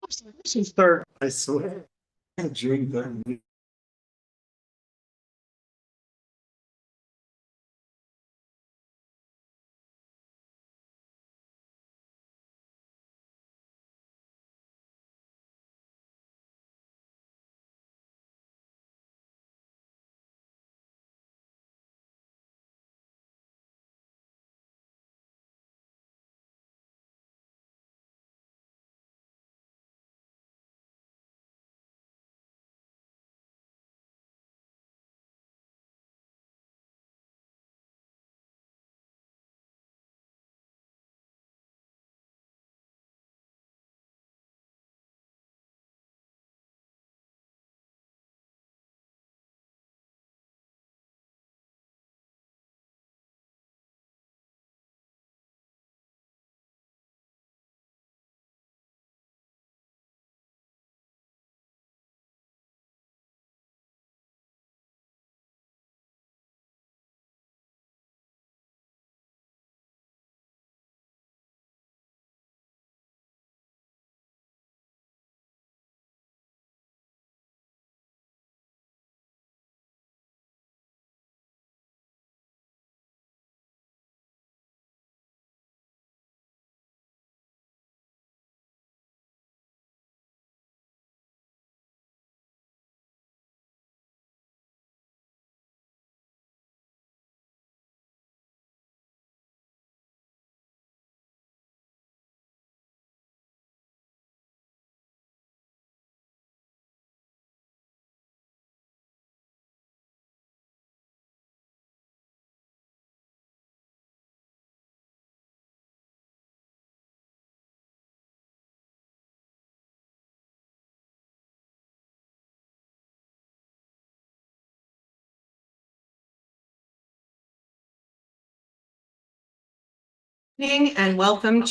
Should start, I swear. Drink that. And welcome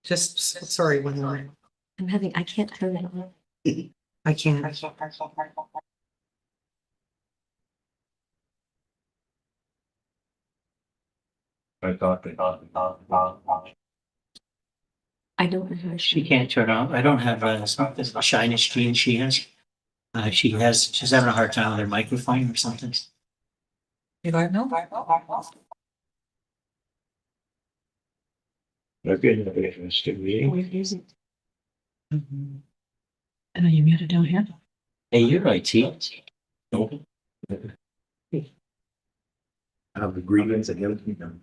to sorry, one more. I can't turn it on. I can't. I thought. I don't know how She can't turn on. I don't have a shiny screen she has. She's having a hard time with her microphone or something. You don't know? I've been a bit of a stick meeting. Where is it? I know you muted down here. Hey, you're right, T. No. I have agreements against them.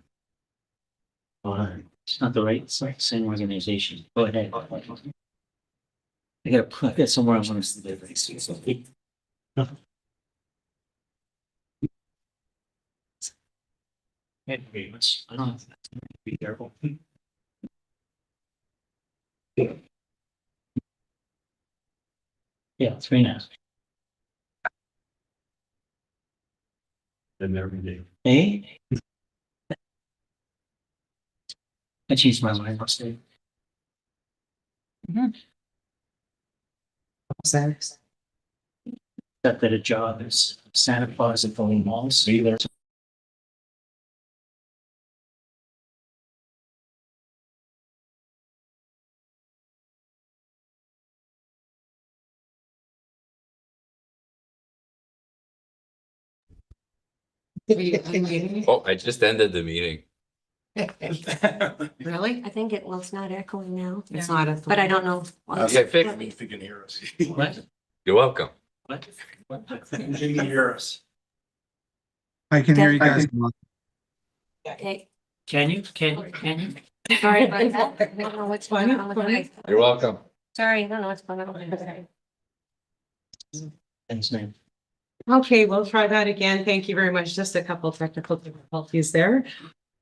It's not the right, it's not the same organization. Go ahead. I gotta put it somewhere I want to see the. I don't know. Be careful. Yeah, it's very nice. And every day. Hey? I changed my mind last day. What's that? Got that a job is Santa Claus and phone malls. Be there. Oh, I just ended the meeting. Really? I think well, it's not echoing now, It's not a. but I don't know. Okay, fix. If you can hear us. What? You're welcome. What? Can you hear us? I can hear you guys. Okay, Can you? Can you? sorry about that. I don't know what's going on with my. You're welcome. Sorry, I don't know what's going on with my. Thanks, man. Okay, we'll try that again. Thank you very much. Just a couple of technical difficulties there.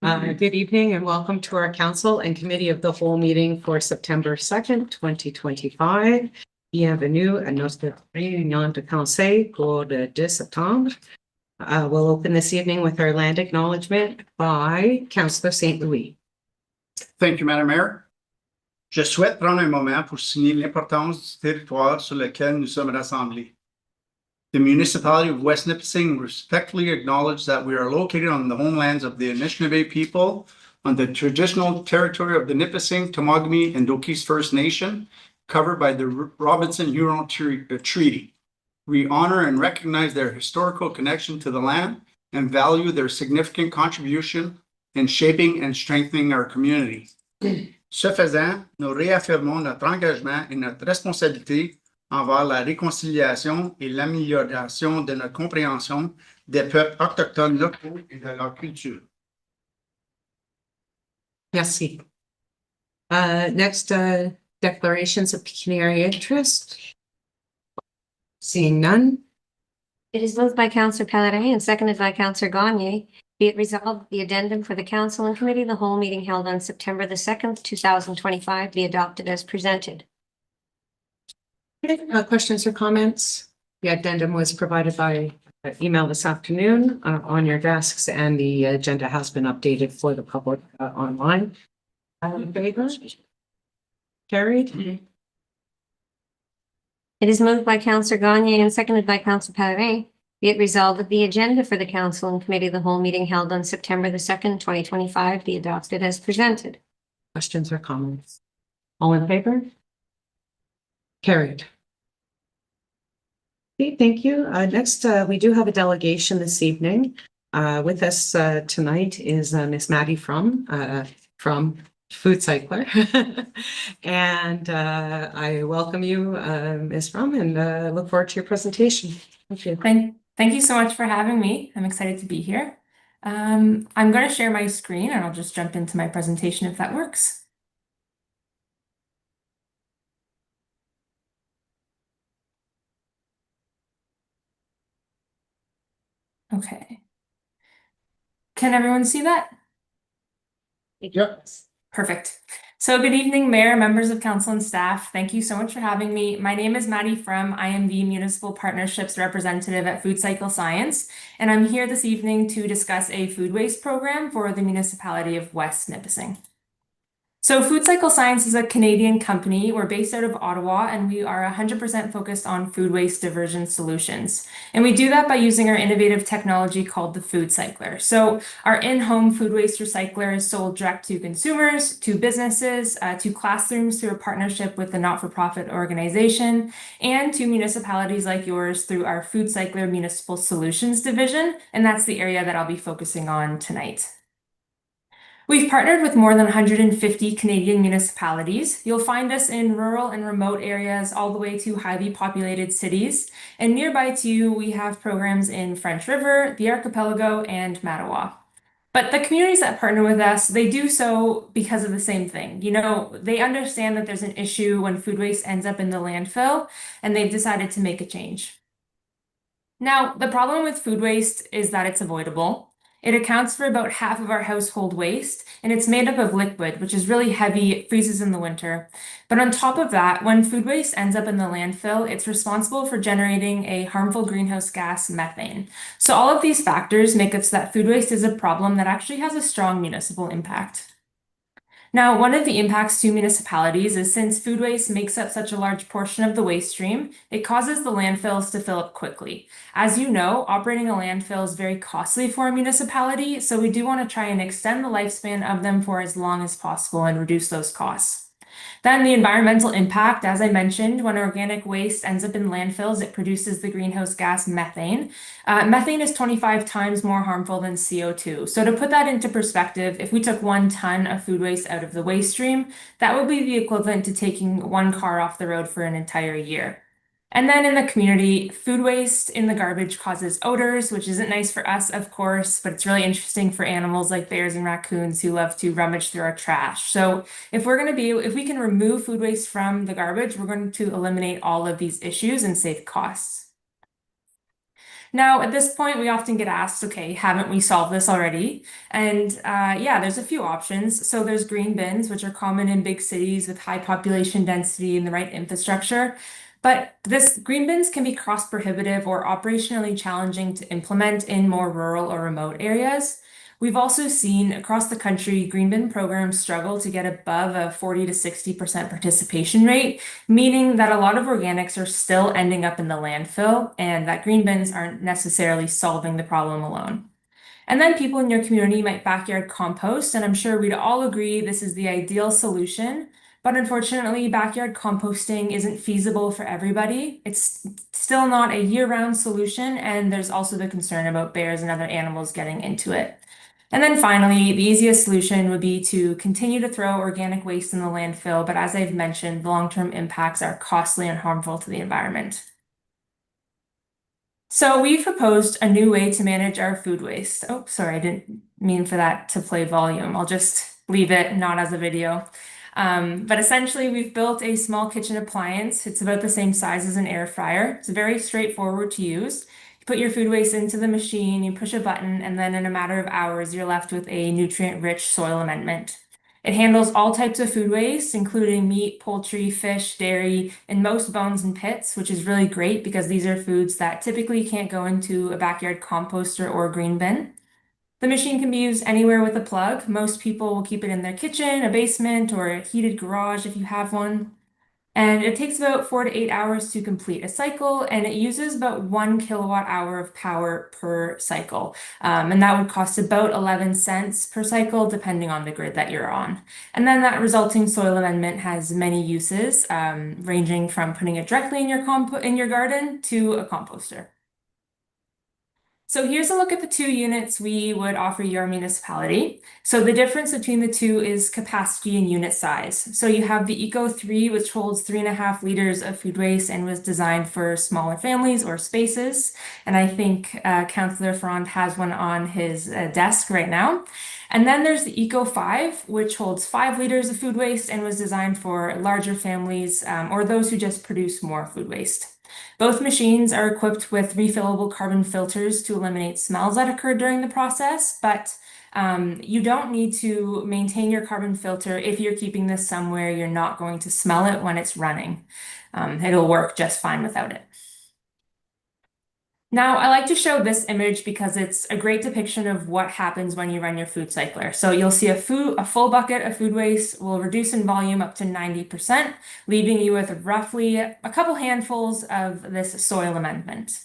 Good evening and welcome to our council and committee of the whole meeting for September 2nd, 2025. Bienvenue à notre réunion de conseil pour le 10 septembre. We'll open this evening with our land acknowledgement by Councillor St. Louis. Thank you, Madam Mayor. Je souhaite prendre un moment pour signaler l'importance du territoire sur lequel nous sommes rassemblés. The municipality of West Nipissing respectfully acknowledge that we are located on the homelands of the Anishinaabe people on the traditional territory of the Nipissing, Temagami, and Dokis First Nation, covered by the Robinson-Huron Treaty. We honor and recognize their historical connection to the land and value their significant contribution in shaping and strengthening our community. Ce faisant, nous réaffirmons notre engagement et notre responsabilité envers la réconciliation et l'amélioration de notre compréhension des peuples autochtones locaux et de leur culture. Merci. Next, declarations of pecuniary interest. Seeing none. It is moved by Councillor Pellerin and seconded by Councillor Gagne. Be it resolved, the addendum for the council and committee of the whole meeting held on September the 2nd, 2025 be adopted as presented. Okay, questions or comments? The addendum was provided by email this afternoon on your desks, and the agenda has been updated for the public online. In favor? Carried. It is moved by Councillor Gagne and seconded by Councillor Pellerin. Be it resolved that the agenda for the council and committee of the whole meeting held on September the 2nd, 2025 be adopted as presented. Questions or comments? All in favor? Carried. Okay, thank you. Next, we do have a delegation this evening. With us tonight is Miss Maddie from Food Cycler. And I welcome you, Ms. Frum, and look forward to your presentation. Thank you. Thank you so much for having me. I'm excited to be here. I'm going to share my screen and I'll just jump into my presentation if that works. Okay. Can everyone see that? Yep. Perfect. So good evening, Mayor, members of council and staff. Thank you so much for having me. My name is Maddie Frum. I am the Municipal Partnerships Representative at Food Cycle Science, and I'm here this evening to discuss a food waste program for the municipality of West Nipissing. So Food Cycle Science is a Canadian company. We're based out of Ottawa, and we are 100% focused on food waste diversion solutions. And we do that by using our innovative technology called the Food Cycler. So our in-home food waste recycler is sold direct to consumers, to businesses, to classrooms through a partnership with a not-for-profit organization, and to municipalities like yours through our Food Cycler Municipal Solutions Division. And that's the area that I'll be focusing on tonight. We've partnered with more than 150 Canadian municipalities. You'll find us in rural and remote areas all the way to highly populated cities. And nearby to you, we have programs in French River, the Archipelago, and Mattawa. But the communities that partner with us, they do so because of the same thing. You know, they understand that there's an issue when food waste ends up in the landfill, and they've decided to make a change. Now, the problem with food waste is that it's avoidable. It accounts for about half of our household waste, and it's made up of liquid, which is really heavy. It freezes in the winter. But on top of that, when food waste ends up in the landfill, it's responsible for generating a harmful greenhouse gas, methane. So all of these factors make it so that food waste is a problem that actually has a strong municipal impact. Now, one of the impacts to municipalities is since food waste makes up such a large portion of the waste stream, it causes the landfills to fill up quickly. As you know, operating a landfill is very costly for a municipality, so we do want to try and extend the lifespan of them for as long as possible and reduce those costs. Then the environmental impact, as I mentioned, when organic waste ends up in landfills, it produces the greenhouse gas methane. Methane is 25 times more harmful than CO2. So to put that into perspective, if we took 1 ton of food waste out of the waste stream, that would be the equivalent to taking 1 car off the road for an entire year. And then in the community, food waste in the garbage causes odors, which isn't nice for us, of course, but it's really interesting for animals like bears and raccoons who love to rummage through our trash. So if we can remove food waste from the garbage, we're going to eliminate all of these issues and save costs. Now, at this point, we often get asked, okay, haven't we solved this already? And yeah, there's a few options. So there's green bins, which are common in big cities with high population density and the right infrastructure. But green bins can be cost prohibitive or operationally challenging to implement in more rural or remote areas. We've also seen across the country, green bin programs struggle to get above a 40 to 60% participation rate, meaning that a lot of organics are still ending up in the landfill and that green bins aren't necessarily solving the problem alone. And then people in your community might backyard compost, and I'm sure we'd all agree this is the ideal solution. But unfortunately, backyard composting isn't feasible for everybody. It's still not a year-round solution, and there's also the concern about bears and other animals getting into it. And then finally, the easiest solution would be to continue to throw organic waste in the landfill, but as I've mentioned, the long-term impacts are costly and harmful to the environment. So we've proposed a new way to manage our food waste. Oh, sorry, I didn't mean for that to play volume. I'll just leave it not as a video. But essentially, we've built a small kitchen appliance. It's about the same size as an air fryer. It's very straightforward to use. You put your food waste into the machine, you push a button, and then in a matter of hours, you're left with a nutrient-rich soil amendment. It handles all types of food waste, including meat, poultry, fish, dairy, and most bones and pits, which is really great because these are foods that typically can't go into a backyard composter or green bin. The machine can be used anywhere with a plug. Most people will keep it in their kitchen, a basement, or a heated garage if you have one. And it takes about 4 to 8 hours to complete a cycle, and it uses about 1 kilowatt hour of power per cycle. And that would cost about 11 cents per cycle, depending on the grid that you're on. And then that resulting soil amendment has many uses, ranging from putting it directly in your garden to a composter. So here's a look at the two units we would offer your municipality. So the difference between the two is capacity and unit size. So you have the Eco 3, which holds 3.5 liters of food waste and was designed for smaller families or spaces. And I think Councillor Frond has one on his desk right now. And then there's the Eco 5, which holds 5 liters of food waste and was designed for larger families or those who just produce more food waste. Both machines are equipped with refillable carbon filters to eliminate smells that occur during the process, but you don't need to maintain your carbon filter if you're keeping this somewhere you're not going to smell it when it's running. It'll work just fine without it. Now, I like to show this image because it's a great depiction of what happens when you run your food cycler. So you'll see a full bucket of food waste will reduce in volume up to 90%, leaving you with roughly a couple handfuls of this soil amendment.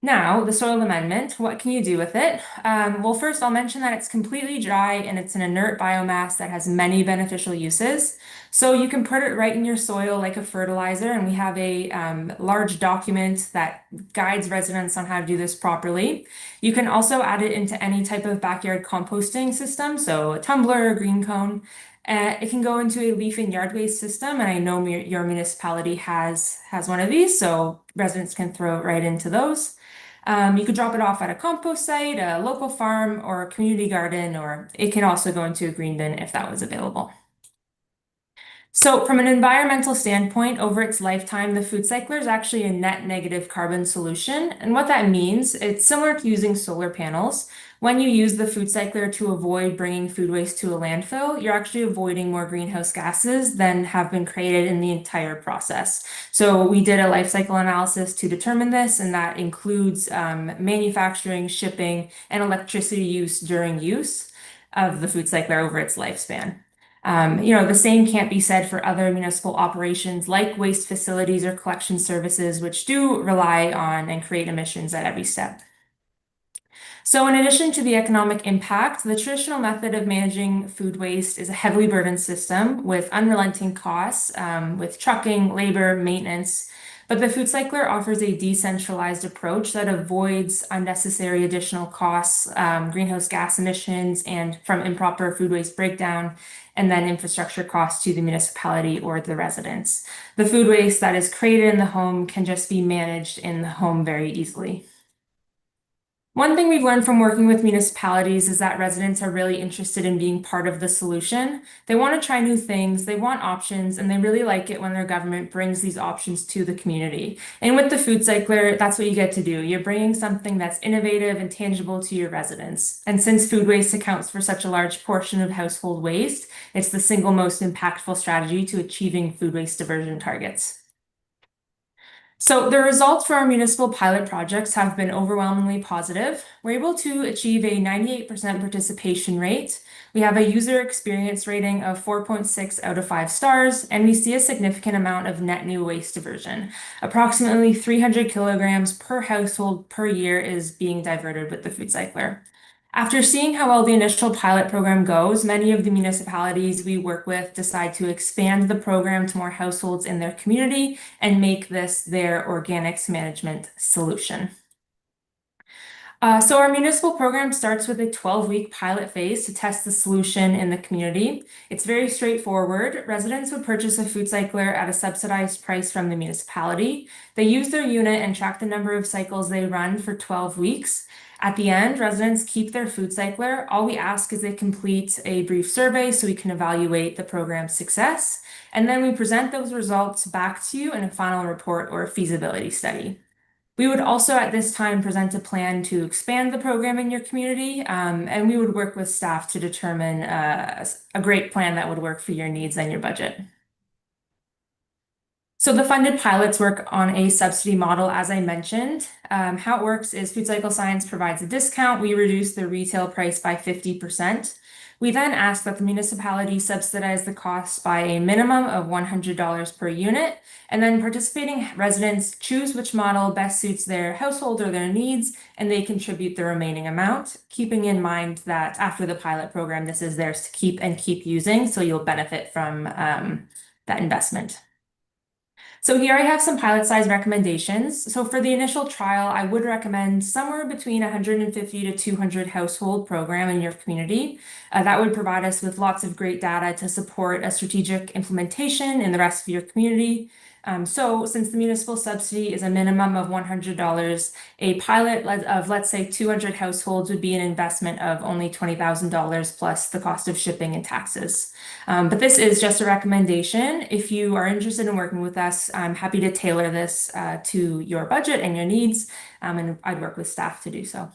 Now, the soil amendment, what can you do with it? Well, first I'll mention that it's completely dry and it's an inert biomass that has many beneficial uses. So you can put it right in your soil like a fertilizer, and we have a large document that guides residents on how to do this properly. You can also add it into any type of backyard composting system, so a tumbler or green cone. It can go into a leaf and yard waste system, and I know your municipality has one of these, so residents can throw it right into those. You could drop it off at a compost site, a local farm, or a community garden, or it can also go into a green bin if that was available. So from an environmental standpoint, over its lifetime, the food cycler is actually a net negative carbon solution. And what that means, it's similar to using solar panels. When you use the food cycler to avoid bringing food waste to a landfill, you're actually avoiding more greenhouse gases than have been created in the entire process. So we did a life cycle analysis to determine this, and that includes manufacturing, shipping, and electricity use during use of the food cycler over its lifespan. The same can't be said for other municipal operations like waste facilities or collection services, which do rely on and create emissions at every step. So in addition to the economic impact, the traditional method of managing food waste is a heavily burdened system with unrelenting costs, with trucking, labor, maintenance. But the food cycler offers a decentralized approach that avoids unnecessary additional costs, greenhouse gas emissions, and from improper food waste breakdown, and then infrastructure costs to the municipality or the residents. The food waste that is created in the home can just be managed in the home very easily. One thing we've learned from working with municipalities is that residents are really interested in being part of the solution. They want to try new things, they want options, and they really like it when their government brings these options to the community. And with the food cycler, that's what you get to do. You're bringing something that's innovative and tangible to your residents. And since food waste accounts for such a large portion of household waste, it's the single most impactful strategy to achieving food waste diversion targets. So the results for our municipal pilot projects have been overwhelmingly positive. We're able to achieve a 98% participation rate. We have a user experience rating of 4.6 out of 5 stars, and we see a significant amount of net new waste diversion. Approximately 300 kilograms per household per year is being diverted with the food cycler. After seeing how well the initial pilot program goes, many of the municipalities we work with decide to expand the program to more households in their community and make this their organics management solution. So our municipal program starts with a 12-week pilot phase to test the solution in the community. It's very straightforward. Residents would purchase a food cycler at a subsidized price from the municipality. They use their unit and track the number of cycles they run for 12 weeks. At the end, residents keep their food cycler. All we ask is they complete a brief survey so we can evaluate the program's success. And then we present those results back to you in a final report or a feasibility study. We would also at this time present a plan to expand the program in your community, and we would work with staff to determine a great plan that would work for your needs and your budget. So the funded pilots work on a subsidy model, as I mentioned. How it works is Food Cycle Science provides a discount. We reduce the retail price by 50%. We then ask that the municipality subsidize the cost by a minimum of $100 per unit, and then participating residents choose which model best suits their household or their needs, and they contribute the remaining amount, keeping in mind that after the pilot program, this is theirs to keep and keep using, so you'll benefit from that investment. So here I have some pilot size recommendations. So for the initial trial, I would recommend somewhere between 150 to 200 household program in your community. That would provide us with lots of great data to support a strategic implementation in the rest of your community. So since the municipal subsidy is a minimum of $100, a pilot of let's say 200 households would be an investment of only $20,000 plus the cost of shipping and taxes. But this is just a recommendation. If you are interested in working with us, I'm happy to tailor this to your budget and your needs, and I'd work with staff to do so.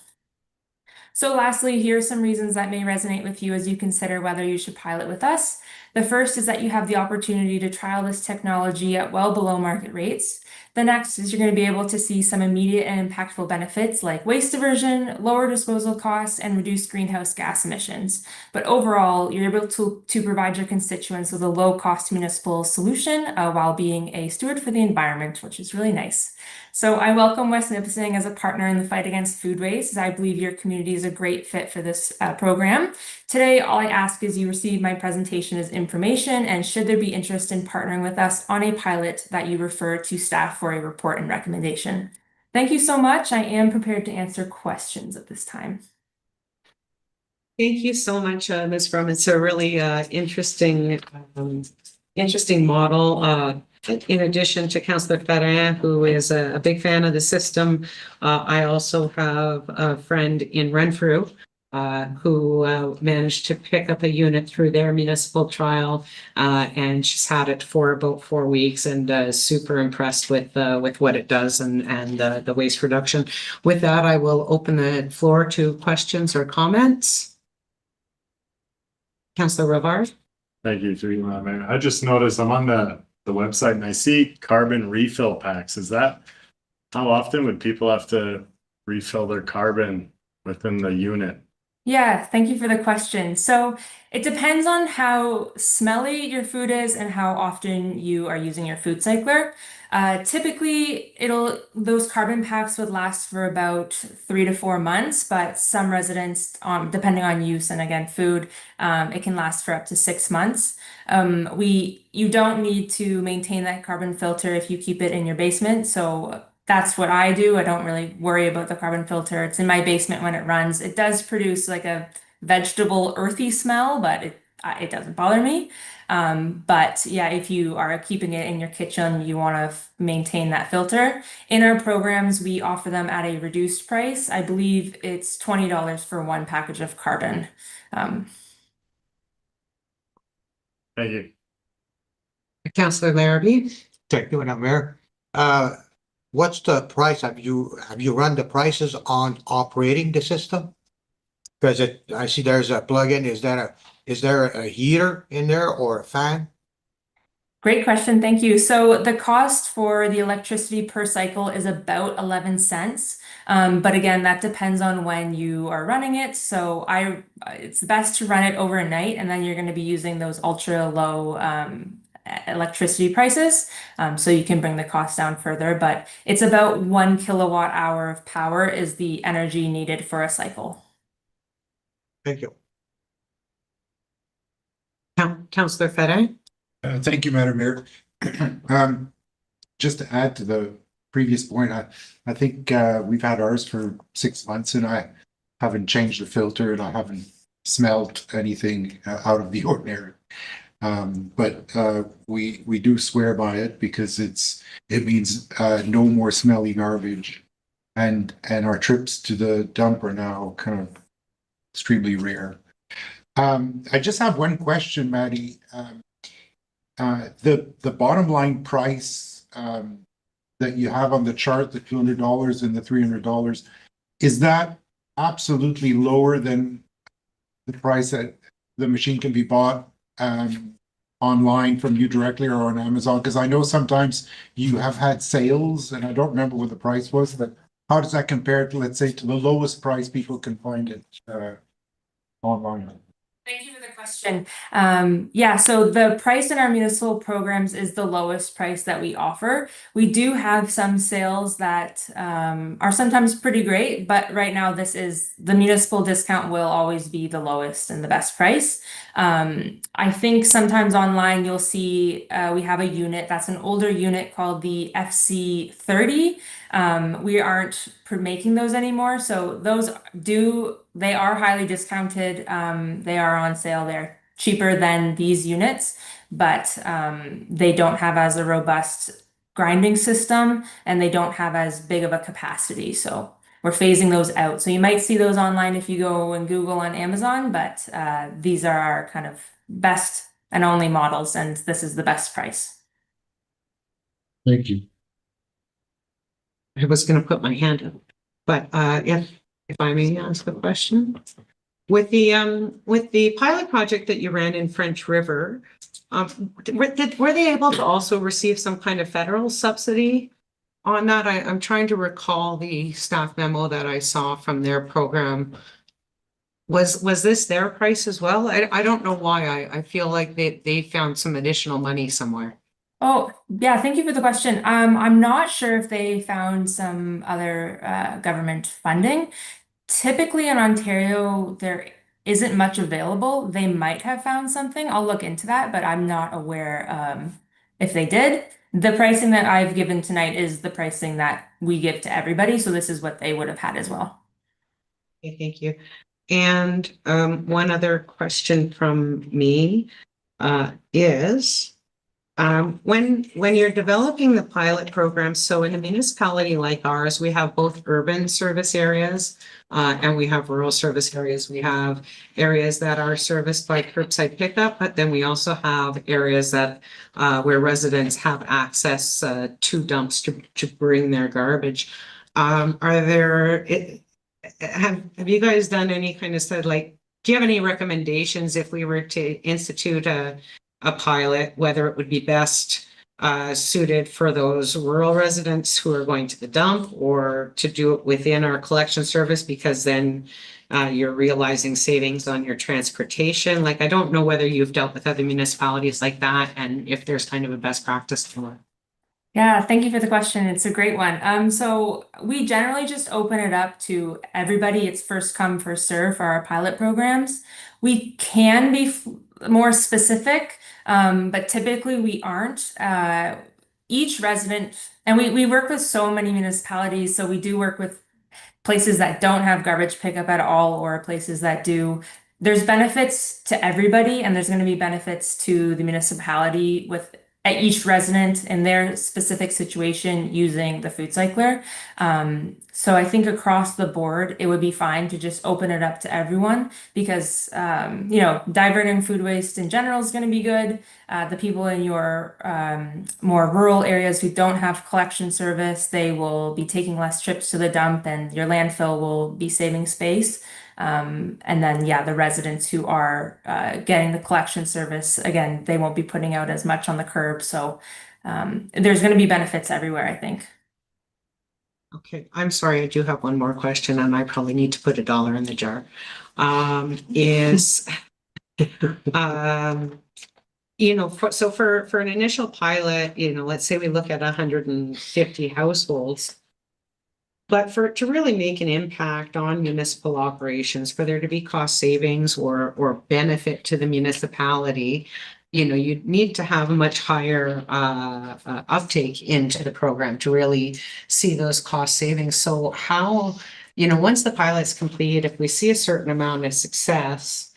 So lastly, here are some reasons that may resonate with you as you consider whether you should pilot with us. The first is that you have the opportunity to trial this technology at well below market rates. The next is you're going to be able to see some immediate and impactful benefits like waste diversion, lower disposal costs, and reduced greenhouse gas emissions. But overall, you're able to provide your constituents with a low-cost municipal solution while being a steward for the environment, which is really nice. So I welcome West Nipissing as a partner in the fight against food waste, as I believe your community is a great fit for this program. Today, all I ask is you receive my presentation as information, and should there be interest in partnering with us on a pilot, that you refer to staff for a report and recommendation. Thank you so much. I am prepared to answer questions at this time. Thank you so much, Ms. Frum. It's a really interesting model. In addition to Councillor Ferrin, who is a big fan of the system, I also have a friend in Renfrew who managed to pick up a unit through their municipal trial, and she's had it for about 4 weeks and is super impressed with what it does and the waste reduction. With that, I will open the floor to questions or comments. Councillor Ravard. Thank you, through you, Mayor. I just noticed I'm on the website and I see carbon refill packs. Is that, how often would people have to refill their carbon within the unit? Yeah, thank you for the question. So it depends on how smelly your food is and how often you are using your food cycler. Typically, those carbon packs would last for about 3 to 4 months, but some residents, depending on use and again food, it can last for up to 6 months. You don't need to maintain that carbon filter if you keep it in your basement. So that's what I do. I don't really worry about the carbon filter. It's in my basement when it runs. It does produce like a vegetable earthy smell, but it doesn't bother me. But yeah, if you are keeping it in your kitchen, you want to maintain that filter. In our programs, we offer them at a reduced price. I believe it's $20 for one package of carbon. Thank you. Councillor Larrabee. Thank you, Madam Mayor. What's the price? Have you run the prices on operating the system? Because I see there's a plug-in. Is there a heater in there or a fan? Great question. Thank you. So the cost for the electricity per cycle is about 11 cents. But again, that depends on when you are running it. So it's best to run it overnight, and then you're going to be using those ultra low electricity prices. So you can bring the cost down further, but it's about 1 kilowatt hour of power is the energy needed for a cycle. Thank you. Councillor Fede? Thank you, Madam Mayor. Just to add to the previous point, I think we've had ours for 6 months and I haven't changed the filter and I haven't smelled anything out of the ordinary. But we do swear by it because it means no more smelly garbage, and our trips to the dump are now kind of extremely rare. I just have one question, Maddie. The bottom line price that you have on the chart, the $200 and the $300, is that absolutely lower than the price that the machine can be bought online from you directly or on Amazon? Because I know sometimes you have had sales, and I don't remember what the price was, but how does that compare to, let's say, to the lowest price people can find it online? Thank you for the question. Yeah, so the price in our municipal programs is the lowest price that we offer. We do have some sales that are sometimes pretty great, but right now the municipal discount will always be the lowest and the best price. I think sometimes online you'll see we have a unit that's an older unit called the FC30. We aren't making those anymore, so they are highly discounted. They are on sale. They're cheaper than these units, but they don't have as a robust grinding system and they don't have as big of a capacity. So we're phasing those out. So you might see those online if you go and Google on Amazon, but these are our kind of best and only models, and this is the best price. Thank you. I was going to put my hand up, but if I may ask a question. With the pilot project that you ran in French River, were they able to also receive some kind of federal subsidy on that? I'm trying to recall the staff memo that I saw from their program. Was this their price as well? I don't know why. I feel like they found some additional money somewhere. Oh, yeah, thank you for the question. I'm not sure if they found some other government funding. Typically in Ontario, there isn't much available. They might have found something. I'll look into that, but I'm not aware if they did. The pricing that I've given tonight is the pricing that we give to everybody. So this is what they would have had as well. Okay, thank you. And one other question from me is when you're developing the pilot program, so in a municipality like ours, we have both urban service areas and we have rural service areas. We have areas that are serviced by curbside pickup, but then we also have areas that where residents have access to dumps to bring their garbage. Have you guys done any kind of study, like, do you have any recommendations if we were to institute a pilot, whether it would be best suited for those rural residents who are going to the dump or to do it within our collection service, because then you're realizing savings on your transportation? Like, I don't know whether you've dealt with other municipalities like that and if there's kind of a best practice for it. Yeah, thank you for the question. It's a great one. So we generally just open it up to everybody. It's first come, first serve for our pilot programs. We can be more specific, but typically we aren't. Each resident, and we work with so many municipalities, so we do work with places that don't have garbage pickup at all or places that do. There's benefits to everybody, and there's going to be benefits to the municipality with at each resident in their specific situation using the food cycler. So I think across the board, it would be fine to just open it up to everyone because, diverting food waste in general is going to be good. The people in your more rural areas who don't have collection service, they will be taking less trips to the dump and your landfill will be saving space. And then, yeah, the residents who are getting the collection service, again, they won't be putting out as much on the curb. So there's going to be benefits everywhere, I think. Okay, I'm sorry, I do have one more question and I probably need to put $1 in the jar. Is, for an initial pilot, let's say we look at 150 households. But for it to really make an impact on municipal operations, for there to be cost savings or benefit to the municipality, you need to have a much higher uptake into the program to really see those cost savings. So how, once the pilot's complete, if we see a certain amount of success,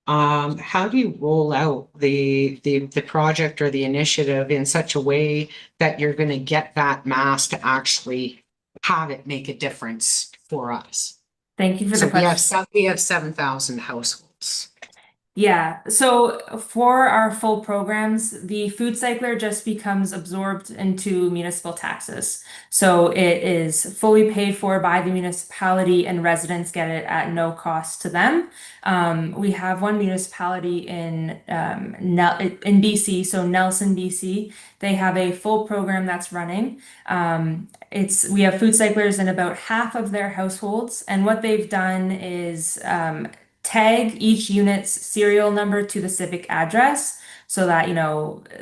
how do you roll out the project or the initiative in such a way that you're going to get that mass to actually have it make a difference for us? Thank you for So the question. we have 7,000 households. Yeah, so for our full programs, the food cycler just becomes absorbed into municipal taxes. So it is fully paid for by the municipality and residents get it at no cost to them. We have one municipality in BC, so Nelson, BC. They have a full program that's running. We have food cyclers in about half of their households, and what they've done is tag each unit's serial number to the civic address so that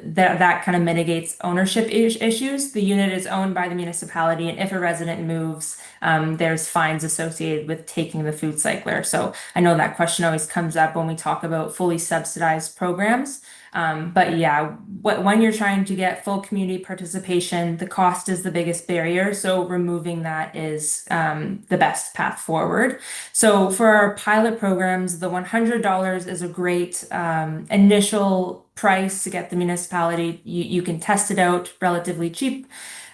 that kind of mitigates ownership issues. The unit is owned by the municipality, and if a resident moves, there's fines associated with taking the food cycler. So I know that question always comes up when we talk about fully subsidized programs. But yeah, when you're trying to get full community participation, the cost is the biggest barrier. So removing that is the best path forward. So for our pilot programs, the $100 is a great initial price to get the municipality. You can test it out relatively cheap.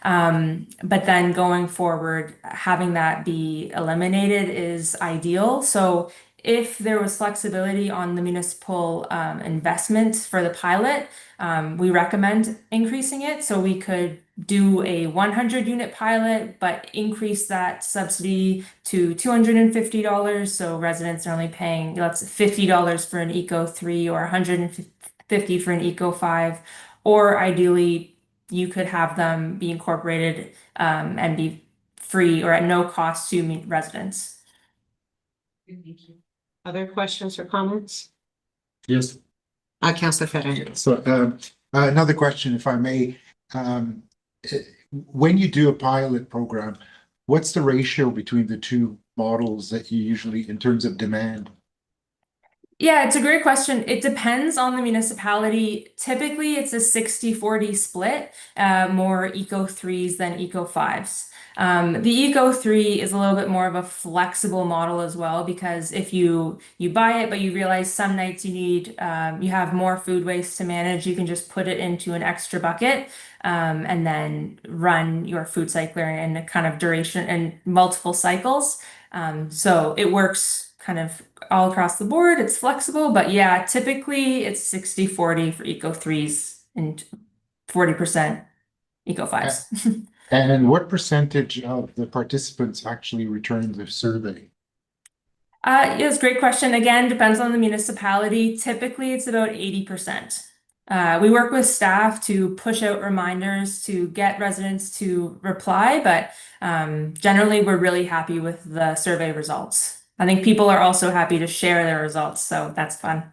But then going forward, having that be eliminated is ideal. So if there was flexibility on the municipal investment for the pilot, we recommend increasing it. So we could do a 100 unit pilot, but increase that subsidy to $250. So residents are only paying, let's say, $50 for an Eco 3 or $150 for an Eco 5. Or ideally, you could have them be incorporated and be free or at no cost to residents. Thank you. Other questions or comments? Yes. Councillor Fedor. So another question, if I may. When you do a pilot program, what's the ratio between the two models that you usually, in terms of demand? Yeah, it's a great question. It depends on the municipality. Typically, it's a 60-40 split, more Eco 3s than Eco 5s. The Eco 3 is a little bit more of a flexible model as well, because if you buy it, but you realize some nights you have more food waste to manage, you can just put it into an extra bucket and then run your food cycler in a kind of duration and multiple cycles. So it works kind of all across the board. It's flexible, but yeah, typically it's 60-40 for Eco 3s and 40% Eco 5s. And what percentage of the participants actually return the survey? Yes, great question. Again, depends on the municipality. Typically, it's about 80%. We work with staff to push out reminders to get residents to reply, but generally we're really happy with the survey results. I think people are also happy to share their results, so that's fun.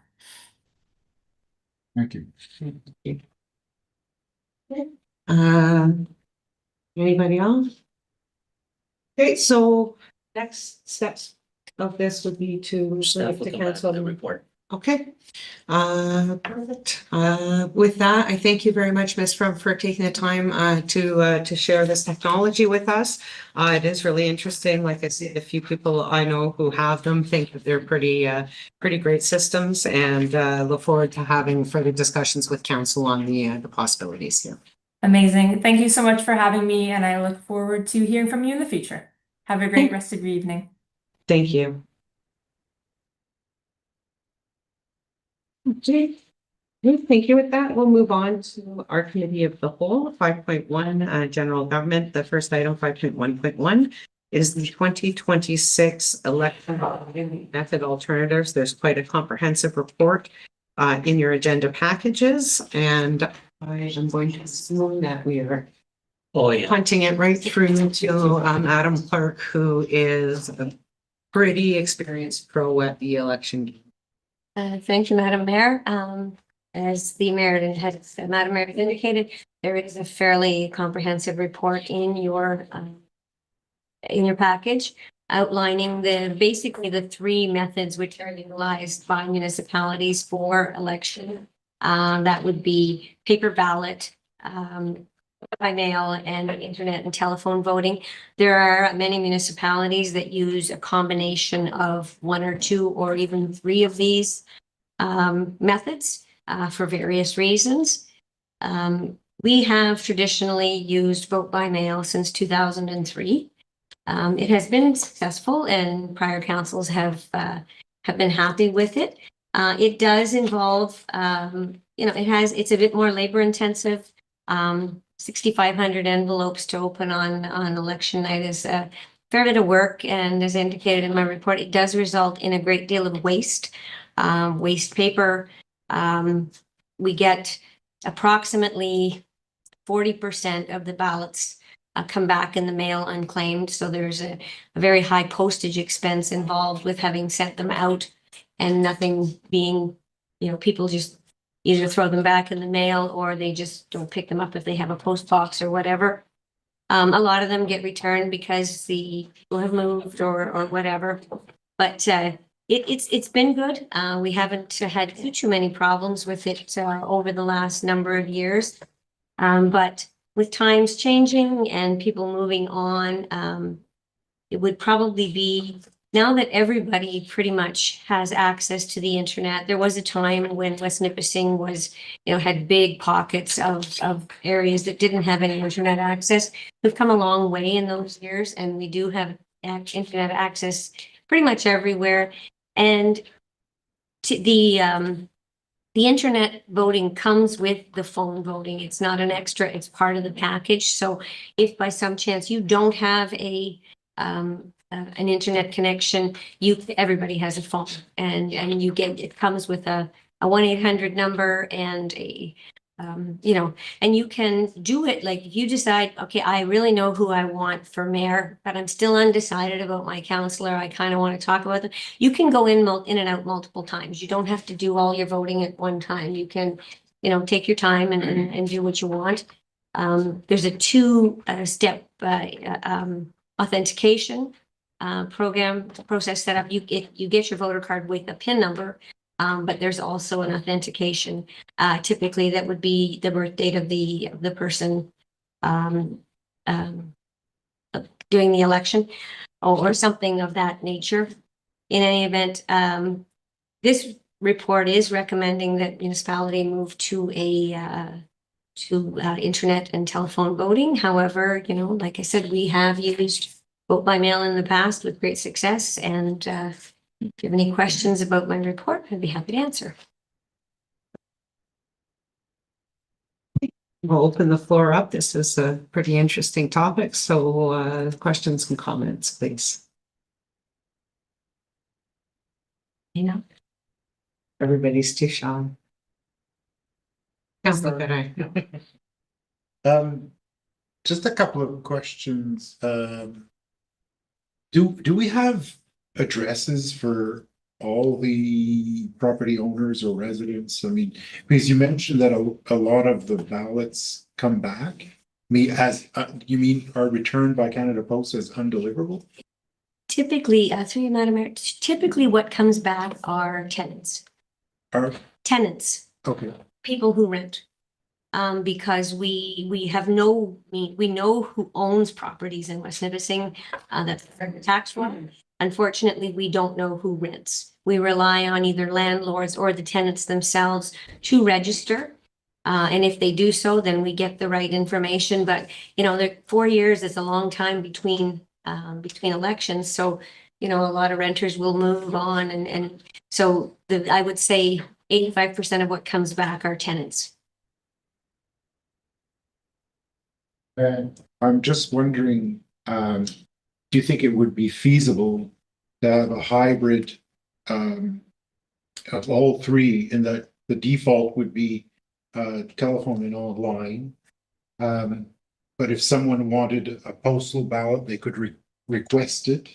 Thank you. Anybody else? Okay, so next steps of this would be to cancel the report. Okay. Perfect. With that, I thank you very much, Ms. Frum, for taking the time to share this technology with us. It is really interesting. Like I said, the few people I know who have them think that they're pretty great systems, and look forward to having further discussions with council on the possibilities here. Amazing. Thank you so much for having me, and I look forward to hearing from you in the future. Have a great rest of your evening. Thank you. Okay. Thank you. With that, we'll move on to our committee of the whole, 5.1, general government. The first item, 5.1.1, is the 2026 election voting method alternatives. There's quite a comprehensive report in your agenda packages, and I am going to assume that we are Oh, yeah. punting it right through to Madam Clerk, who is a pretty experienced pro at the election game. Thank you, Madam Mayor. As the mayor has, Madam Mayor has indicated, there is a fairly comprehensive report in your package outlining basically the three methods which are utilized by municipalities for election. That would be paper ballot, by mail, and internet and telephone voting. There are many municipalities that use a combination of one or two or even three of these methods for various reasons. We have traditionally used vote by mail since 2003. It has been successful, and prior councils have been happy with it. It does involve, it's a bit more labor intensive. 6,500 envelopes to open on election night is a fair bit of work, and as indicated in my report, it does result in a great deal of waste paper. We get approximately 40% of the ballots come back in the mail unclaimed, so there's a very high postage expense involved with having sent them out and nothing being, people just either throw them back in the mail or they just don't pick them up if they have a post box or whatever. A lot of them get returned because the people have moved or whatever. But it's been good. We haven't had too many problems with it over the last number of years. But with times changing and people moving on, it would probably be, now that everybody pretty much has access to the internet. There was a time when West Nipissing was, had big pockets of areas that didn't have any internet access. We've come a long way in those years, and we do have internet access pretty much everywhere. And the internet voting comes with the phone voting. It's not an extra, it's part of the package. So if by some chance you don't have an internet connection, everybody has a phone, and it comes with a 1-800 number and and you can do it. Like if you decide, okay, I really know who I want for mayor, but I'm still undecided about my councillor, I kind of want to talk about them. You can go in and out multiple times. You don't have to do all your voting at one time. You can, take your time and do what you want. There's a two-step authentication process set up. You get your voter card with a PIN number, but there's also an authentication. Typically, that would be the birth date of the person doing the election, or something of that nature. In any event, this report is recommending that municipality move to internet and telephone voting. However, like I said, we have used vote by mail in the past with great success. And if you have any questions about my report, I'd be happy to answer. We'll open the floor up. This is a pretty interesting topic. So questions and comments, please. Everybody's too shy. Councilor Garay. Just a couple of questions. Do we have addresses for all the property owners or residents? I mean, because you mentioned that a lot of the ballots come back. You mean are returned by Canada Post as undeliverable? Typically, through you, Madam Mayor, typically what comes back are tenants. Tenants, people who rent. Because we know who owns properties in West Nipissing, that's the tax one. Unfortunately, we don't know who rents. We rely on either landlords or the tenants themselves to register. And if they do so, then we get the right information. But, 4 years is a long time between elections. So, a lot of renters will move on. And so I would say 85% of what comes back are tenants. And I'm just wondering, do you think it would be feasible to have a hybrid of all three, in that the default would be telephone and online? But if someone wanted a postal ballot, they could request it.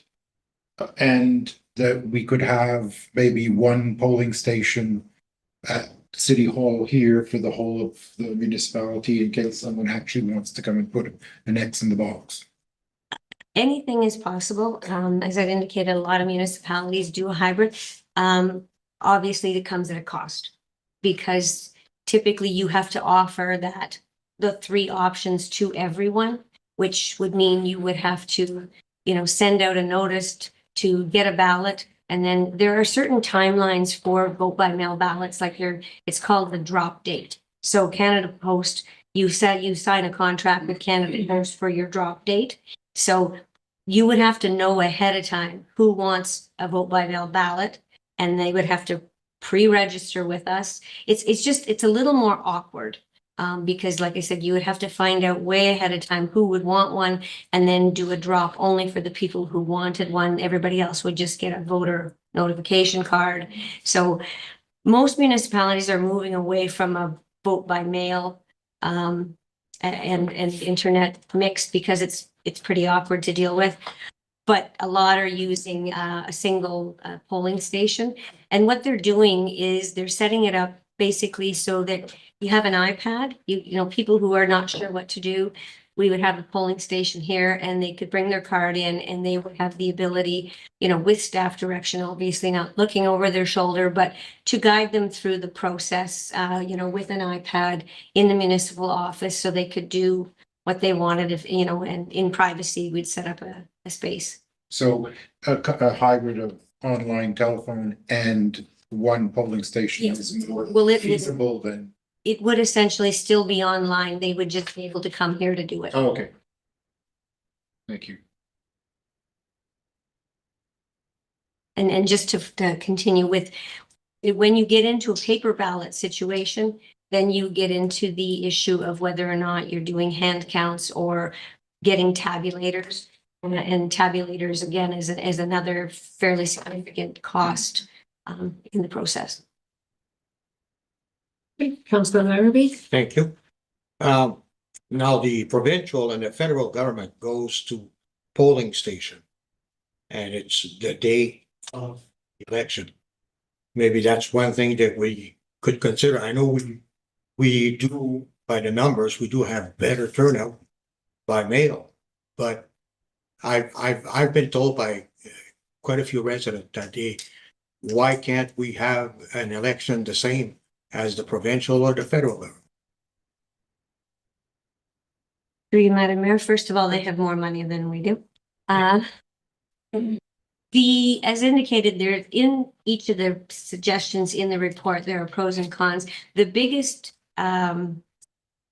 And that we could have maybe one polling station at City Hall here for the whole of the municipality in case someone actually wants to come and put an X in the box. Anything is possible. As I've indicated, a lot of municipalities do a hybrid. Obviously, it comes at a cost because typically you have to offer the three options to everyone, which would mean you would have to, send out a notice to get a ballot. And then there are certain timelines for vote by mail ballots, it's called the drop date. So Canada Post, you sign a contract with Canada Post for your drop date. So you would have to know ahead of time who wants a vote by mail ballot, and they would have to pre-register with us. It's a little more awkward. Because like I said, you would have to find out way ahead of time who would want one and then do a drop only for the people who wanted one. Everybody else would just get a voter notification card. So most municipalities are moving away from a vote by mail and internet mix because it's pretty awkward to deal with. But a lot are using a single polling station. And what they're doing is they're setting it up basically so that you have an iPad, people who are not sure what to do, we would have a polling station here and they could bring their card in and they would have the ability, with staff direction, obviously not looking over their shoulder, but to guide them through the process, with an iPad in the municipal office so they could do what they wanted and in privacy, we'd set up a space. So a hybrid of online, telephone, and one polling station Yeah. is more Well, feasible than. it would essentially still be online. They would just be able to come here to do it. Oh, okay. Thank you. And just to continue with, when you get into a paper ballot situation, then you get into the issue of whether or not you're doing hand counts or getting tabulators. And tabulators, again, is another fairly significant cost in the process. Councilor Larrabee? Thank you. Now the provincial and the federal government goes to polling station. And it's the day of election. Maybe that's one thing that we could consider. I know we do, by the numbers, we do have better turnout by mail. But I've been told by quite a few residents that why can't we have an election the same as the provincial or the federal government? Through you, Madam Mayor, first of all, they have more money than we do. As indicated, there in each of the suggestions in the report, there are pros and cons. The biggest con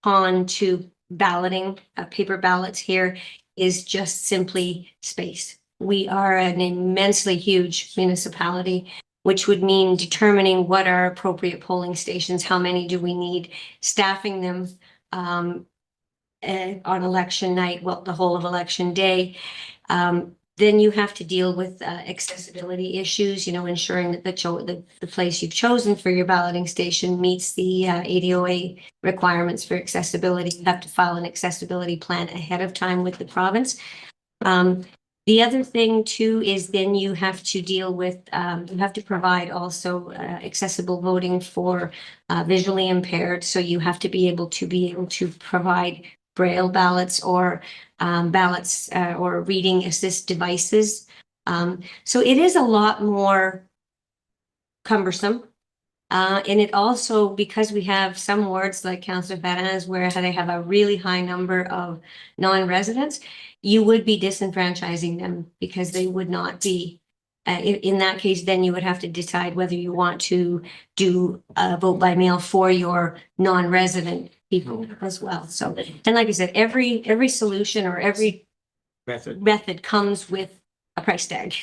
to balloting paper ballots here is just simply space. We are an immensely huge municipality, which would mean determining what are appropriate polling stations, how many do we need, staffing them on election night, the whole of election day. Then you have to deal with accessibility issues, ensuring that the place you've chosen for your balloting station meets the ADOA requirements for accessibility. You have to file an accessibility plan ahead of time with the province. The other thing too is then you have to deal with, you have to provide also accessible voting for visually impaired. So you have to be able to provide Braille ballots or ballots or reading assist devices. So it is a lot more cumbersome. And it also, because we have some wards like Councillor Badanaz where they have a really high number of non-residents, you would be disenfranchising them because they would not be, in that case, then you would have to decide whether you want to do a vote by mail for your non-resident people as well. So, and like I said, every solution or every method comes with a price tag.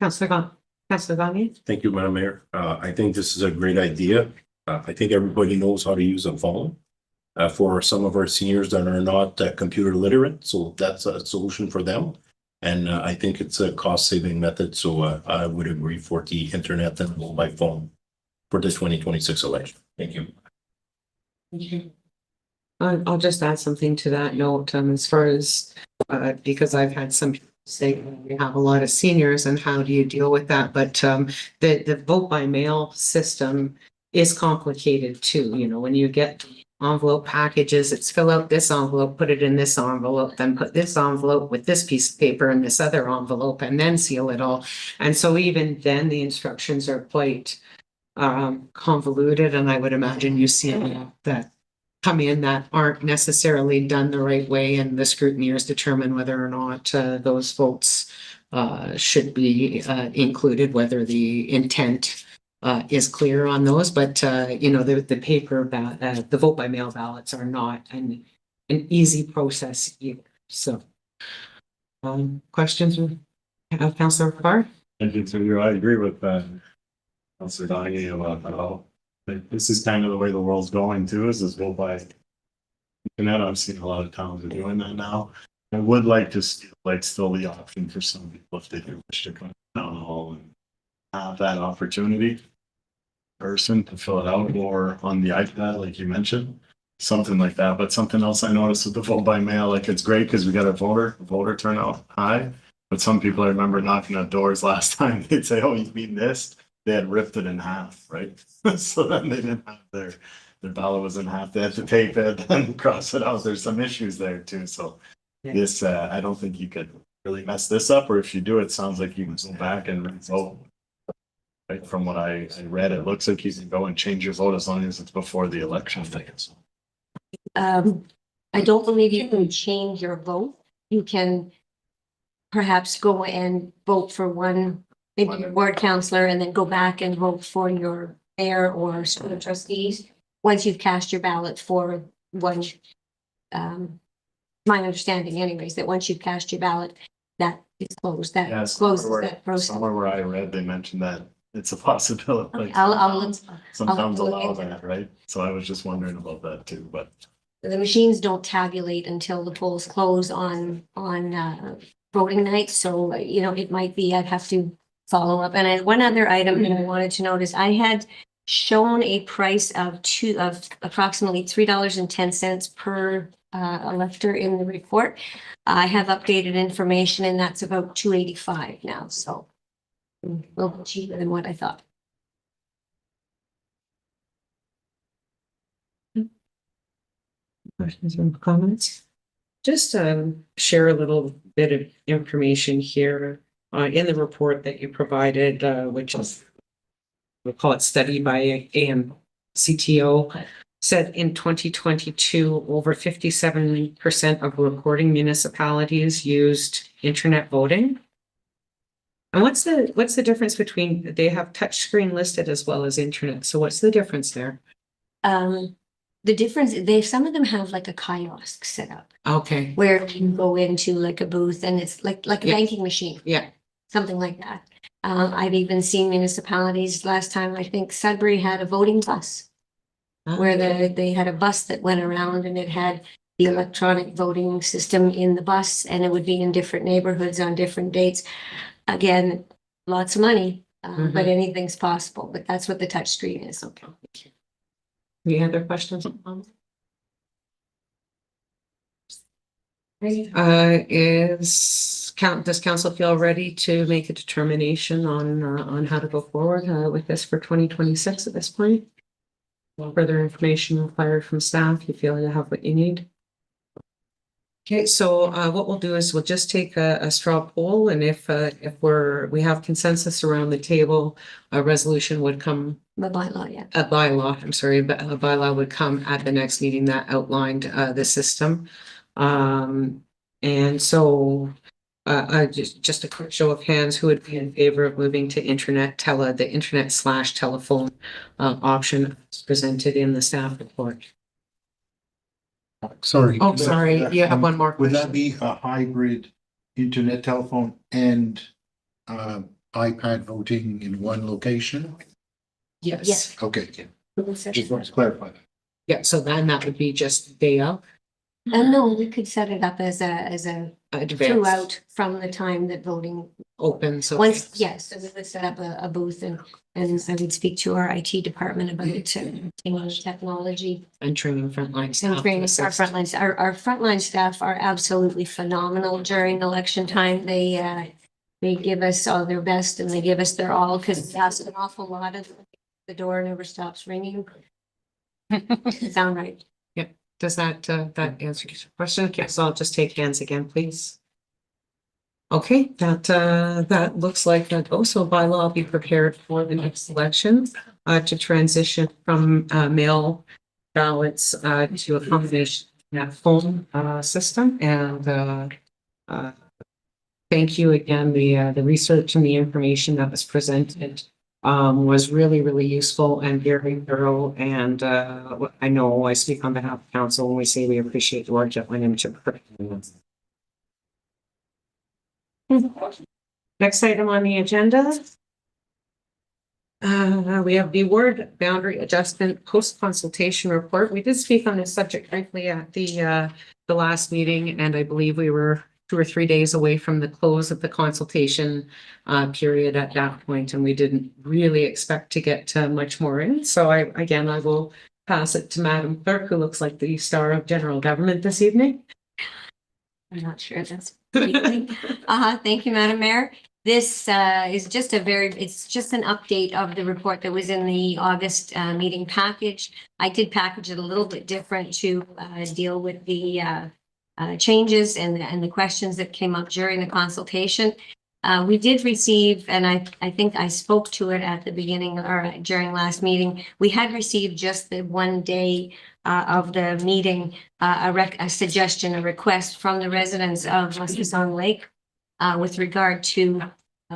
Councilor Gagné? Thank you, Madam Mayor. I think this is a great idea. I think everybody knows how to use a phone. for some of our seniors that are not computer literate. So that's a solution for them. And I think it's a cost-saving method. So I would agree for the internet and mobile phone for the 2026 election. Thank you. I'll just add something to that note, as far as, because I've had some people say we have a lot of seniors and how do you deal with that? But, the vote by mail system is complicated too. You know, when you get envelope packages, it's fill out this envelope, put it in this envelope, then put this envelope with this piece of paper in this other envelope and then seal it all. And so even then the instructions are quite convoluted, and I would imagine you see that come in that aren't necessarily done the right way, and the scrutineers determine whether or not those votes should be included, whether the intent is clear on those. But you know, the paper the vote by mail ballots are not an easy process either. So questions, Councillor Farr? Thank you, through you. I agree with Councillor Donahue about how this is kind of the way the world's going too, is this vote by internet. I've seen a lot of towns are doing that now. I would like to see, like, still the option for some people if they do wish to come to town hall and have that opportunity person to fill it out, or on the iPad, like you mentioned, something like that. But something else I noticed with the vote by mail, like, it's great because we got a voter turnout high. But some people, I remember knocking at doors last time, they'd say, "Oh, you mean this?" They had ripped it in half, right? So then they didn't have their ballot was in half. They had to tape it and cross it out. There's some issues there too. So this, I don't think you could really mess this up, or if you do, it sounds like you can go back and vote. Right, from what I read, it looks like you can go and change your vote as long as it's before the election. I don't believe you can change your vote. You can perhaps go and vote for one, maybe your ward councillor, and then go back and vote for your mayor or school trustees once you've cast your ballot for one. My understanding anyways, that once you've cast your ballot, that is closed, that closes that process. Somewhere where I read, they mentioned that it's a possibility. Like, I'll sometimes look allow into that, right? So I was just wondering about that too, but. The machines don't tabulate until the polls close on voting night, so you know, it might be, I'd have to follow up. And one other item that I wanted to notice, I had shown a price of approximately $3.10 per elector in the report. I have updated information, and that's about $2.85 now, so a little bit cheaper than what I thought. Questions or comments? Just share a little bit of information here in the report that you provided, which is, we'll call it study by AMCTO, said in 2022, over 57% of reporting municipalities used internet voting. And what's the difference between, they have touchscreen listed as well as internet, so what's the difference there? The difference, some of them have like a kiosk set up Okay, where you can go into like a booth and it's like a Yeah. banking machine, yeah, something like that. I've even seen municipalities, last time, I think Sudbury had a voting bus where they had a bus that went around and it had the electronic voting system in the bus, and it would be in different neighborhoods on different dates. Again, lots of money, but anything's possible, but that's what the touch screen is. Okay. Any other questions? Does council feel ready to make a determination on how to go forward with this for 2026 at this point? Further information required from staff, you feel you have what you need? Okay, so what we'll do is we'll just take a straw poll, and if we have consensus around the table, a resolution would come. The bylaw, yeah. A bylaw, I'm sorry, but a bylaw would come at the next meeting that outlined the system. And so just a quick show of hands, who would be in favor of moving to the internet/telephone option presented in the staff report? Sorry. Oh, sorry, you have one more Would that question. be a hybrid internet, telephone and iPad voting in one location? Yes. Yes. Okay, just want to clarify that. Yeah, so then that would be just day of. No, we could set it up as a Advance throughout from the time that voting, open, so. once, yes, so we would set up a booth and I would speak to our IT department about it, technology. And training frontline staff. And training our frontline, our frontline staff are absolutely phenomenal during election time. They give us all their best and they give us their all because that's an awful lot of the door never stops ringing. Sound right? Does that answer your question? Okay, so I'll just take hands again, please. Okay, that looks like that also bylaw will be prepared for the next election, to transition from, mail ballots, to a combination, phone, system and, thank you again. The research and the information that was presented was really, really useful and very thorough. And I know I speak on behalf of council when we say we appreciate the work that went into it. Next item on the agenda. We have the ward boundary adjustment post consultation report. We did speak on this subject briefly at the last meeting, and I believe we were 2 or 3 days away from the close of the consultation period at that point, and we didn't really expect to get much more in. So I will pass it to Madam Clerk, who looks like the star of general government this evening. I'm not sure that's. Thank you, Madam Mayor. This is just it's just an update of the report that was in the August meeting package. I did package it a little bit different to deal with the changes and the questions that came up during the consultation. We did receive, and I think I spoke to it at the beginning or during last meeting, we had received just the one day of the meeting, a suggestion, a request from the residents of Muscatine Lake with regard to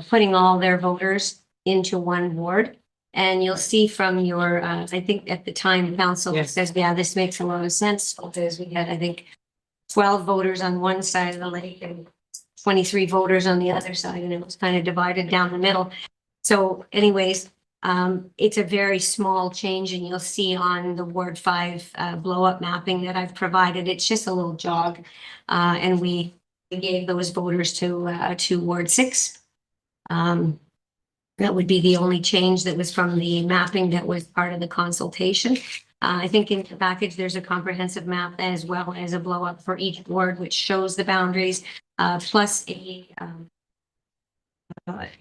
putting all their voters into one ward. And you'll see from your, I think at the time council says, yeah, this makes a lot of sense because we had, I think, 12 voters on one side of the lake and 23 voters on the other side, and it was kind of divided down the middle. So anyways, it's a very small change, and you'll see on the Ward 5 blow up mapping that I've provided, it's just a little jog. And we gave those voters to Ward 6. That would be the only change that was from the mapping that was part of the consultation. I think in the package, there's a comprehensive map as well as a blow up for each ward, which shows the boundaries, plus a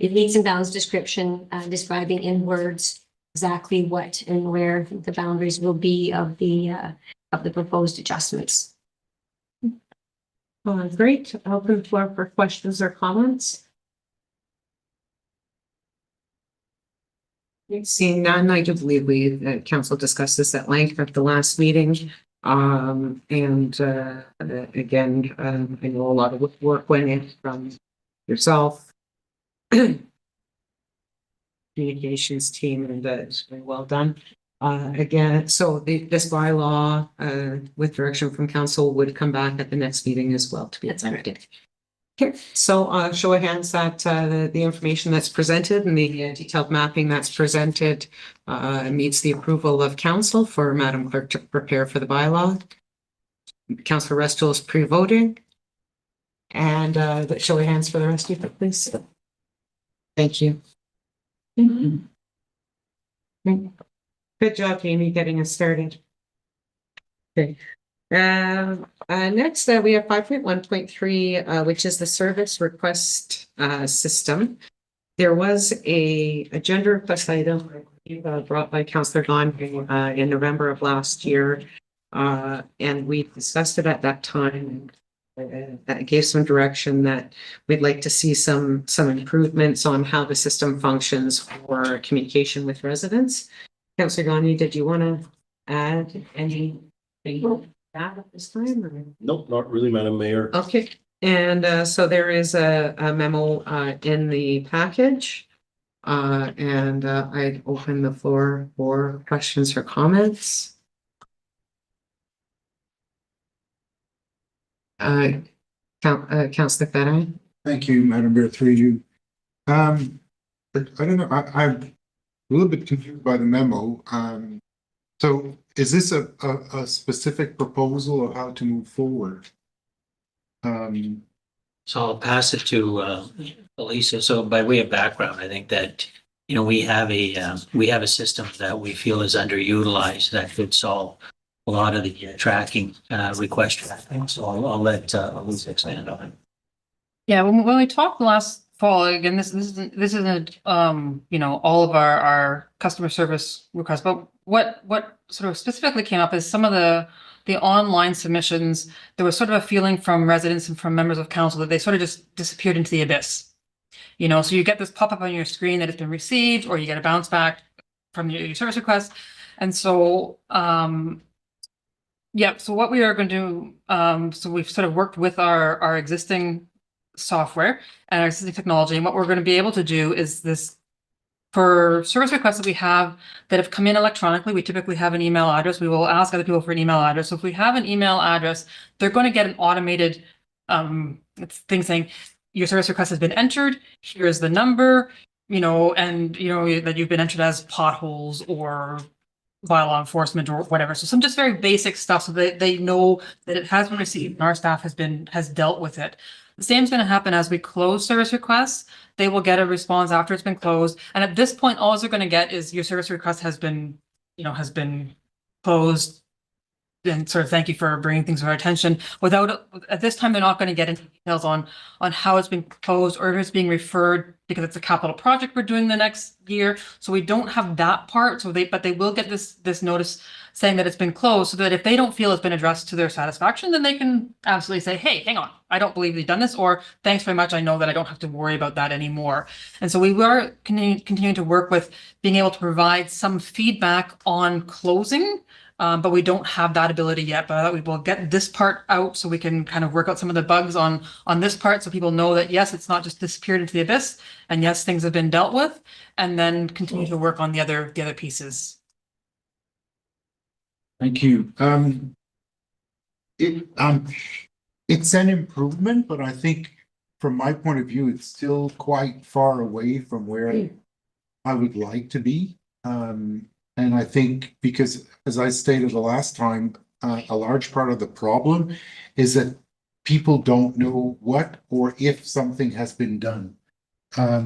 leads and bounds description describing in words exactly what and where the boundaries will be of the proposed adjustments. Great. I'll open the floor for questions or comments. Seeing none, I do believe we council discussed this at length at the last meeting. Again, I know a lot of work went in from yourself, communications team, and it's very well done. Again, so this bylaw with direction from council would come back at the next meeting as well to be adopted. Here, so show of hands that the information that's presented and the detailed mapping that's presented meets the approval of council for Madam Clerk to prepare for the bylaw. Councillor Restoll is pre-voting. And show of hands for the rest of you, please. Thank you. Good job, Amy, getting us started. Okay. Next, we have 5.1.3, which is the service request system. There was a agenda request item brought by Councillor Gahn in November of last year, and we discussed it at that time. That gave some direction that we'd like to see some improvements on how the system functions for communication with residents. Councillor Gahn, did you want to add anything? At this time? Or? Nope, not really, Madam Mayor. Okay, and so there is a memo in the package, and I'd open the floor for questions or comments. Councillor Fedai. Thank you, Madam Mayor, through you. I don't know, I'm a little bit confused by the memo. So is this a specific proposal of how to move forward? So I'll pass it to Elisa. So by way of background, I think that, you know, we have a system that we feel is underutilized that could solve a lot of the tracking request tracking. So I'll let Elisa expand on it. Yeah, when we talked last fall, again, this isn't, you know, all of our customer service requests, but what sort of specifically came up is some of the online submissions. There was sort of a feeling from residents and from members of council that they sort of just disappeared into the abyss. You know, so you get this pop-up on your screen that it's been received, or you get a bounce back from your service request. And so, yeah, so what we are going to do, so we've sort of worked with our existing software and our existing technology. And what we're going to be able to do is this, for service requests that we have that have come in electronically, we typically have an email address. We will ask other people for an email address. So if we have an email address, they're going to get an automated thing saying, your service request has been entered. Here's the number, you know, and you know that you've been entered as potholes or bylaw enforcement or whatever. So some just very basic stuff so that they know that it has been received and our staff has dealt with it. The same is going to happen as we close service requests. They will get a response after it's been closed. And at this point, all they're going to get is your service request has been closed. And sort of thank you for bringing things to our attention. At this time, they're not going to get into details on how it's been closed or if it's being referred because it's a capital project we're doing the next year. So we don't have that part. But they will get this notice saying that it's been closed, so that if they don't feel it's been addressed to their satisfaction, then they can absolutely say, hey, hang on, I don't believe you've done this, or thanks very much, I know that I don't have to worry about that anymore. And so we are continuing to work with being able to provide some feedback on closing. But we don't have that ability yet, but we will get this part out so we can kind of work out some of the bugs on this part, so people know that, yes, it's not just disappeared into the abyss, and yes, things have been dealt with, and then continue to work on the other pieces. Thank you. It's an improvement, but I think from my point of view, it's still quite far away from where I would like to be. And I think because, as I stated the last time, a large part of the problem is that people don't know what or if something has been done,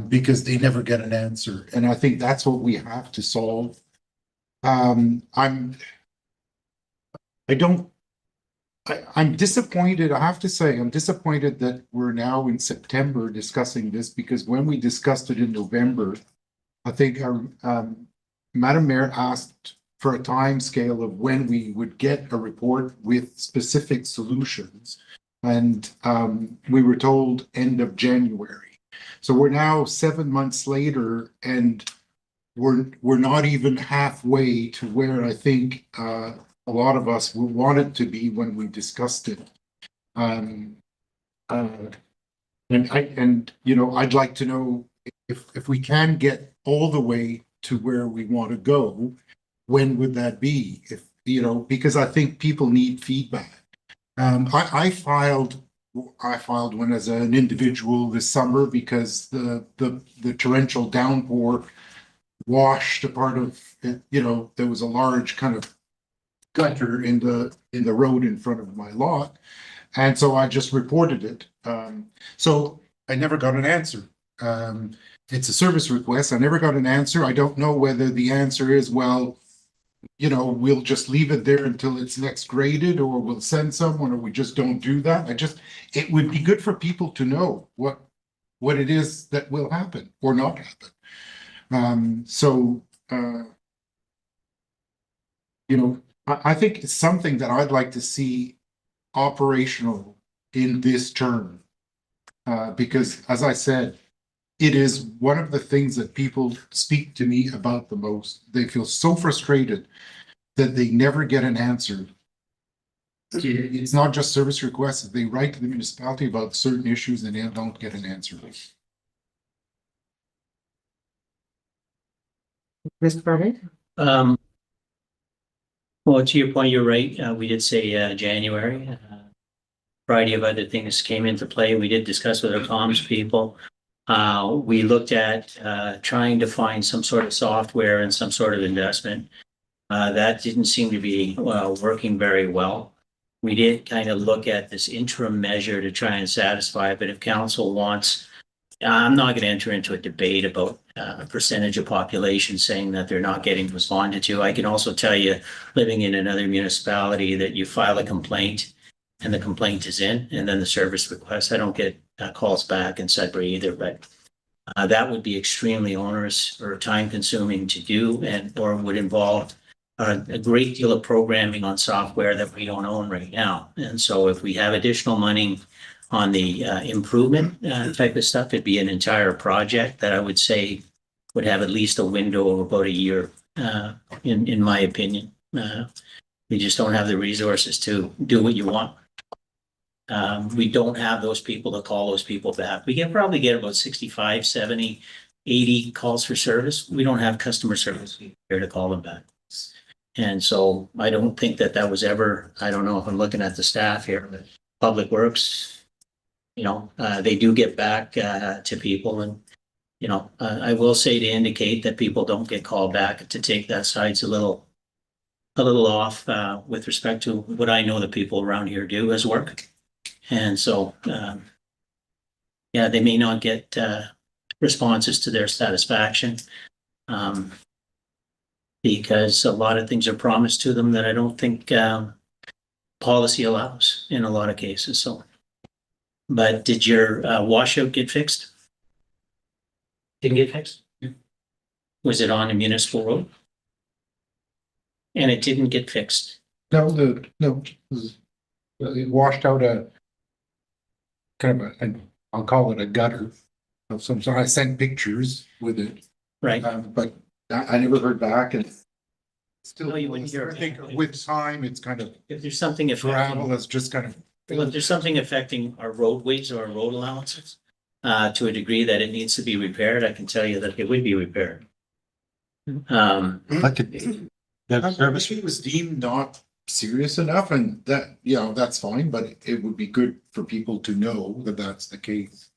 because they never get an answer. And I think that's what we have to solve. I'm disappointed. I have to say, I'm disappointed that we're now in September discussing this, because when we discussed it in November, I think Madam Mayor asked for a time scale of when we would get a report with specific solutions. And we were told end of January. So we're now 7 months later, and we're not even halfway to where I think a lot of us will want it to be when we discussed it. And you know, I'd like to know if we can get all the way to where we want to go, when would that be? If you know, because I think people need feedback. I filed one as an individual this summer because the torrential downpour washed a part of it. You know, there was a large kind of gutter in the road in front of my lot, and so I just reported it. So I never got an answer. It's a service request. I never got an answer. I don't know whether the answer is, well, you know, we'll just leave it there until it's next graded, or we'll send someone, or we just don't do that. It would be good for people to know what it is that will happen or not happen. You know, I think it's something that I'd like to see operational in this term, because, as I said, it is one of the things that people speak to me about the most. They feel so frustrated that they never get an answer. It's not just service requests. They write to the municipality about certain issues and they don't get an answer. Mr. Berman? Well, to your point, you're right. We did say January. Variety of other things came into play. We did discuss with our comms people. We looked at trying to find some sort of software and some sort of investment That didn't seem to be, working very well. We did kind of look at this interim measure to try and satisfy it, but if council wants, I'm not going to enter into a debate about a percentage of population saying that they're not getting responded to. I can also tell you, living in another municipality, that you file a complaint and the complaint is in, and then the service request. I don't get calls back in Sudbury either, but that would be extremely onerous or time consuming to do, and or would involve a great deal of programming on software that we don't own right now. And so if we have additional money on the improvement type of stuff, it'd be an entire project that I would say would have at least a window of about a year, in my opinion. We just don't have the resources to do what you want. We don't have those people to call those people back. We can probably get about 65, 70, 80 calls for service. We don't have customer service here to call them back. And so I don't think that that was ever, I don't know if I'm looking at the staff here, but Public Works, they do get back to people. And, I will say to indicate that people don't get called back, to take that side's a little off with respect to what I know the people around here do as work. And so, they may not get responses to their satisfaction. Because a lot of things are promised to them that I don't think policy allows in a lot of cases. So, but did your washout get fixed? Didn't get fixed? Was it on a municipal road? And it didn't get fixed. No, it washed out a kind of I'll call it a gutter of some sort. I sent pictures with it, Right. but I never heard back, and still, No, you wouldn't hear I think with time, it's kind of If there's something gravel affecting, that's just kind of. well, if there's something affecting our roadways or our road allowances, to a degree that it needs to be repaired, I can tell you that it would be repaired. I could, that service, It was deemed not serious enough, and that, that's fine, but it would be good for people to know that that's the case.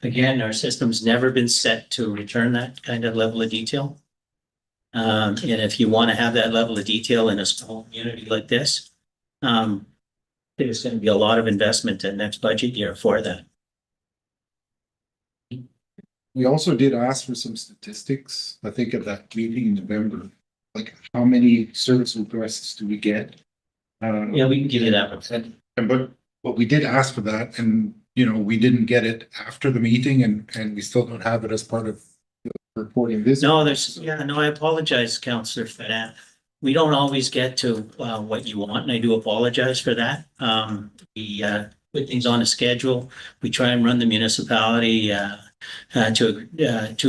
Again, our system's never been set to return that kind of level of detail. And if you want to have that level of detail in a small community like this, there's going to be a lot of investment in next budget year for that. We also did ask for some statistics, I think at that meeting in November, like how many service requests do we get? Yeah, we can give you that one. But we did ask for that, and we didn't get it after the meeting, and we still don't have it as part of reporting this. No, I apologize, Counselor, for that. We don't always get to what you want, and I do apologize for that. We put things on a schedule. We try and run the municipality to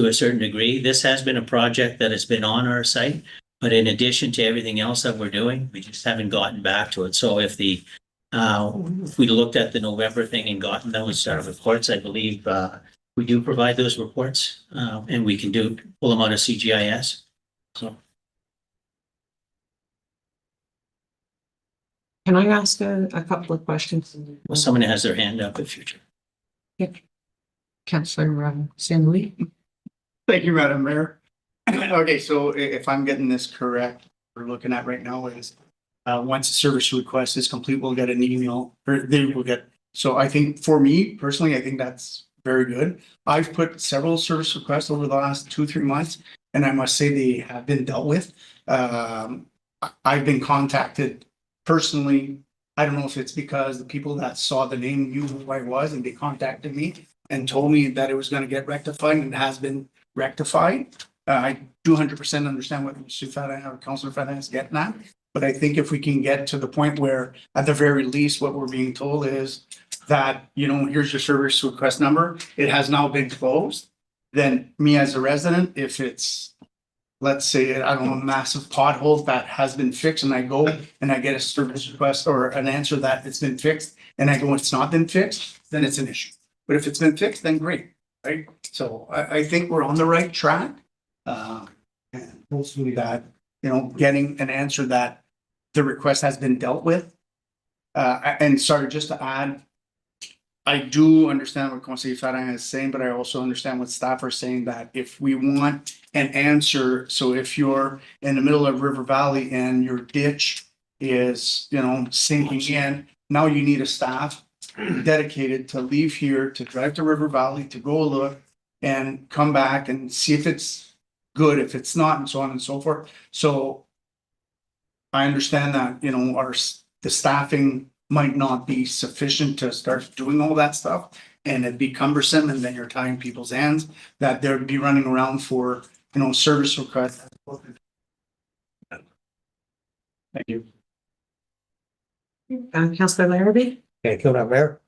a certain degree. This has been a project that has been on our site, but in addition to everything else that we're doing, we just haven't gotten back to it. So if we looked at the November thing and gotten those reports, I believe we do provide those reports, and we can pull them out of CGIS. So. Can I ask a couple of questions? Well, someone has their hand up in future. Councillor San Louis. Thank you, Madam Mayor. Okay, so if I'm getting this correct, we're looking at right now is once the service request is complete, we'll get an email, or they will get. So I think for me personally, I think that's very good. I've put several service requests over the last 2-3 months, and I must say they have been dealt with. I've been contacted personally. I don't know if it's because the people that saw the name knew who I was, and they contacted me and told me that it was going to get rectified, and it has been rectified. I do 100% understand what Councillor Fernandez is getting at, but I think if we can get to the point where, at the very least, what we're being told is that, here's your service request number, it has now been closed, then me as a resident, if it's, let's say, I don't know, a massive pothole that has been fixed, and I go and I get a service request or an answer that it's been fixed, and I go, it's not been fixed, then it's an issue. But if it's been fixed, then great, right? So I think we're on the right track. And hopefully that, getting an answer that the request has been dealt with. And sorry, just to add, I do understand what Conseil Farang is saying, but I also understand what staff are saying, that if we want an answer, so if you're in the middle of River Valley and your ditch is, sinking in, now you need a staff dedicated to leave here, to drive to River Valley, to go look and come back and see if it's good, if it's not, and so on and so forth. So I understand that, the staffing might not be sufficient to start doing all that stuff, and it'd be cumbersome, and then you're tying people's hands, that they'd be running around for, service requests. Thank you. Councillor Larrabee? Thank you, Madam Mayor.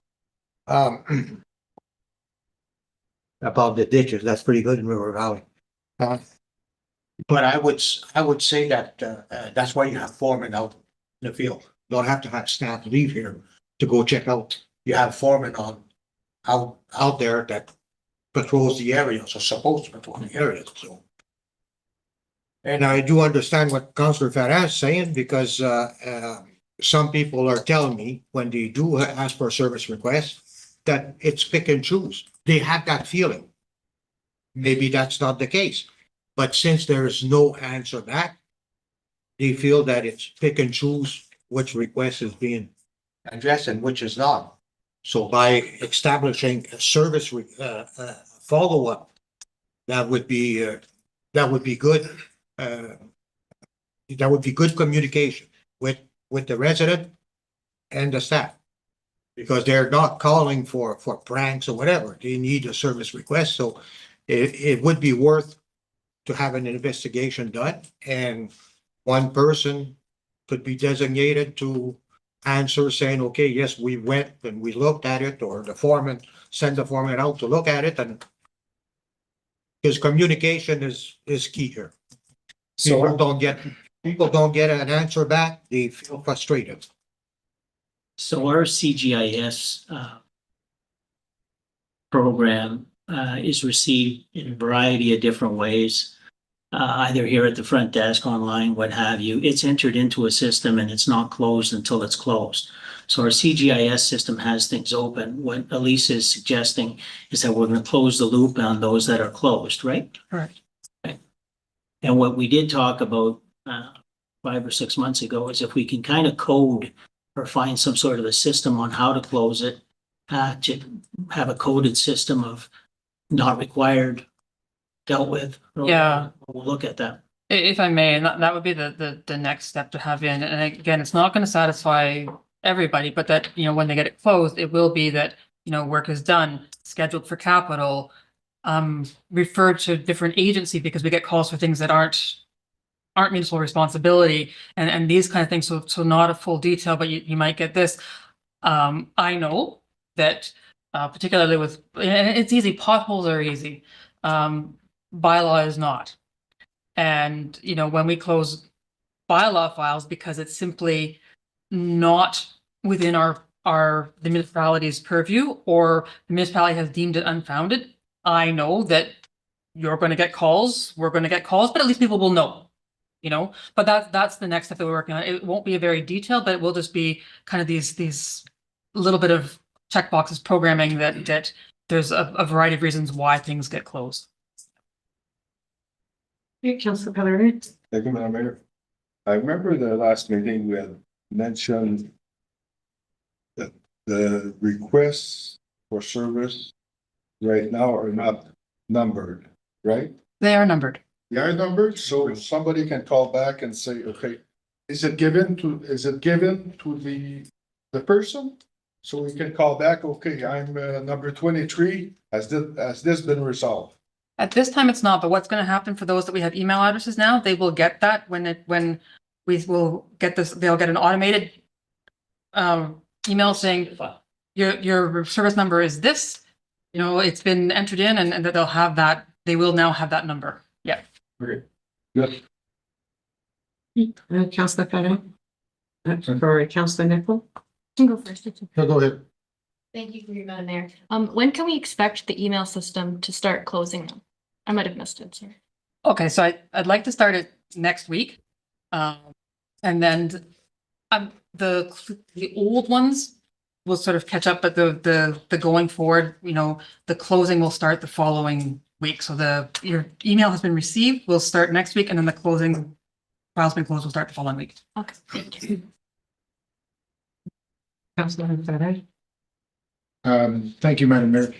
About the ditches, that's pretty good in River Valley. But I would say that, that's why you have foremen out in the field. You don't have to have staff leave here to go check out. You have foremen out there that patrols the areas, or supposed to patrol the areas, so. And I do understand what Councillor Farah is saying, because, some people are telling me when they do ask for a service request, that it's pick and choose. They have that feeling. Maybe that's not the case, but since there is no answer back, they feel that it's pick and choose which request is being addressed and which is not. So by establishing a service follow-up, that would be good. That would be good communication with the resident and the staff. Because they're not calling for pranks or whatever. They need a service request, so it would be worth to have an investigation done, and one person could be designated to answer saying, okay, yes, we went and we looked at it, or the foreman, send the foreman out to look at it, and because communication is key here. People don't get an answer back, they feel frustrated. So our CGIS program is received in a variety of different ways, either here at the front desk, online, what have you. It's entered into a system and it's not closed until it's closed. So our CGIS system has things open. What Elise is suggesting is that we're going to close the loop on those that are closed, right? Correct. Okay. And what we did talk about 5 or 6 months ago is if we can kind of code or find some sort of a system on how to close it, to have a coded system of not required, dealt with. Yeah. We'll look at that. If I may, and that would be the next step to have in, and again, it's not going to satisfy everybody, but that, when they get it closed, it will be that, work is done, scheduled for capital, referred to different agency, because we get calls for things that aren't municipal responsibility and these kind of things. So not a full detail, but you might get this. I know that particularly with, and it's easy, potholes are easy. Bylaw is not. And, when we close bylaw files because it's simply not within the municipality's purview, or the municipality has deemed it unfounded, I know that you're going to get calls, we're going to get calls, but at least people will know. But that's the next step that we're working on. It won't be a very detailed, but it will just be kind of these little bit of checkboxes programming that there's a variety of reasons why things get closed. Councillor Pellerin? Thank you, Madam Mayor. I remember the last meeting we had mentioned that the requests for service right now are not numbered, right? They are numbered. They are numbered, so somebody can call back and say, okay, is it given to the person? So we can call back, okay, I'm number 23, has this been resolved? At this time, it's not, but what's going to happen for those that we have email addresses now, they will get that when we will get this, they'll get an automated email saying your service number is this, it's been entered in, and that they'll have that, they will now have that number. Yeah. Okay. Yes. Councillor Ferrin? Sorry, Councillor Nickel? Can go first. So go ahead. Thank you for your Madam Mayor. When can we expect the email system to start closing them? I might have missed it, sorry. Okay, so I'd like to start it next week. And then the old ones, we'll sort of catch up, but the going forward, the closing will start the following week. So your email has been received, will start next week, and then the closing file's been closed will start the following week. Okay, thank you. Councilor Fede? Thank you, Madam Mayor.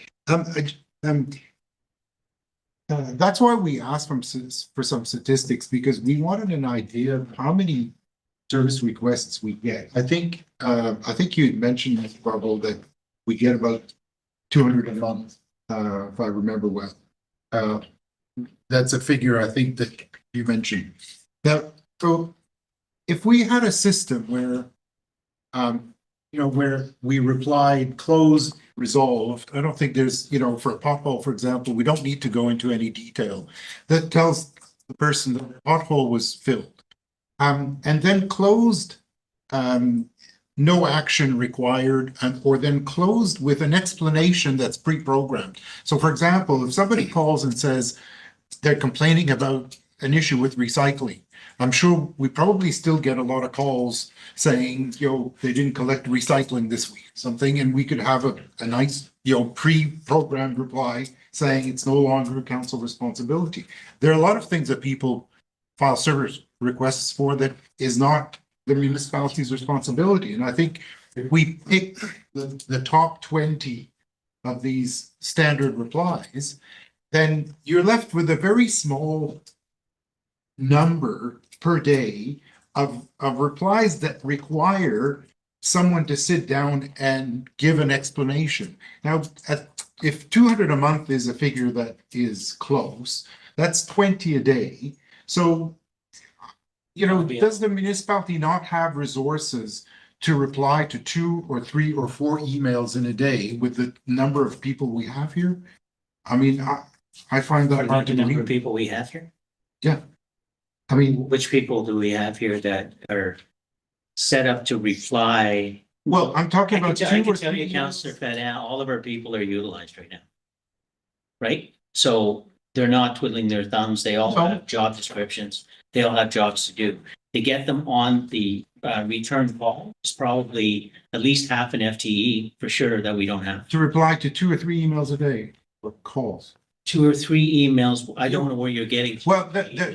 That's why we asked for some statistics, because we wanted an idea of how many service requests we get. I think you had mentioned, Mr. Barbo, that we get about 200 a month, if I remember well. That's a figure I think that you mentioned. Now, so if we had a system where, where we replied, closed, resolved, I don't think there's, for a pothole, for example, we don't need to go into any detail. That tells the person that the pothole was filled. And then closed, no action required, or then closed with an explanation that's pre-programmed. So for example, if somebody calls and says they're complaining about an issue with recycling, I'm sure we probably still get a lot of calls saying, they didn't collect recycling this week, something, and we could have a nice, pre-programmed reply saying it's no longer a council responsibility. There are a lot of things that people file service requests for that is not the municipality's responsibility. And I think if we pick the top 20 of these standard replies, then you're left with a very small number per day of replies that require someone to sit down and give an explanation. Now, if 200 a month is a figure that is close, that's 20 a day. So, does the municipality not have resources to reply to 2 or 3 or 4 emails in a day with the number of people we have here? I mean, I find that hard to The number of believe. people we have here? Yeah. I mean, Which people do we have here that are set up to reply? well, I'm talking I can about tell, 2 I or can tell 3 you, Councillor Fedin, all of our people are utilized right now. Right? So they're not twiddling their thumbs. They all No. have job descriptions. They all have jobs to do. To get them on the return call is probably at least half an FTE for sure that we don't have. to reply to 2 or 3 emails a day or calls. 2 or 3 emails. I don't know where you're getting. Well,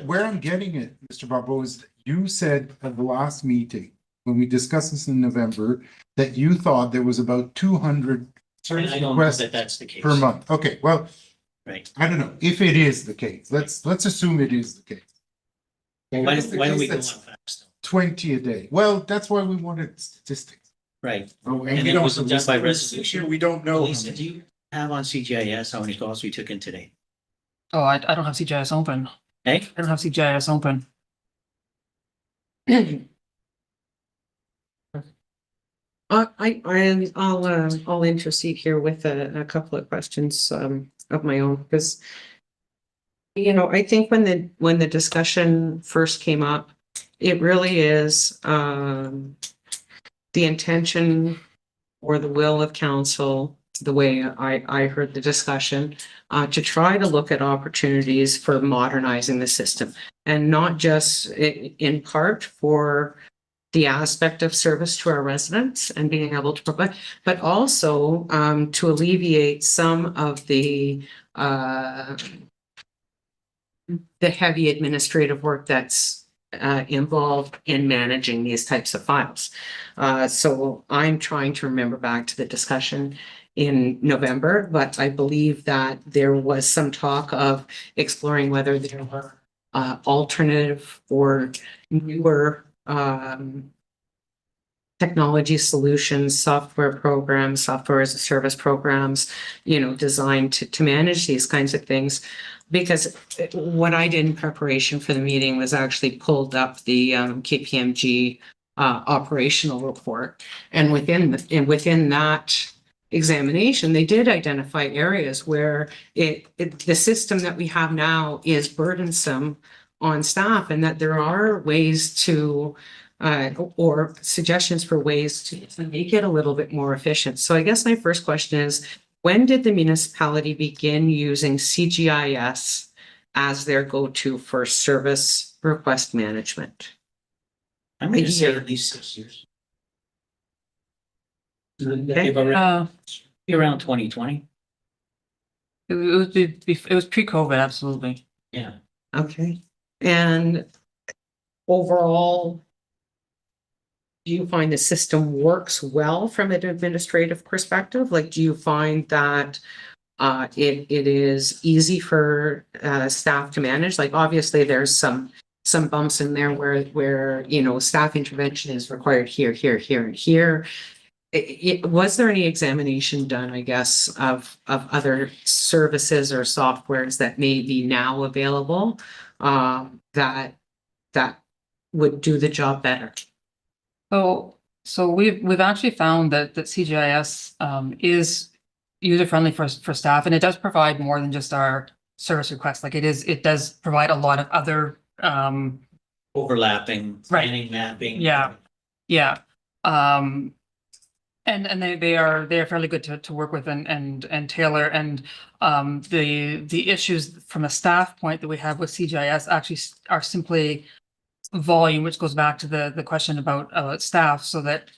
where I'm getting it, Mr. Barbo, is you said at the last meeting, when we discussed this in November, that you thought there was about 200 And service I don't know requests that that's the case. per month. Okay, well, Right. I don't know if it is the case. Let's assume it is the case. When, If it's the when are case, we going that's fast? 20 a day. Well, that's why we wanted statistics. Right. Oh, And we it don't was know. done by resolution. We don't know. Lisa, do you have on CGIS how many calls we took in today? Oh, I don't have CGIS open. Hey? I don't have CGIS open. I'll intercede here with a couple of questions of my own, because I think when the discussion first came up, it really is the intention or the will of council, the way I heard the discussion, to try to look at opportunities for modernizing the system, and not just in part for the aspect of service to our residents and being able to provide, but also to alleviate some of the heavy administrative work that's involved in managing these types of files. So I'm trying to remember back to the discussion in November, but I believe that there was some talk of exploring whether there were alternative or newer technology solutions, software programs, software as a service programs, designed to manage these kinds of things. Because what I did in preparation for the meeting was actually pulled up the KPMG operational report. And within that examination, they did identify areas where the system that we have now is burdensome on staff, and that there are ways to or suggestions for ways to make it a little bit more efficient. So I guess my first question is, when did the municipality begin using CGIS as their go-to for service request management? I'm going to say at least 6 years. They've already- Around 2020. It was pre-COVID, absolutely. Yeah. Okay, and overall, do you find the system works well from an administrative perspective? Like, do you find that it is easy for staff to manage? Like, obviously, there's some bumps in there where you know, staff intervention is required here, and here. Was there any examination done, I guess, of other services or softwares that may be now available that would do the job better? So we've actually found that CGIS is user-friendly for staff, and it does provide more than just our service requests. Like it does provide a lot of other Overlapping, Right. planning, mapping. Yeah. And they're fairly good to work with and tailor, and the issues from a staff point that we have with CGIS actually are simply volume, which goes back to the question about staff, so that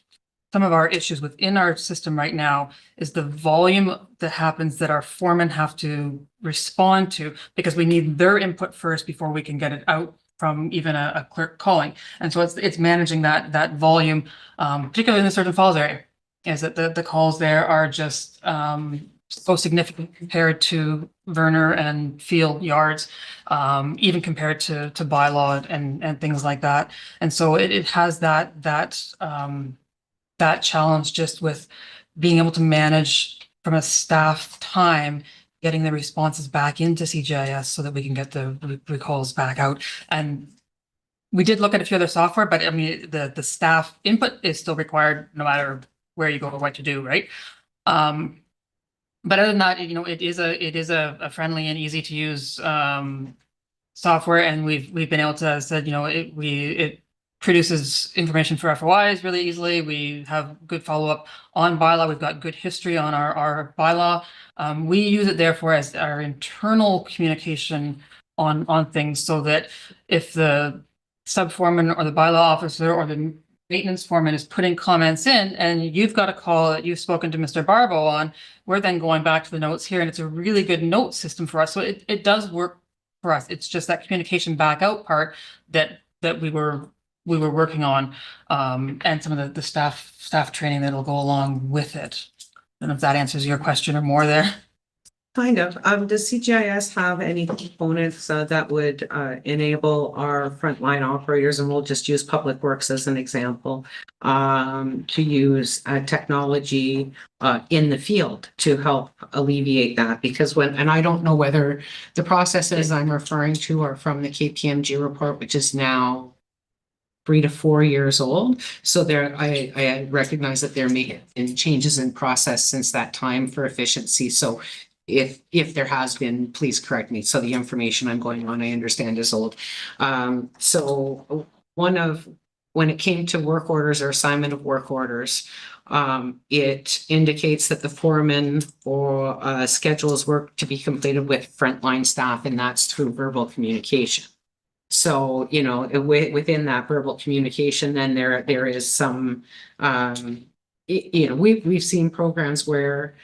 some of our issues within our system right now is the volume that happens that our foremen have to respond to, because we need their input first before we can get it out from even a clerk calling. And so it's managing that volume, particularly in the Surgeon Falls area, is that the calls there are just so significant compared to Verner and Field yards, even compared to bylaw and things like that. And so it has that challenge just with being able to manage from a staff time, getting the responses back into CGIS so that we can get the recalls back out. And we did look at a few other software, but I mean, the staff input is still required no matter where you go or what to do, right? But other than that, you know, it is a friendly and easy to use software, and we've been able to, as I said, you know, it produces information for FOIs really easily. We have good follow-up on bylaw. We've got good history on our bylaw. We use it therefore as our internal communication on things, so that if the sub-foreman or the bylaw officer or the maintenance foreman is putting comments in and you've got a call that you've spoken to Mr. Barbo on, we're then going back to the notes here, and it's a really good note system for us. So it does work for us. It's just that communication back out part that we were working on, and some of the staff training that'll go along with it. I don't know if that answers your question or more there. Kind of. Does CGIS have any components that would enable our frontline operators, and we'll just use Public Works as an example, to use technology in the field to help alleviate that? Because and I don't know whether the processes I'm referring to are from the KPMG report, which is now 3 to 4 years old. So I recognize that there may have been changes in process since that time for efficiency. So if there has been, please correct me. So the information I'm going on, I understand, is old. So when it came to work orders or assignment of work orders, it indicates that the foreman or schedules work to be completed with frontline staff, and that's through verbal communication. So, you know, within that verbal communication, then there is some, you know, we've seen programs where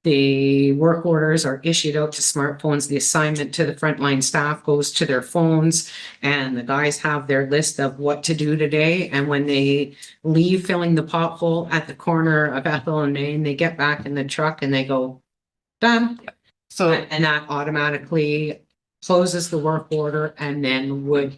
the work orders are issued out to smartphones. The assignment to the frontline staff goes to their phones, and the guys have their list of what to do today. And when they leave filling the pothole at the corner of Ethel and Main, they get back in the truck and they go, done. So, And that automatically closes the work order, and then would,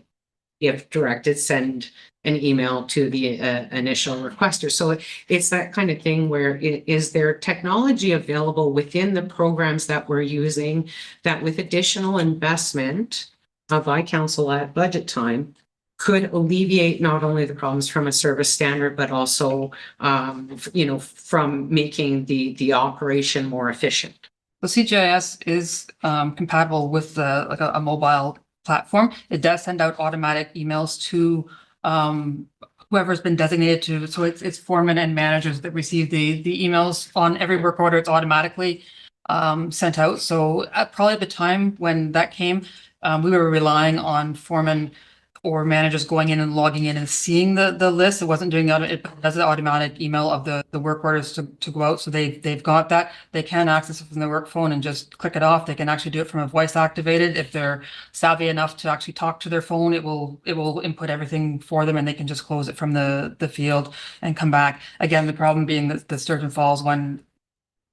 if directed, send an email to the initial requester. So it's that kind of thing where is there technology available within the programs that we're using that with additional investment by council at budget time could alleviate not only the problems from a service standard, but also, you know, from making the operation more efficient? the CGIS is compatible with like a mobile platform. It does send out automatic emails to whoever's been designated to. So it's foremen and managers that receive the emails on every work order. It's automatically sent out. So at probably the time when that came, we were relying on foremen or managers going in and logging in and seeing the list. It wasn't doing that. It does the automatic email of the work orders to go out. So they've got that. They can access it from their work phone and just click it off. They can actually do it from a voice activated. If they're savvy enough to actually talk to their phone, it will input everything for them and they can just close it from the field and come back. Again, the problem being that the Sturgeon Falls one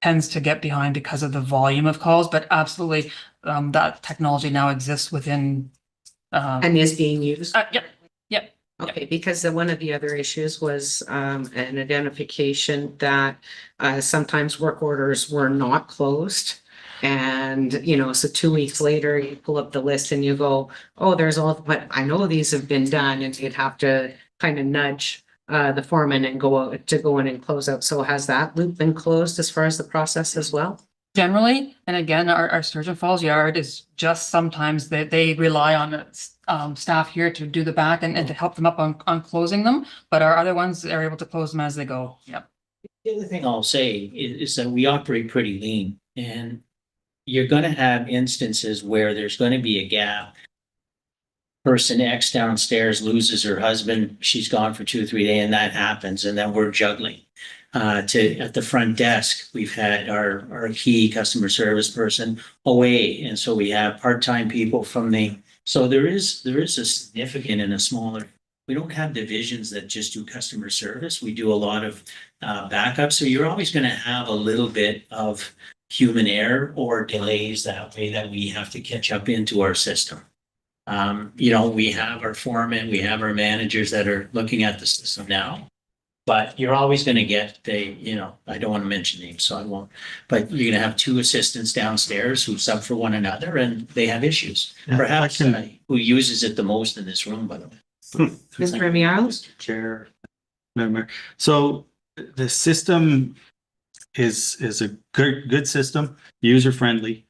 tends to get behind because of the volume of calls, but absolutely, that technology now exists within. And is being used? Yep. Okay, because one of the other issues was an identification that sometimes work orders were not closed. And, you know, so 2 weeks later, you pull up the list and you go, oh, there's all, but I know these have been done, and you'd have to kind of nudge the foreman and go in and close out. So has that loop been closed as far as the process as well? Generally, and again, our Sturgeon Falls yard is just sometimes that they rely on staff here to do the back and to help them up on closing them. But our other ones are able to close them as they go. Yep. The other thing I'll say is that we operate pretty lean, and you're gonna have instances where there's gonna be a gap. Person X downstairs loses her husband, she's gone for 2 or 3 days, and that happens, and then we're juggling. At the front desk, we've had our key customer service person away, and so we have part-time people so there is a significant and a smaller. We don't have divisions that just do customer service. We do a lot of backup, so you're always gonna have a little bit of human error or delays that way that we have to catch up into our system. You know, we have our foremen, we have our managers that are looking at the system now. But you're always gonna get I don't want to mention names, so I won't, but you're gonna have 2 assistants downstairs who sub for one another and they have issues. Perhaps who uses it the most in this room, by the way. Mr. Remiardo? Mr. Chair, member. So the system is a good system, user friendly.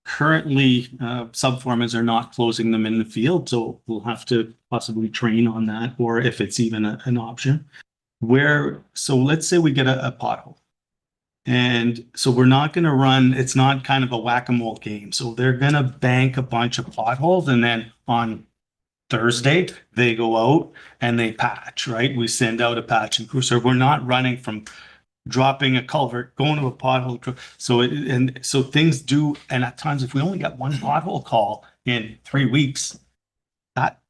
Currently, subformers are not closing them in the field, so we'll have to possibly train on that, or if it's even an option. So let's say we get a pothole. And so we're not going to run, it's not kind of a whack-a-mole game. So they're going to bank a bunch of potholes, and then on Thursday, they go out and they patch, right? We send out a patch and crew. So we're not running from dropping a culvert, going to a pothole. So things do, and at times, if we only got one pothole call in 3 weeks, that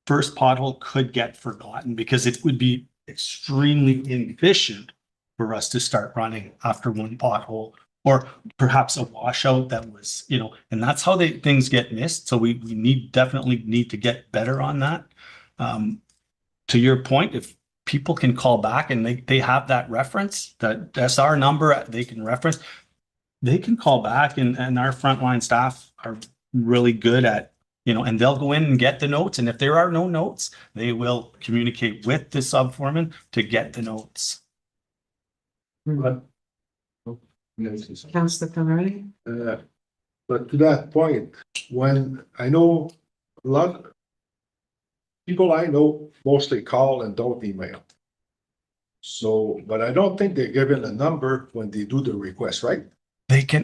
first pothole could get forgotten because it would be extremely inefficient for us to start running after one pothole, or perhaps a washout that was, and that's how things get missed. So we definitely need to get better on that. To your point, if people can call back and they have that reference, that SR number they can reference, they can call back, and our frontline staff are really good at, and they'll go in and get the notes. And if there are no notes, they will communicate with the subforeman to get the notes. Councillor Cameron? But to that point, when I know a lot of people I know mostly call and don't email. So, but I don't think they're given a number when they do the request, right?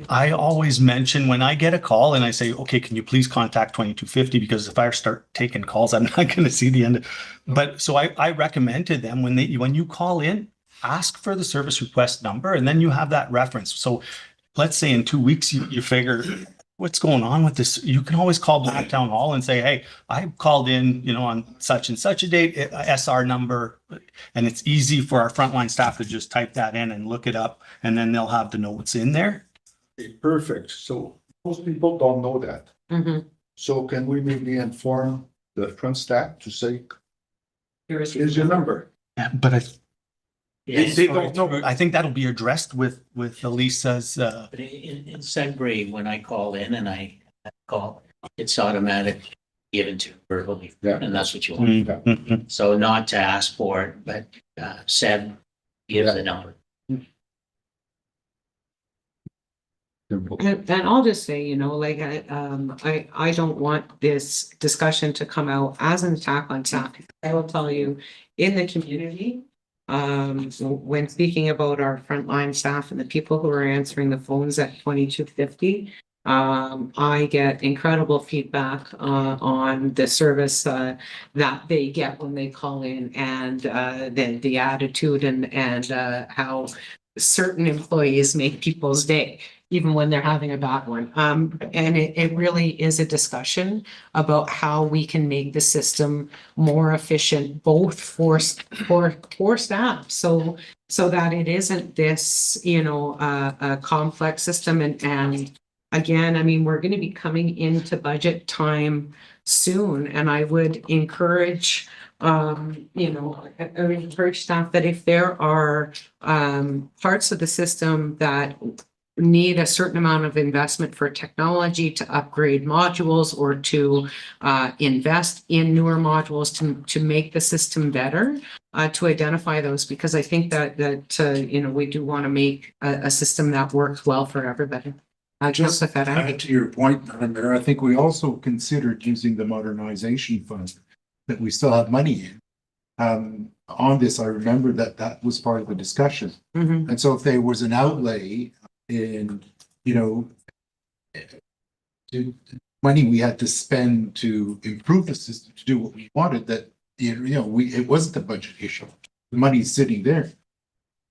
I always mention when I get a call and I say, okay, can you please contact 2250? Because if I start taking calls, I'm not going to see the end. But so I recommend to them when you call in, ask for the service request number, and then you have that reference. So let's say in 2 weeks, you figure what's going on with this. You can always call Black Town Hall and say, hey, I called in, on such and such a date, SR number. And it's easy for our frontline staff to just type that in and look it up, and then they'll have the notes in there. Perfect. So most people don't know that. Mm-hmm. So can we maybe inform the front staff to say, here's your number? Yeah, but they don't know. I think that'll be addressed with Elisa's. But in Sudbury, when I call in and I call, it's automatic given to verbally, and that's what you want. Mm-hmm. So not to ask for it, but Seb gives the number. And I'll just say, I don't want this discussion to come out as an attack on staff. I will tell you, in the community, when speaking about our frontline staff and the people who are answering the phones at 2250, I get incredible feedback on the service that they get when they call in and the attitude and how certain employees make people's day, even when they're having a bad one. And it really is a discussion about how we can make the system more efficient, both for staff. So that it isn't this, a complex system and again, I mean, we're going to be coming into budget time soon, and I would encourage, I would encourage staff that if there are parts of the system that need a certain amount of investment for technology to upgrade modules or to invest in newer modules to make the system better, to identify those, because I think that we do want to make a system that works well for everybody. Just to add to your point, Madam Mayor, I think we also considered using the modernization fund that we still have money in. On this, I remember that was part of the discussion. Mhm. And so if there was an outlay in, money we had to spend to improve the system, to do what we wanted, that, it wasn't a budget issue. The money's sitting there.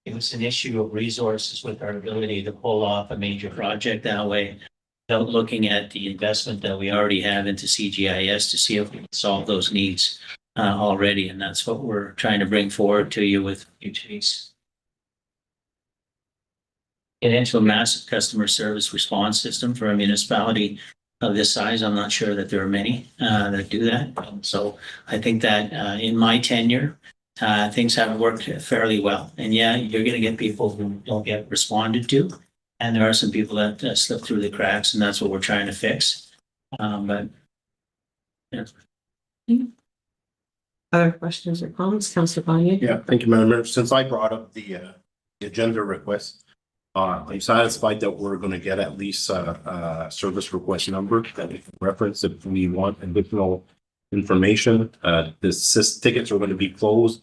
It was an issue of resources with our ability to pull off a major project that way. Without looking at the investment that we already have into CGIS to see if we can solve those needs already. And that's what we're trying to bring forward to you with UTs. Get into a massive customer service response system for a municipality of this size. I'm not sure that there are many that do that. So I think that in my tenure, things have worked fairly well. And yeah, you're going to get people who don't get responded to. And there are some people that slip through the cracks, and that's what we're trying to fix. But yeah. Other questions or comments, Councillor Bonnier? Yeah, thank you, Madam Mayor. Since I brought up the agenda request, I'm satisfied that we're going to get at least a service request number that we can reference if we want additional information. The tickets are going to be closed,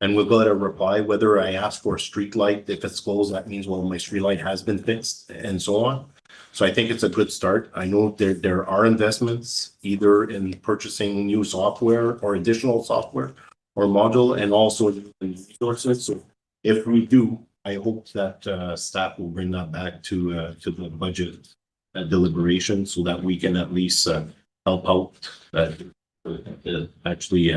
and we'll get a reply whether I ask for a street light. If it's closed, that means, well, my street light has been fixed and so on. So I think it's a good start. I know there are investments either in purchasing new software or additional software or module, and also in resources. So if we do, I hope that staff will bring that back to the budget deliberation so that we can at least help out actually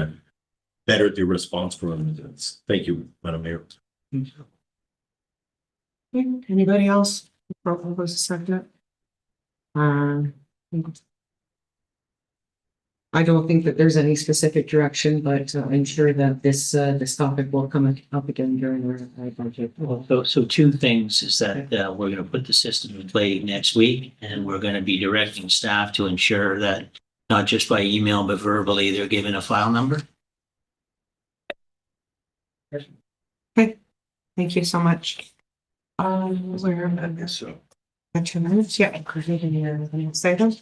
better the response for residents. Thank you, Madam Mayor. Anybody else? Propose a second? I don't think that there's any specific direction, but I'm sure that this topic will come up again during our budget. Well, so two things is that we're going to put the system in play next week, and we're going to be directing staff to ensure that not just by email, but verbally, they're given a file number. Okay, thank you so much. Where am I? So 2 minutes, yeah. The next item.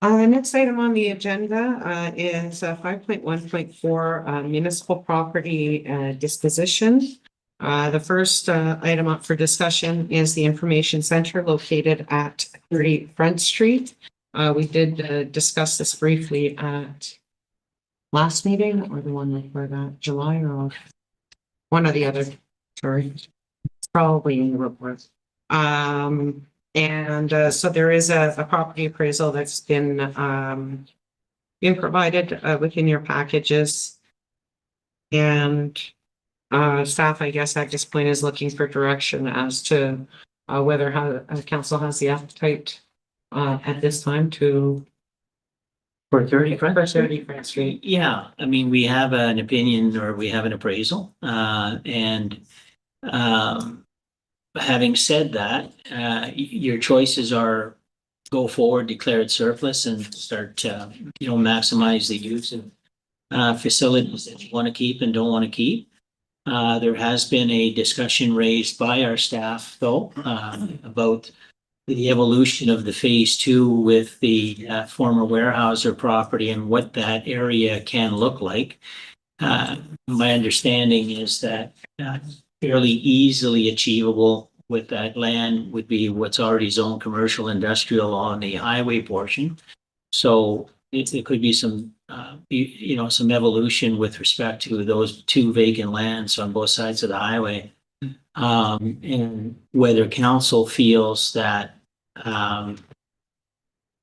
Next item on the agenda is 5.1.4 municipal property disposition. The first item up for discussion is the information center located at 30 Front Street. We did discuss this briefly at last meeting or the one before that, July or August? One or the other, sorry. It's probably in the report. So there is a property appraisal that's been provided within your packages. And staff, I guess, at this point is looking for direction as to whether council has the appetite at this time to For 30 for 30 Front Street. Yeah, I mean, we have an opinion or we have an appraisal, and having said that, your choices are go forward, declare it surplus, and start maximize the use of facilities that you want to keep and don't want to keep. There has been a discussion raised by our staff, though, about the evolution of the phase 2 with the former Weyerhaeuser property and what that area can look like. My understanding is that fairly easily achievable with that land would be what's already zoned commercial industrial on the highway portion. So it could be some, some evolution with respect to those two vacant lands on both sides of the highway. And whether council feels that,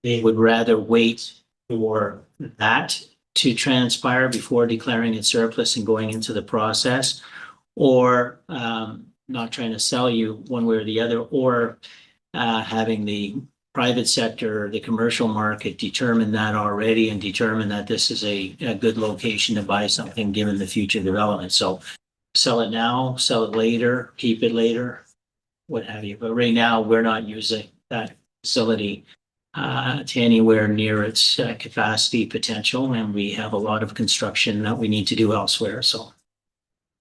they would rather wait for that to transpire before declaring it surplus and going into the process, or not trying to sell you one way or the other, or having the private sector or the commercial market determine that already and determine that this is a good location to buy something given the future development. So sell it now, sell it later, keep it later, what have you. But right now, we're not using that facility to anywhere near its capacity potential, and we have a lot of construction that we need to do elsewhere, so.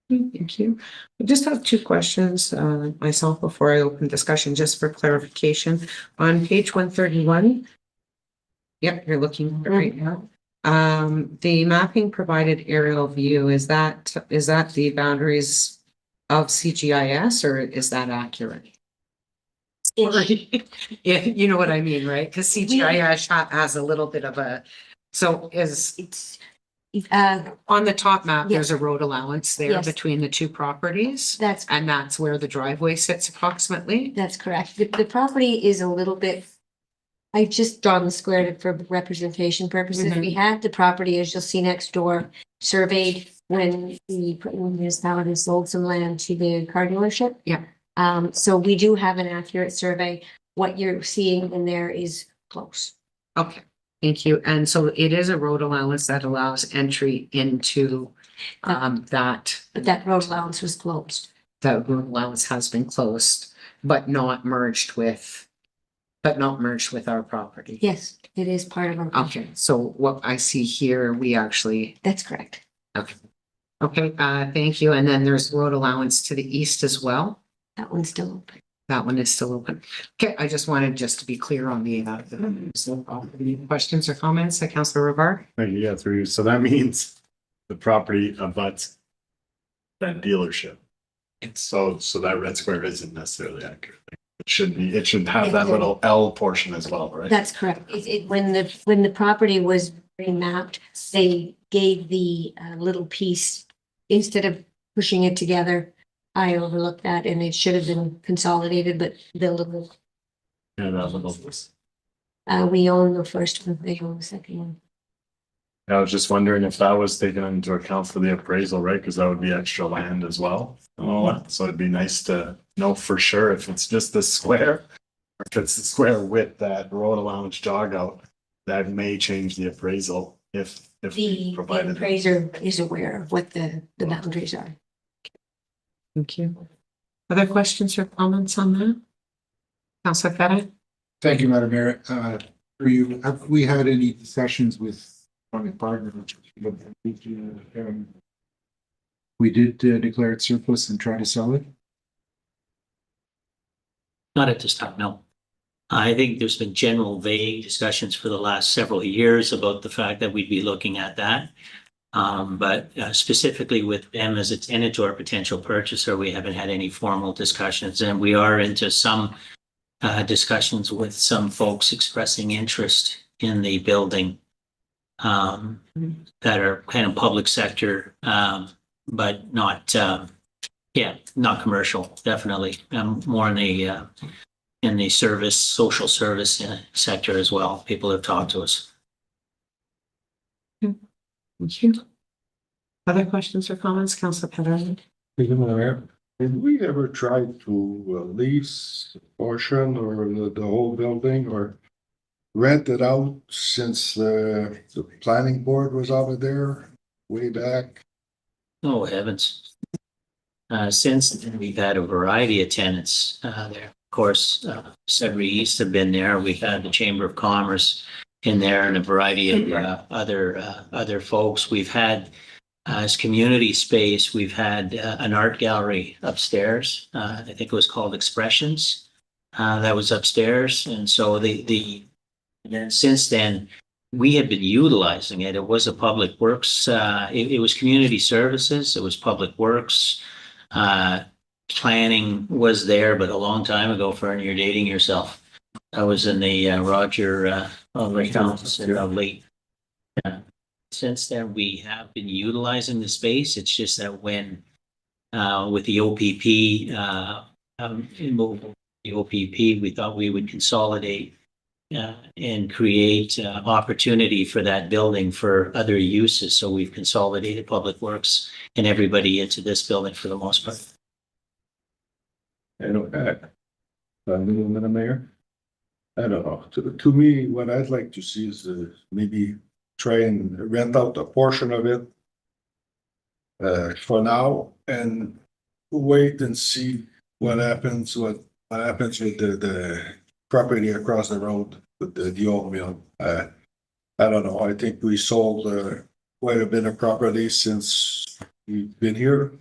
Thank you. I just have two questions myself before I open discussion, just for clarification. On page 131. Yep, you're looking at it right now. The mapping provided aerial view, is that the boundaries of CGIS, or is that accurate? Yeah, you know what I mean, right? Because CGIS has a little bit of a, so It's on the top map, there's Yes. a road allowance there Yes. between the two properties. that's And that's where the driveway sits approximately. That's correct. The property is a little bit, I just drawn the square for representation purposes. Mhm. We had the property, as you'll see next door, surveyed when the municipality sold some land to the car dealership. Yeah. So we do have an accurate survey. What you're seeing in there is close. Okay, thank you. And so it is a road allowance that allows entry into that. But that road allowance was closed. That road allowance has been closed, but not merged with our property. Yes, it is part of our. Okay, so what I see here, we actually, That's correct. okay, thank you. And then there's road allowance to the east as well. That one's still open. That one is still open. Okay, I just wanted to be clear on the questions or comments, Councillor Rivard? Thank you, yeah, through you. So that means the property abuts that dealership. So that red square isn't necessarily accurate. It should have that little L portion as well, right? That's correct. When the property was remapped, they gave the little piece, instead of pushing it together, I overlooked that and it should have been consolidated, but the little, Yeah, that little. we own the first one, they own the second one. I was just wondering if that was taken into account for the appraisal, right? Because that would be extra land as well. So it'd be nice to know for sure if it's just the square, or if it's the square with that road allowance jog out, that may change the appraisal if we The provided. appraiser is aware of what the boundaries are. Thank you. Other questions or comments on that? Councillor Feta? Thank you, Madam Mayor. Have we had any discussions with our partner? We did declare it surplus and try to sell it. Not at this time, no. I think there's been general vague discussions for the last several years about the fact that we'd be looking at that. But specifically with them as a tenant or a potential purchaser, we haven't had any formal discussions, and we are into some discussions with some folks expressing interest in the building that are kind of public sector, but not, not commercial, definitely. More in the service, social service sector as well. People have talked to us. Thank you. Other questions or comments, Councillor Feta? Did we ever try to lease a portion or the whole building or rent it out since the planning board was out of there way back? Oh, heavens. Since then, we've had a variety of tenants there. Of course, Sudbury East have been there. We've had the Chamber of Commerce in there and a variety of other folks. We've had, as community space, we've had an art gallery upstairs. I think it was called Expressions. That was upstairs. And so and since then, we had been utilizing it. It was a public works, it was community services, it was public works, planning was there, but a long time ago. Fern, you're dating yourself. I was in the Roger accounts in late. Since then, we have been utilizing the space. It's just that when with the OPP the OPP, we thought we would consolidate and create opportunity for that building for other uses. So we've consolidated Public Works and everybody into this building for the most part. I don't, Madam Mayor. I don't know. To me, what I'd like to see is maybe try and rent out a portion of it for now and wait and see what happens with the property across the road with the old mill. I don't know. I think we sold quite a bit of property since we've been here.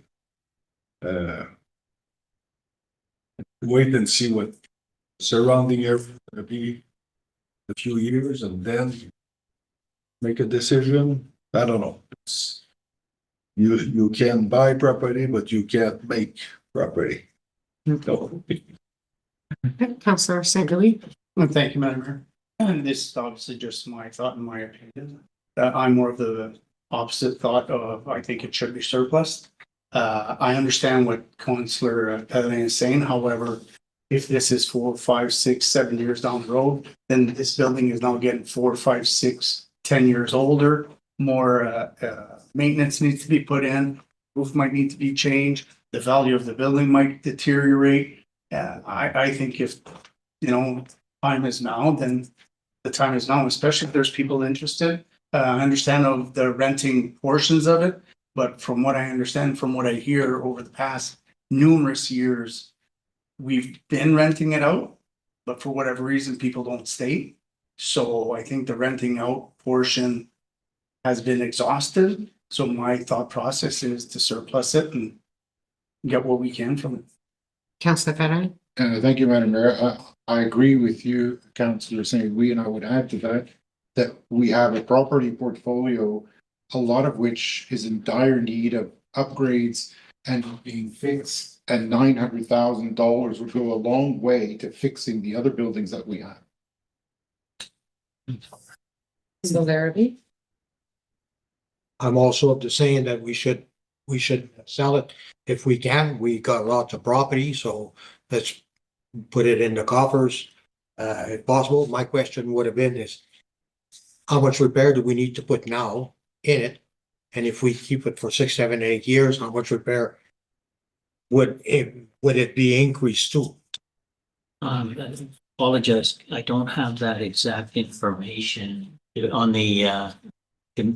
Wait and see what surrounding area will be a few years and then make a decision. I don't know. You can buy property, but you can't make property. No. Councillor St. Louis. Well, thank you, Madam Mayor. And this is obviously just my thought and my opinion. I'm more of the opposite thought of, I think it should be surplus. I understand what Councillor Pellerin is saying. However, if this is 4, 5, 6, 7 years down the road, then this building is now getting 4, 5, 6, 10 years older. More maintenance needs to be put in. Roof might need to be changed. The value of the building might deteriorate. I think if, time is now, then the time is now, especially if there's people interested. I understand of the renting portions of it, but from what I understand, from what I hear over the past numerous years, we've been renting it out, but for whatever reason, people don't stay. So I think the renting out portion has been exhausted. So my thought process is to surplus it and get what we can from it. Councillor Ferrari. Thank you, Madam Mayor. I agree with you, Councillor St. Louis, and I would add to that we have a property portfolio, a lot of which is in dire need of upgrades and being fixed, and $900,000 would go a long way to fixing the other buildings that we have. So Larrabee. I'm also of the saying that we should sell it if we can. We got lots of property, so let's put it in the coffers if possible. My question would have been is how much repair do we need to put now in it? And if we keep it for 6, 7, 8 years, how much repair would it be increased to? Apologize, I don't have that exact information on the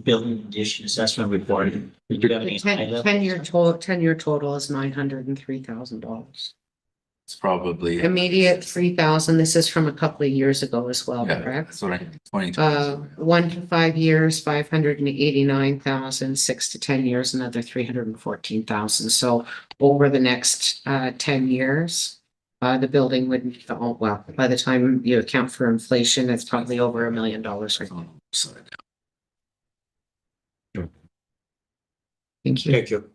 building condition assessment report. Do you have any high level? 10-year total is $903,000. It's probably. Immediate 3,000. This is from a couple of years ago as well, Yeah, correct? that's what I, 20. 1 to 5 years, 589,000, 6 to 10 years, another 314,000. So over the next 10 years, the building would, well, by the time you account for inflation, it's probably over $1 million right now. Thank you. Thank you.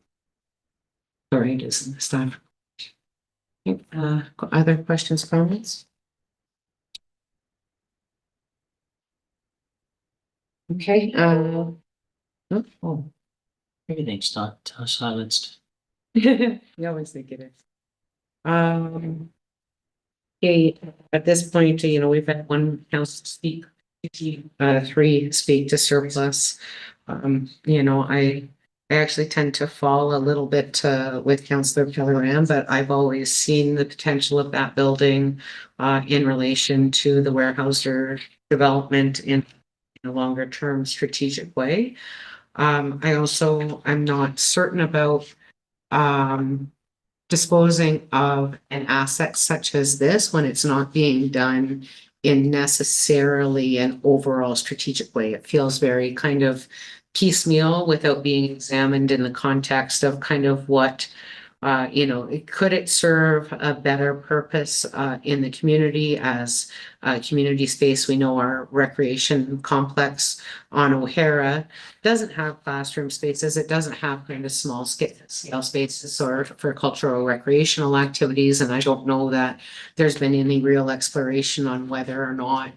Sorry, it isn't this time. Other questions, comments? Okay, oh, Everything's not silenced. you always think it is. Okay, at this point, we've had one council speak, 3 speak to surplus. I actually tend to fall a little bit with Councillor Pellerin, but I've always seen the potential of that building in relation to the Weyerhaeuser development in a longer term strategic way. I'm not certain about disposing of an asset such as this when it's not being done in necessarily an overall strategic way. It feels very kind of piecemeal without being examined in the context of kind of what Could it serve a better purpose in the community as a community space? We know our recreation complex on O'Hara doesn't have classroom spaces. It doesn't have kind of small scale spaces or for cultural recreational activities. And I don't know that there's been any real exploration on whether or not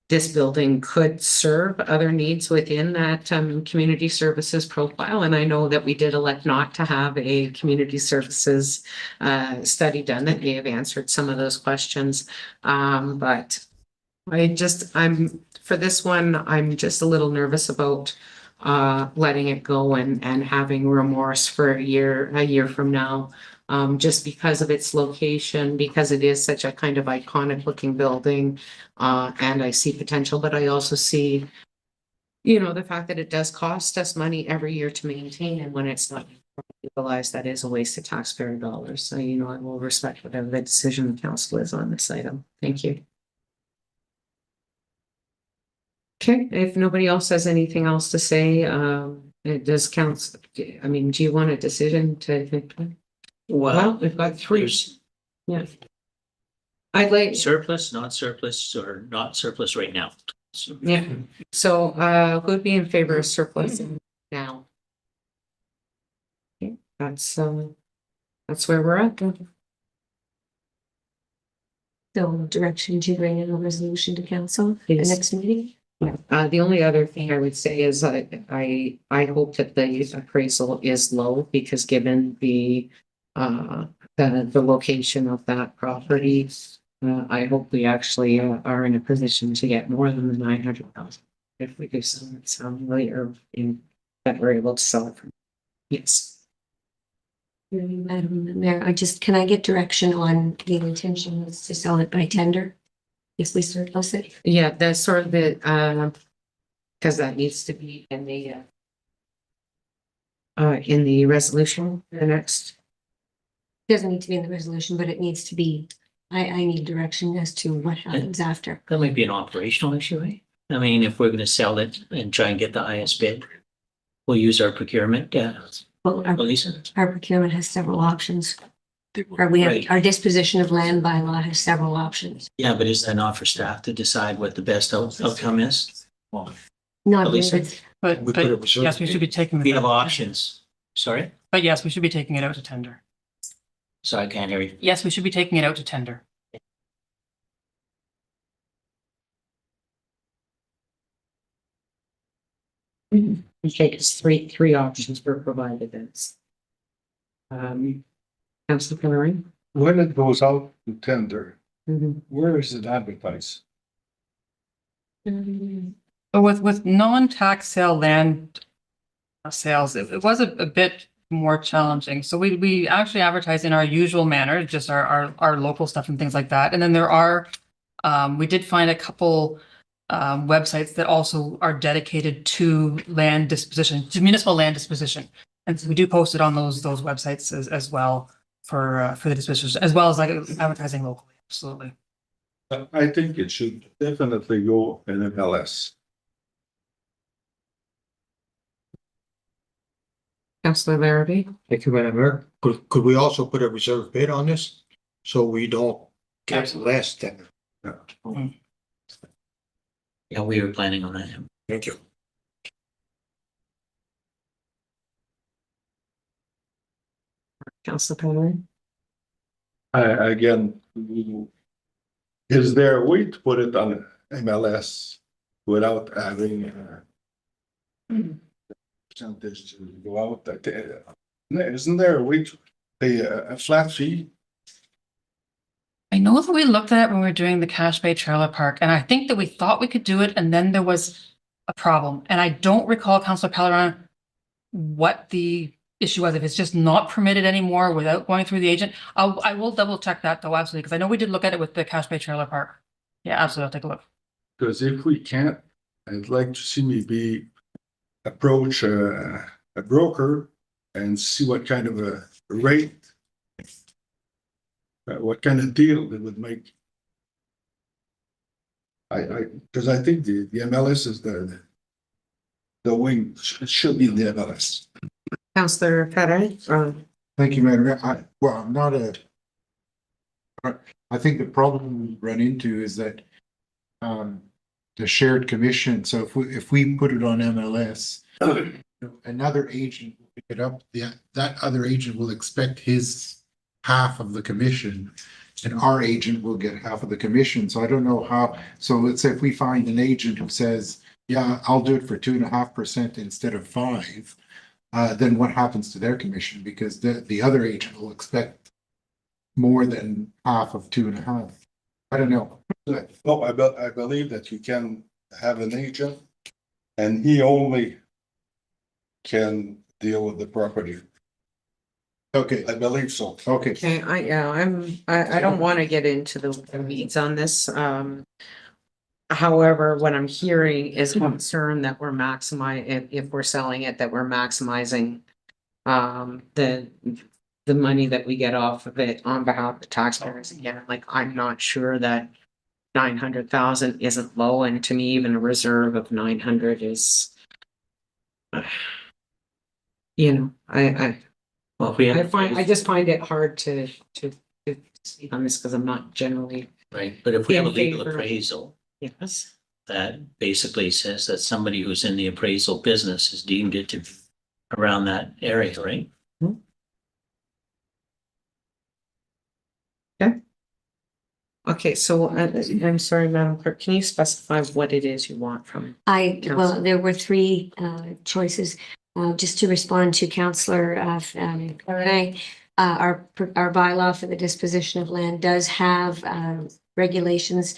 this building could serve other needs within that community services profile. And I know that we did elect not to have a community services study done that may have answered some of those questions. But for this one, I'm just a little nervous about letting it go and having remorse for a year from now. Just because of its location, because it is such a kind of iconic looking building. And I see potential, but I also see, the fact that it does cost us money every year to maintain, and when it's not utilized, that is a waste of taxpayer dollars. So, I will respect whatever the decision the council is on this item. Thank you. Okay, if nobody else has anything else to say, it does council, do you want a decision to? Well, we've got three. There's Yeah. I'd like, surplus, not surplus, or not surplus right now. So- yeah, so who'd be in favor of surplus now? Okay, that's where we're at. So direction to bring in a resolution to council at the Yes. next meeting? The only other thing I would say is I hope that the appraisal is low, because given the location of that property, I hope we actually are in a position to get more than the 900,000 if we do some later that we're able to sell it from. Yes. Madam Mayor, can I get direction on the intention is to sell it by tender? If we surplus it? Yeah, that's sort of the because that needs to be in the resolution, the next. Doesn't need to be in the resolution, but it needs to be, I need direction as to what happens after. That might be an operational issue, eh? If we're gonna sell it and try and get the highest bid, we'll use our procurement, Well, Lisa. our procurement has several options. Or Right. our disposition of land by law has several options. Yeah, but is that not for staff to decide what the best outcome is? Well, Not Elisa? really. But, We put a but reserve yes, we should be taking. we have options. Sorry? But yes, we should be taking it out to tender. So I can't hear you. Yes, we should be taking it out to tender. Okay, because three options were provided. That's Councilor Pillar. When it goes out to tender, where is it advertised? But with non-tax sale land sales, it was a bit more challenging. So we actually advertise in our usual manner, just our local stuff and things like that. And then there are, we did find a couple websites that also are dedicated to land disposition, to municipal land disposition. And so we do post it on those websites as well for the disposition, as well as like advertising locally. Absolutely. I think it should definitely go in MLS. Councilor Larrabee. Thank you, Madam Mayor. Could we also put a reserve bid on this? So we don't get less than. Yeah, we were planning on that. Thank you. Councilor Pillar. Again, is there a way to put it on MLS without having percentage to go out? Isn't there a way to pay a flat fee? I know that we looked at it when we were doing the Cache Bay Trailer Park, and I think that we thought we could do it, and then there was a problem. And I don't recall, Councilor Pellerin, what the issue was, if it's just not permitted anymore without going through the agent. I will double check that though, absolutely, because I know we did look at it with the Cache Bay Trailer Park. Yeah, absolutely, I'll take a look. Because if we can't, I'd like to see maybe approach a broker and see what kind of a rate, what kind of deal they would make. Because I think the MLS is the wing, it should be the MLS. Councilor Ferrer. Thank you, Madam Mayor. I'm not I think the problem we run into is that the shared commission, so if we put it on MLS, another agent will pick it up, that other agent will expect his half of the commission, and our agent will get half of the commission. So I don't know how, so let's say if we find an agent who says, yeah, I'll do it for 2.5% instead of 5%, then what happens to their commission? Because the other agent will expect more than half of 2.5%. I don't know. No, I believe that you can have an agent and he only can deal with the property. Okay, I believe so. okay. Okay, I don't want to get into the weeds on this. However, what I'm hearing is concern that we're if we're selling it, that we're maximizing the money that we get off of it on behalf of the taxpayers. Again, like, I'm not sure that 900,000 isn't low, and to me, even a reserve of 900 is, Well, if we have. I just find it hard to speak on this because I'm not generally. Right, but if we have a in legal favor. appraisal Yes. that basically says that somebody who's in the appraisal business is deemed it to be around that area, right? Okay, so I'm sorry, Madam Clerk, can you specify what it is you want from? Well, there were three choices. Just to respond to Councillor Claret, our bylaw for the disposition of land does have regulations.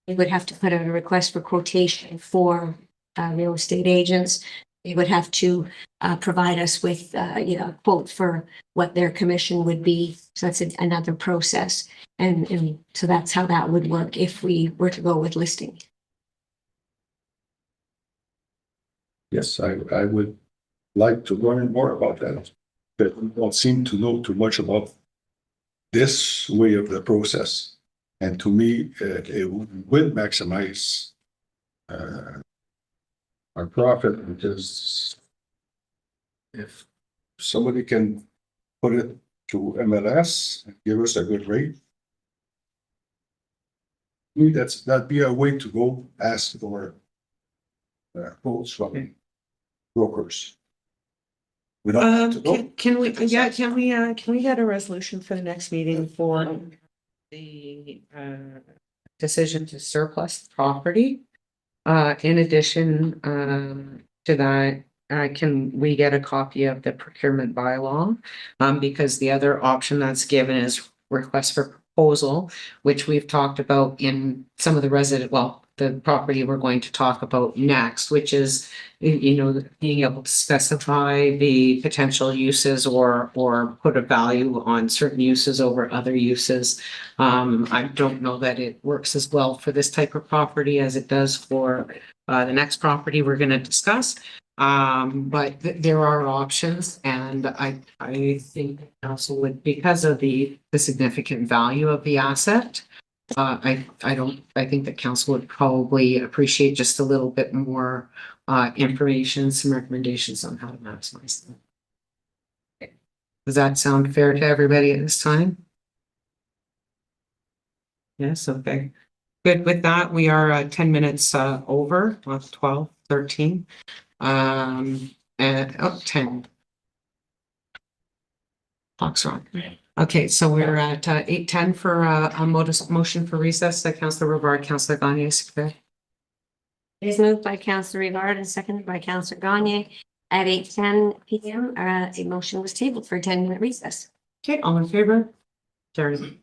We would have to put out a request for quotation for real estate agents. They would have to provide us with a quote for what their commission would be. So that's another process. And so that's how that would work if we were to go with listing. Yes, I would like to learn more about that, but we don't seem to know too much about this way of the process. And to me, it would maximize our profit, because if somebody can put it to MLS and give us a good rate, to me, that'd be a way to go ask for quotes from brokers. We don't have to know. Can we get a resolution for the next meeting for the decision to surplus the property? In addition to that, can we get a copy of the procurement bylaw? Because the other option that's given is request for proposal, which we've talked about in some of the property we're going to talk about next, which is, being able to specify the potential uses or put a value on certain uses over other uses. I don't know that it works as well for this type of property as it does for the next property we're going to discuss. But there are options, and I think council would, because of the significant value of the asset. I think that council would probably appreciate just a little bit more information, some recommendations on how to maximize them. Does that sound fair to everybody at this time? Yes, okay. Good. With that, we are 10 minutes over, 12:13. And 10. Clock's wrong. Okay, so we're at 8:10 for a motion for recess. Councillor Rivard, Councillor Gagne, Secretary. It is moved by Councillor Rivard and seconded by Councillor Gagne. At 8:10 PM, a motion was tabled for a 10-minute recess. Okay, all in favor? Carried.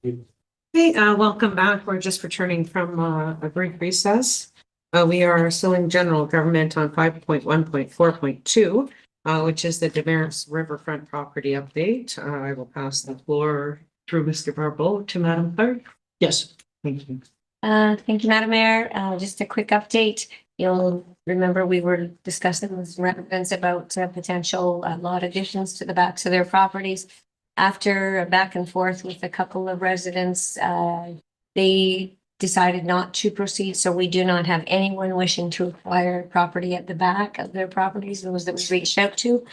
Hey, welcome back. We're just returning from a brief recess. We are still in general government on 5.1.4.2, which is the Damaris Riverfront property update. I will pass the floor through Mr. Barbeau to Madam Clerk. Yes. Thank you. Thank you, Madam Mayor. Just a quick update. You'll remember we were discussing with residents about potential lot additions to the backs of their properties. After a back and forth with a couple of residents, they decided not to proceed. So we do not have anyone wishing to acquire property at the back of their properties, those that we reached out to.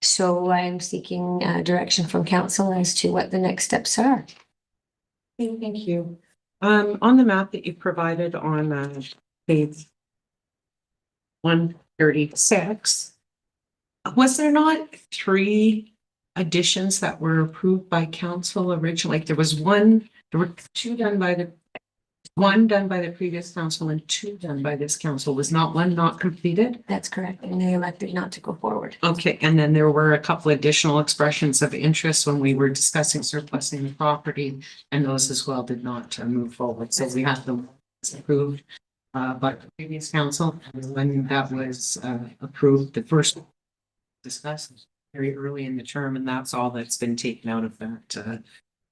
So I'm seeking direction from council as to what the next steps are. Thank you. On the map that you provided on page 136, was there not 3 additions that were approved by council originally? Like there was one, there were 2 done by the, 1 done by the previous council and 2 done by this council. Was not one not completed? That's correct. And they elected not to go forward. Okay, and then there were a couple additional expressions of interest when we were discussing surplusing the property, and those as well did not move forward. So we have them approved by the previous council. And when that was approved, the first discussed very early in the term, and that's all that's been taken out of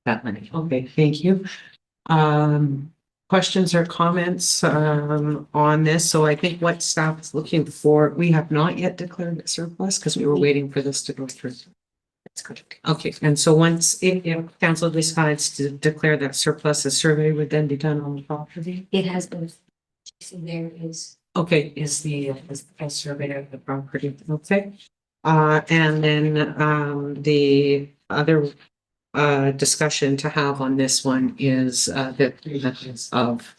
that money. Okay, thank you. Questions or comments on this? So I think what staff is looking for, we have not yet declared it surplus because we were waiting for this to go through. That's correct. Okay, and so once if council decides to declare that surplus, a survey would then be done on the property? It has been, there is. Okay, is the survey of the property, okay? And then the other discussion to have on this one is the methods of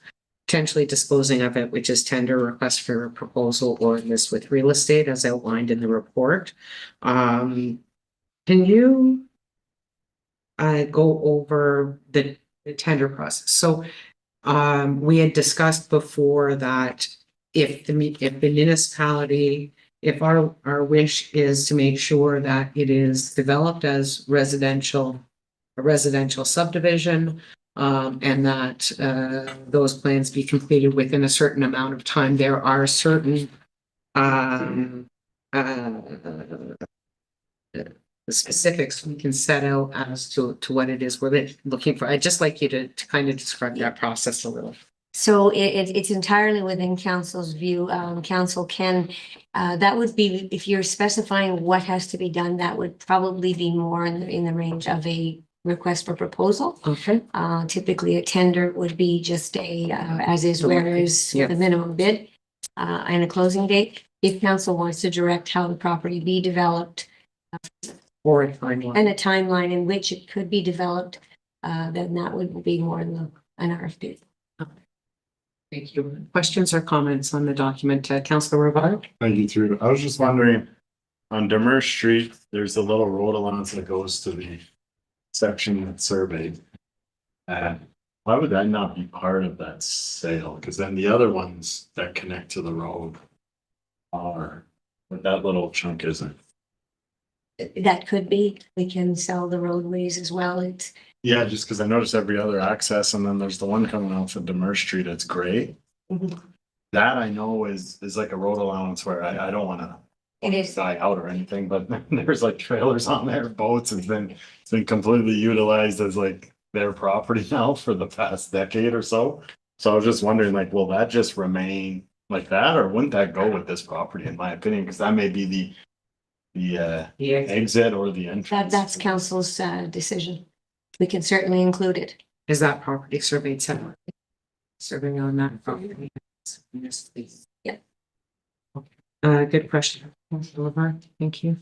potentially disposing of it, which is tender, request for a proposal, or list with real estate as outlined in the report. Can you go over the tender process? So we had discussed before that if the municipality, if our wish is to make sure that it is developed as a residential subdivision, and that those plans be completed within a certain amount of time, there are certain specifics we can set out as to what it is we're looking for. I'd just like you to kind of describe that process a little. So it's entirely within council's view. Council can, that would be, if you're specifying what has to be done, that would probably be more in the range of a request for proposal. Okay. Typically a tender would be just a, as is, where is Yeah. the minimum bid, and a closing date. If council wants to direct how the property be developed, Or a timeline. and a timeline in which it could be developed, then that would be more in an RFP. Thank you. Questions or comments on the document, Councillor Rivard? Thank you, through. I was just wondering, on Demers Street, there's a little road allowance that goes to the section that's surveyed. Why would that not be part of that sale? Because then the other ones that connect to the road are, but that little chunk isn't. That could be, we can sell the roadways as well. It's, Yeah, just because I noticed every other access, and then there's the one coming off of Demers Street, it's gray. That I know is like a road allowance where I don't wanna it is, die out or anything, but there's like trailers on there, boats, it's been completely utilized as like their property now for the past decade or so. So I was just wondering, like, will that just remain like that, or wouldn't that go with this property, in my opinion? Because that may be the exit or the entrance. that's council's decision. We can certainly include it. Is that property surveyed separately? Surveying on that property? Yes, please. Yeah. Good question, Councilor Rivard. Thank you.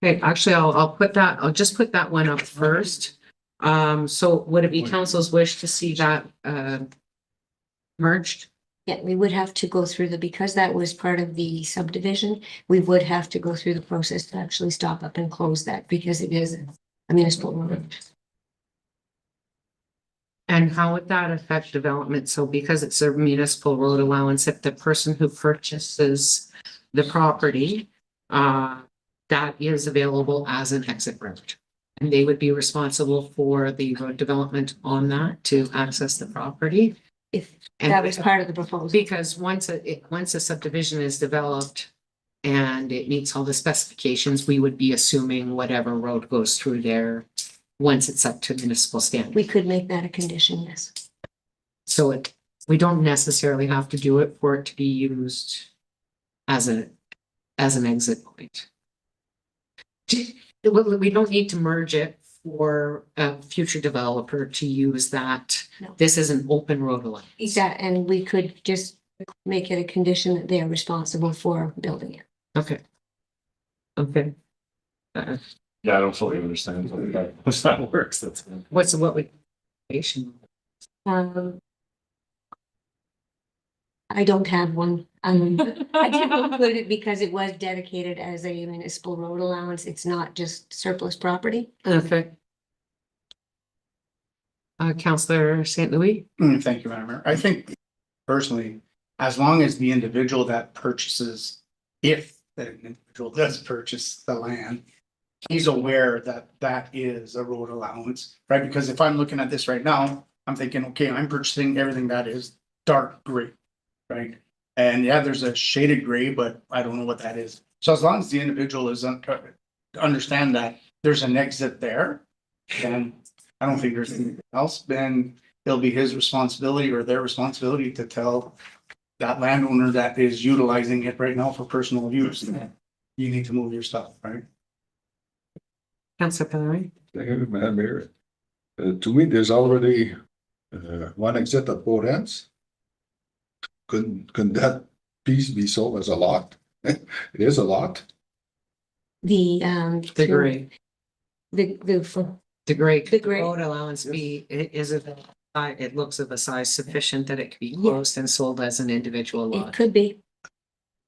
Okay, actually, I'll just put that one up first. So would it be council's wish to see that merged? Yeah, we would have to go through because that was part of the subdivision, we would have to go through the process to actually stop up and close that because it is a municipal road. And how would that affect development? So because it's a municipal road allowance, if the person who purchases the property, that is available as an exit route. And they would be responsible for the road development on that to access the property. If And that was part of the proposal. because once once a subdivision is developed and it meets all the specifications, we would be assuming whatever road goes through there once it's up to municipal standard. We could make that a condition, yes. So we don't necessarily have to do it for it to be used as an exit point. We don't need to merge it for a future developer to use that. No. This is an open road allowance. Exactly, and we could just make it a condition that they are responsible for building it. Okay. Okay. Yeah, I don't fully understand how that works. That's. What would? I don't have one. I didn't include it because it was dedicated as a municipal road allowance. It's not just surplus property. Okay. Counselor St. Louis? Thank you, Madam Mayor. I think personally, as long as the individual that purchases, if the individual does purchase the land, he's aware that that is a road allowance, right? Because if I'm looking at this right now, I'm thinking, okay, I'm purchasing everything that is dark gray, right? And yeah, there's a shaded gray, but I don't know what that is. So as long as the individual is understand that there's an exit there, then I don't think there's anything else. Then it'll be his responsibility or their responsibility to tell that landowner that is utilizing it right now for personal use. You need to move your stuff, right? Counselor Pellerin? Thank you, Madam Mayor. To me, there's already one exit at both ends. Could that piece be sold as a lot? It is a lot. The gray. The The gray. road allowance fee, it looks of a size sufficient that it could be closed and sold as an individual It lot. could be.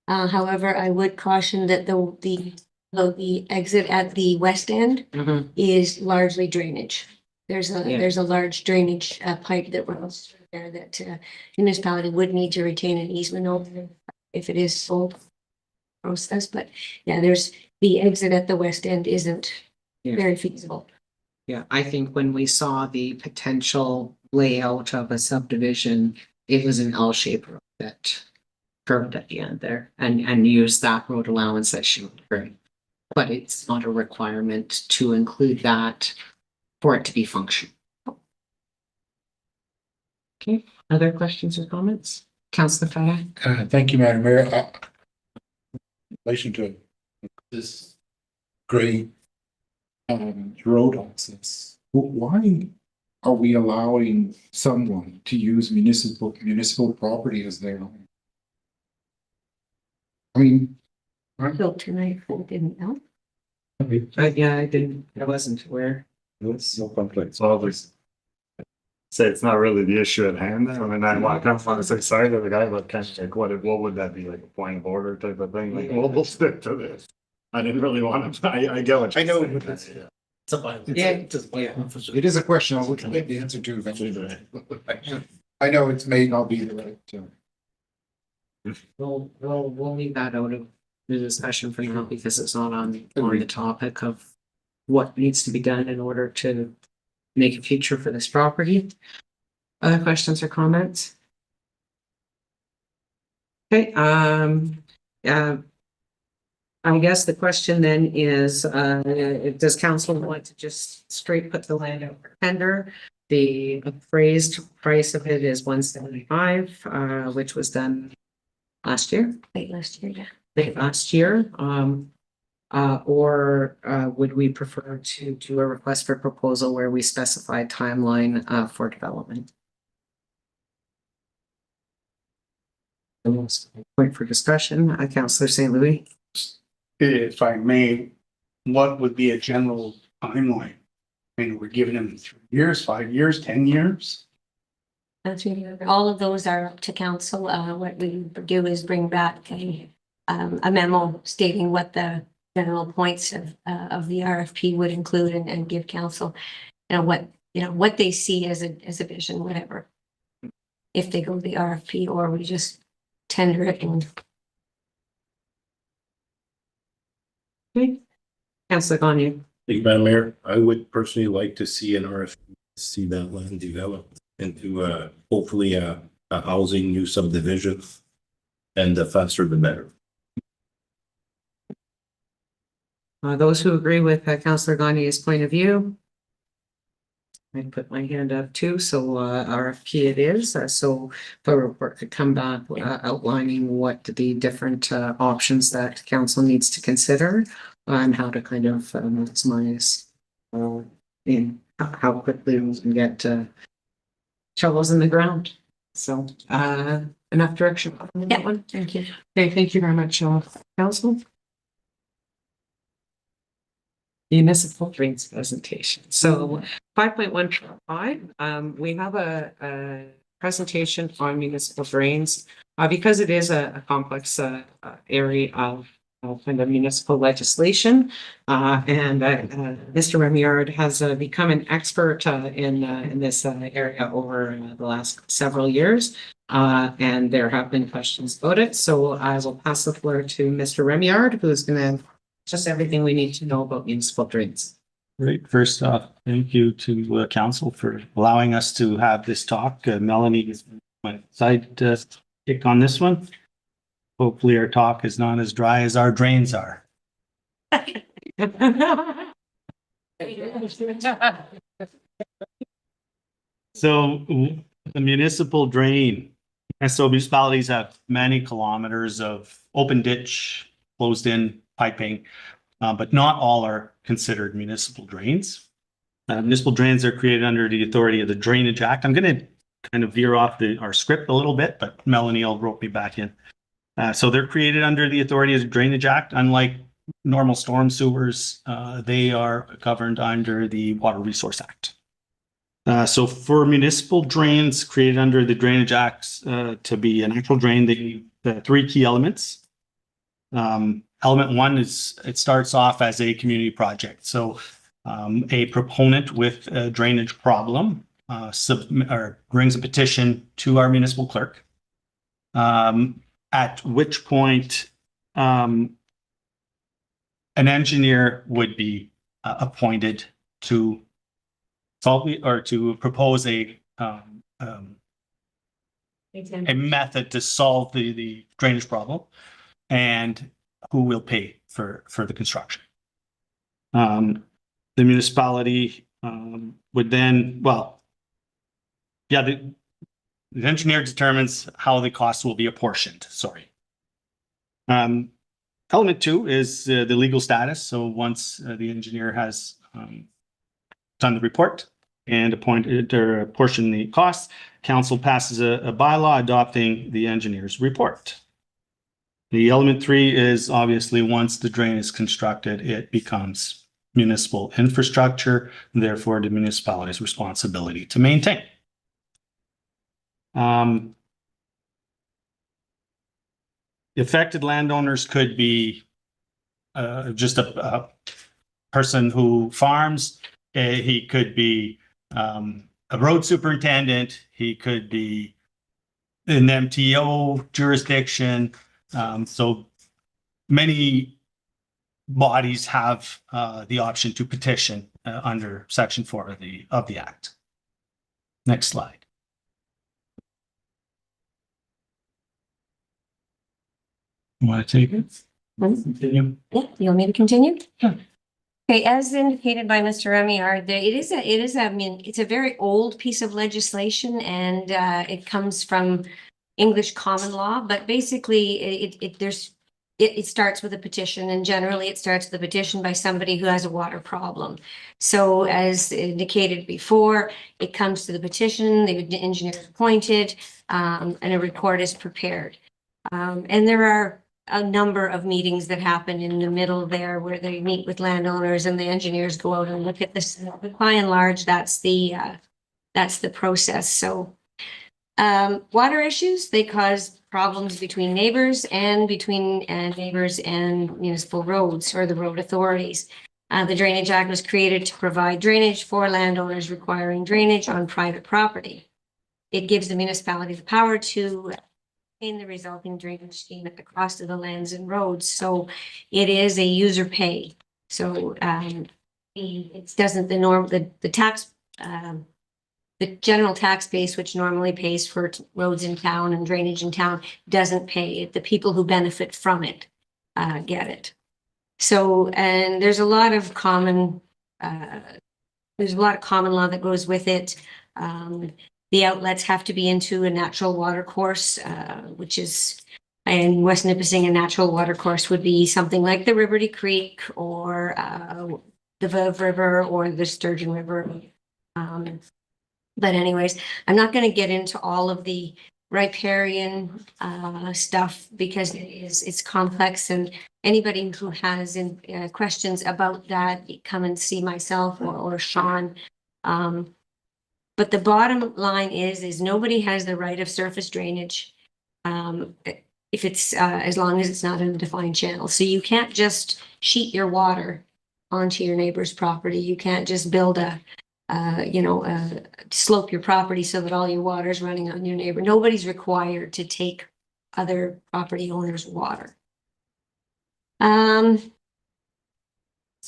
However, I would caution that the exit at the west end Mhm. is largely drainage. There's Yeah. a large drainage pipe that runs through there that municipality would need to retain an easement over if it is sold process. But yeah, the exit at the west end isn't Yeah. very feasible. Yeah, I think when we saw the potential layout of a subdivision, it was an L-shaped road that curved at the end there and used that road allowance that she would bring. But it's not a requirement to include that for it to be functional. Okay, other questions or comments? Counselor Fada? Thank you, Madam Mayor. In relation to this great road access, why are we allowing someone to use municipal property as their own? I mean, So tonight, I didn't know. Yeah, I wasn't aware. No complaints. So I'll just say it's not really the issue at hand. I mean, I walk up on the side side of the guy, but kind of like, what would that be, like a point of order type of thing? Like, we'll stick to this. I didn't really want to, I get what. I know. you're saying. It's a bylaw. Yeah. it is a question I would like the answer to eventually. I know it may not be the right. We'll leave that out of the discussion for now because it's not on the topic of what needs to be done in order to make a future for this property. Other questions or comments? Okay, I guess the question then is, does council want to just straight put the land out for tender? The appraised price of it is 175, which was done last year. Late last year, yeah. Late last year, or would we prefer to do a request for proposal where we specify timeline for development? Point for discussion, Councillor St. Louis. If I may, what would be a general timeline? I mean, we're giving them 3 years, 5 years, 10 years? All of those are up to council. What we do is bring back a memo stating what the general points of the RFP would include and give council, what they see as a vision, whatever. If they go the RFP or we just tender it and. Okay. Councillor Gagne. Madam Mayor, I would personally like to see an RFP, see that land developed into hopefully a housing new subdivision. And the faster the better. Those who agree with Councillor Gagne's point of view? I put my hand up too, so RFP it is. So the report could come back outlining what the different options that council needs to consider and how to kind of maximize in how quickly we can get shovels in the ground. So enough direction on that one. Thank you. Okay, thank you very much, council. Municipal drains presentation. So 5.1.5, we have a presentation on municipal drains. Because it is a complex area of kind of municipal legislation. And Mr. Remillard has become an expert in this area over the last several years. And there have been questions about it. So I will pass the floor to Mr. Remillard, who's going to just everything we need to know about municipal drains. Great. First off, thank you to council for allowing us to have this talk. Melanie is my side kick on this one. Hopefully our talk is not as dry as our drains are. So the municipal drain, and so municipalities have many kilometers of open ditch, closed in piping, but not all are considered municipal drains. Municipal drains are created under the authority of the Drainage Act. I'm going to kind of veer off our script a little bit, but Melanie will rope me back in. So they're created under the authority of the Drainage Act. Unlike normal storm sewers, they are governed under the Water Resource Act. So for municipal drains created under the Drainage Act to be an actual drain, they need the three key elements. Element one is it starts off as a community project. So a proponent with a drainage problem brings a petition to our municipal clerk, at which point an engineer would be appointed to solve or to propose a method to solve the drainage problem, and who will pay for the construction. The municipality would then, the engineer determines how the cost will be apportioned, sorry. Element two is the legal status. So once the engineer has done the report and appointed or apportioned the costs, council passes a bylaw adopting the engineer's report. The element three is obviously once the drain is constructed, it becomes municipal infrastructure, and therefore the municipality's responsibility to maintain. Affected landowners could be just a person who farms. He could be a road superintendent. He could be an MTO jurisdiction. So many bodies have the option to petition under Section 4 of the Act. Next slide. You want to take it? Continue. Yeah, you want me to continue? Sure. Okay, as indicated by Mr. Remillard, it's a very old piece of legislation, and it comes from English common law, but basically it starts with a petition, and generally it starts with a petition by somebody who has a water problem. So as indicated before, it comes to the petition, the engineer is appointed, and a report is prepared. And there are a number of meetings that happen in the middle there where they meet with landowners and the engineers go out and look at this. But by and large, that's the process. So water issues, they cause problems between neighbors and between neighbors and municipal roads or the road authorities. The Drainage Act was created to provide drainage for landowners requiring drainage on private property. It gives the municipality the power to in the resulting drainage scheme at the cost of the lands and roads. So it is a user pay. So it doesn't, the tax, the general tax base, which normally pays for roads in town and drainage in town, doesn't pay it. The people who benefit from it get it. So, and there's a lot of common law that goes with it. The outlets have to be into a natural water course, which is, in West Nipissing, a natural water course would be something like the Liberty Creek or the Veuve River or the Sturgeon River. But anyways, I'm not going to get into all of the riparian stuff because it's complex, and anybody who has questions about that, come and see myself or Sean. But the bottom line is nobody has the right of surface drainage if it's as long as it's not in a defined channel. So you can't just sheet your water onto your neighbor's property. You can't just build slope your property so that all your water is running on your neighbor. Nobody's required to take other property owners' water. It's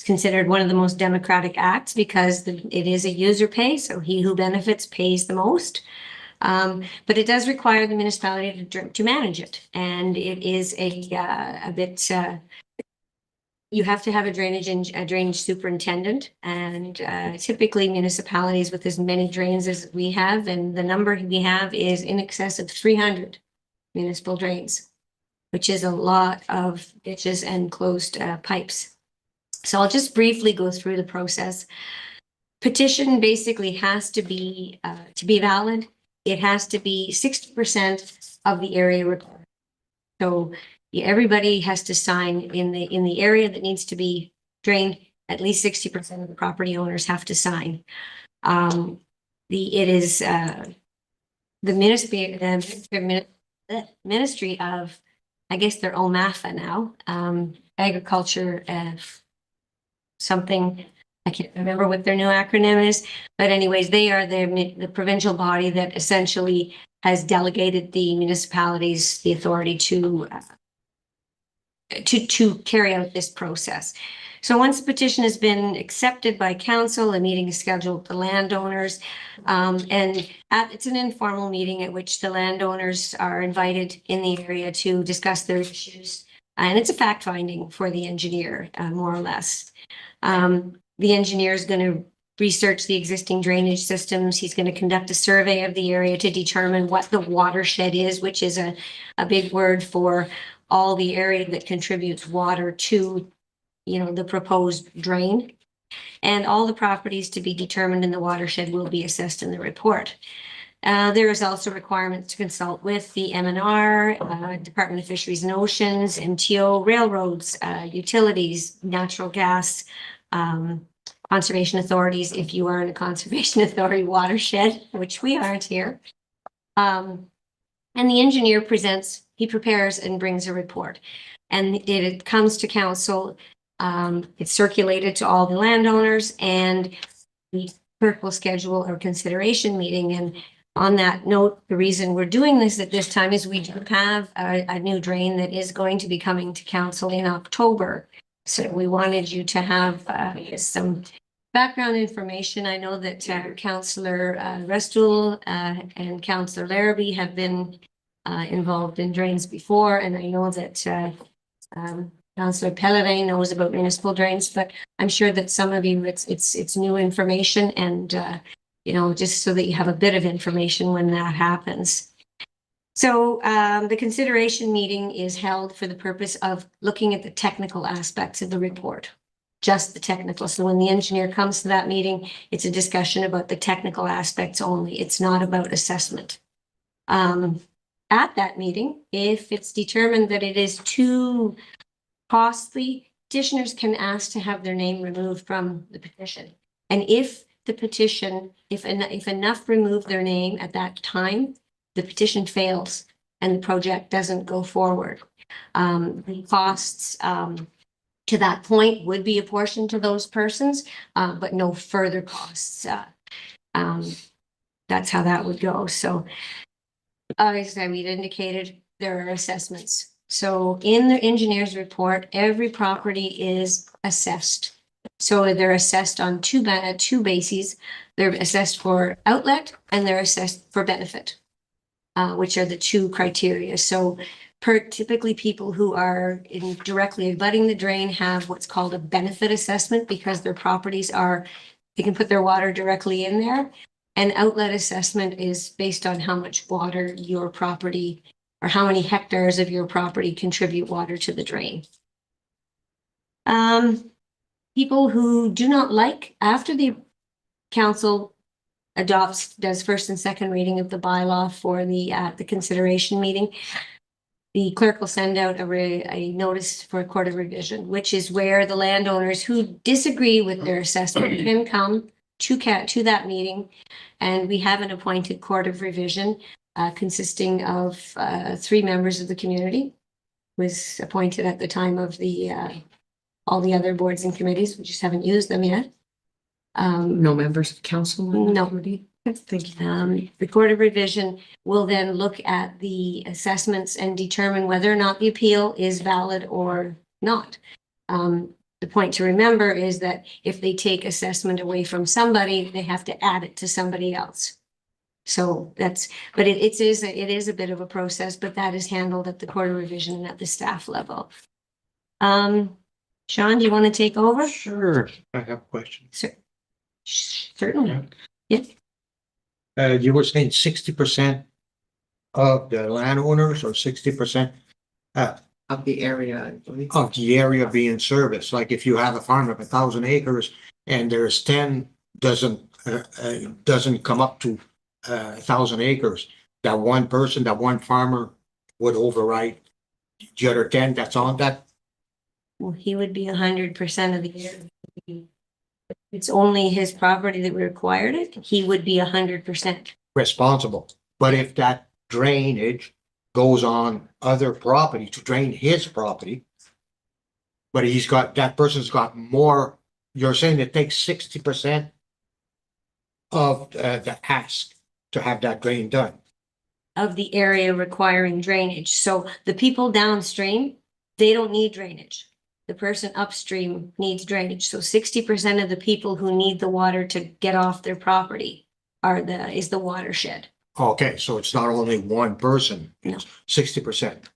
considered one of the most democratic acts because it is a user pay, so he who benefits pays the most. But it does require the municipality to manage it, and it is a bit. You have to have a drainage superintendent, and typically municipalities with as many drains as we have, and the number we have is in excess of 300 municipal drains, which is a lot of ditches and closed pipes. So I'll just briefly go through the process. Petition basically has to be valid. It has to be 60% of the area required. So everybody has to sign in the area that needs to be drained. At least 60% of the property owners have to sign. The Ministry of, I guess they're OMAFA now, Agriculture, something, I can't remember what their new acronym is, but anyways, they are the provincial body that essentially has delegated the municipalities the authority to carry out this process. So once the petition has been accepted by council, a meeting is scheduled with the landowners. It's an informal meeting at which the landowners are invited in the area to discuss their issues. And it's a fact finding for the engineer, more or less. The engineer is going to research the existing drainage systems. He's going to conduct a survey of the area to determine what the watershed is, which is a big word for all the area that contributes water to, the proposed drain. And all the properties to be determined in the watershed will be assessed in the report. There is also requirements to consult with the MNR, Department of Fisheries and Oceans, MTO, railroads, utilities, natural gas, conservation authorities, if you are in a conservation authority watershed, which we aren't here. And the engineer prepares and brings a report. And it comes to council, it's circulated to all the landowners, and the clerk will schedule a consideration meeting. And on that note, the reason we're doing this at this time is we do have a new drain that is going to be coming to council in October. So we wanted you to have some background information. I know that Councillor Restul and Councillor Larrabee have been involved in drains before, and I know that Councillor Pellerin knows about municipal drains, but I'm sure that some of you, it's new information, and just so that you have a bit of information when that happens. So the consideration meeting is held for the purpose of looking at the technical aspects of the report, just the technical. So when the engineer comes to that meeting, it's a discussion about the technical aspects only. It's not about assessment. At that meeting, if it's determined that it is too costly, petitioners can ask to have their name removed from the petition. And if the petition, if enough remove their name at that time, the petition fails and the project doesn't go forward. The costs to that point would be apportioned to those persons, but no further costs. That's how that would go. So as we'd indicated, there are assessments. So in the engineer's report, every property is assessed. So they're assessed on two bases. They're assessed for outlet and they're assessed for benefit, which are the two criteria. So typically people who are directly abutting the drain have what's called a benefit assessment because their properties they can put their water directly in there. An outlet assessment is based on how much water your property or how many hectares of your property contribute water to the drain. People who do not like, after the council does first and second reading of the bylaw for the consideration meeting, the clerk will send out a notice for a court of revision, which is where the landowners who disagree with their assessment can come to that meeting. And we have an appointed court of revision consisting of 3 members of the community, was appointed at the time of all the other boards and committees. We just haven't used them yet. No members of council? No. Thank you. The Court of Revision will then look at the assessments and determine whether or not the appeal is valid or not. The point to remember is that if they take assessment away from somebody, they have to add it to somebody else. So but it is a bit of a process, but that is handled at the Court of Revision and at the staff level. Sean, do you want to take over? Sure, I have a question. Certainly. Yeah. You were saying 60% of the landowners or 60% Of the area, I believe. of the area being serviced? Like if you have a farm of 1,000 acres and there's 10 doesn't come up to 1,000 acres, that one person, that one farmer would override the other 10 that's on that? Well, he would be 100% of the area. It's only his property that required it. He would be 100%. Responsible. But if that drainage goes on other property to drain his property, but that person's got more, you're saying it takes 60% of the ask to have that drain done. Of the area requiring drainage. So the people downstream, they don't need drainage. The person upstream needs drainage. So 60% of the people who need the water to get off their property is the watershed. Okay, so it's not only one person, No. 60%.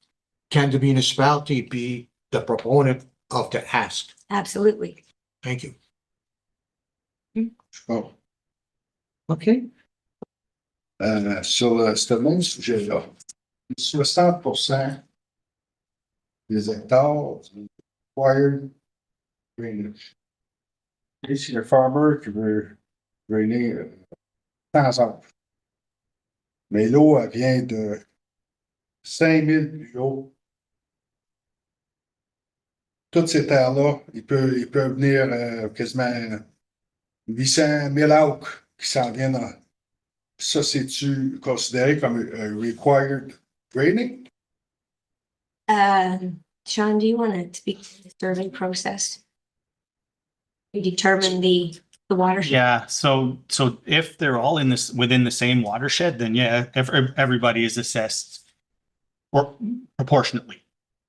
Can the municipality be the proponent of the ask? Absolutely. Thank you. Bon, Okay. sur ce même sujet-là, 60% des hectares required drainage. Et si le farmer qui veut drainer 100 ans, mais l'eau, elle vient de 5000 plus haut. Toutes ces terres-là, il peut venir quasiment 800 000 acres qui s'en viennent. Ça, c'est-tu considéré comme required draining? Sean, do you want to speak to the survey process? We determine the watershed. Yeah, so if they're all within the same watershed, then yeah, everybody is assessed or proportionately,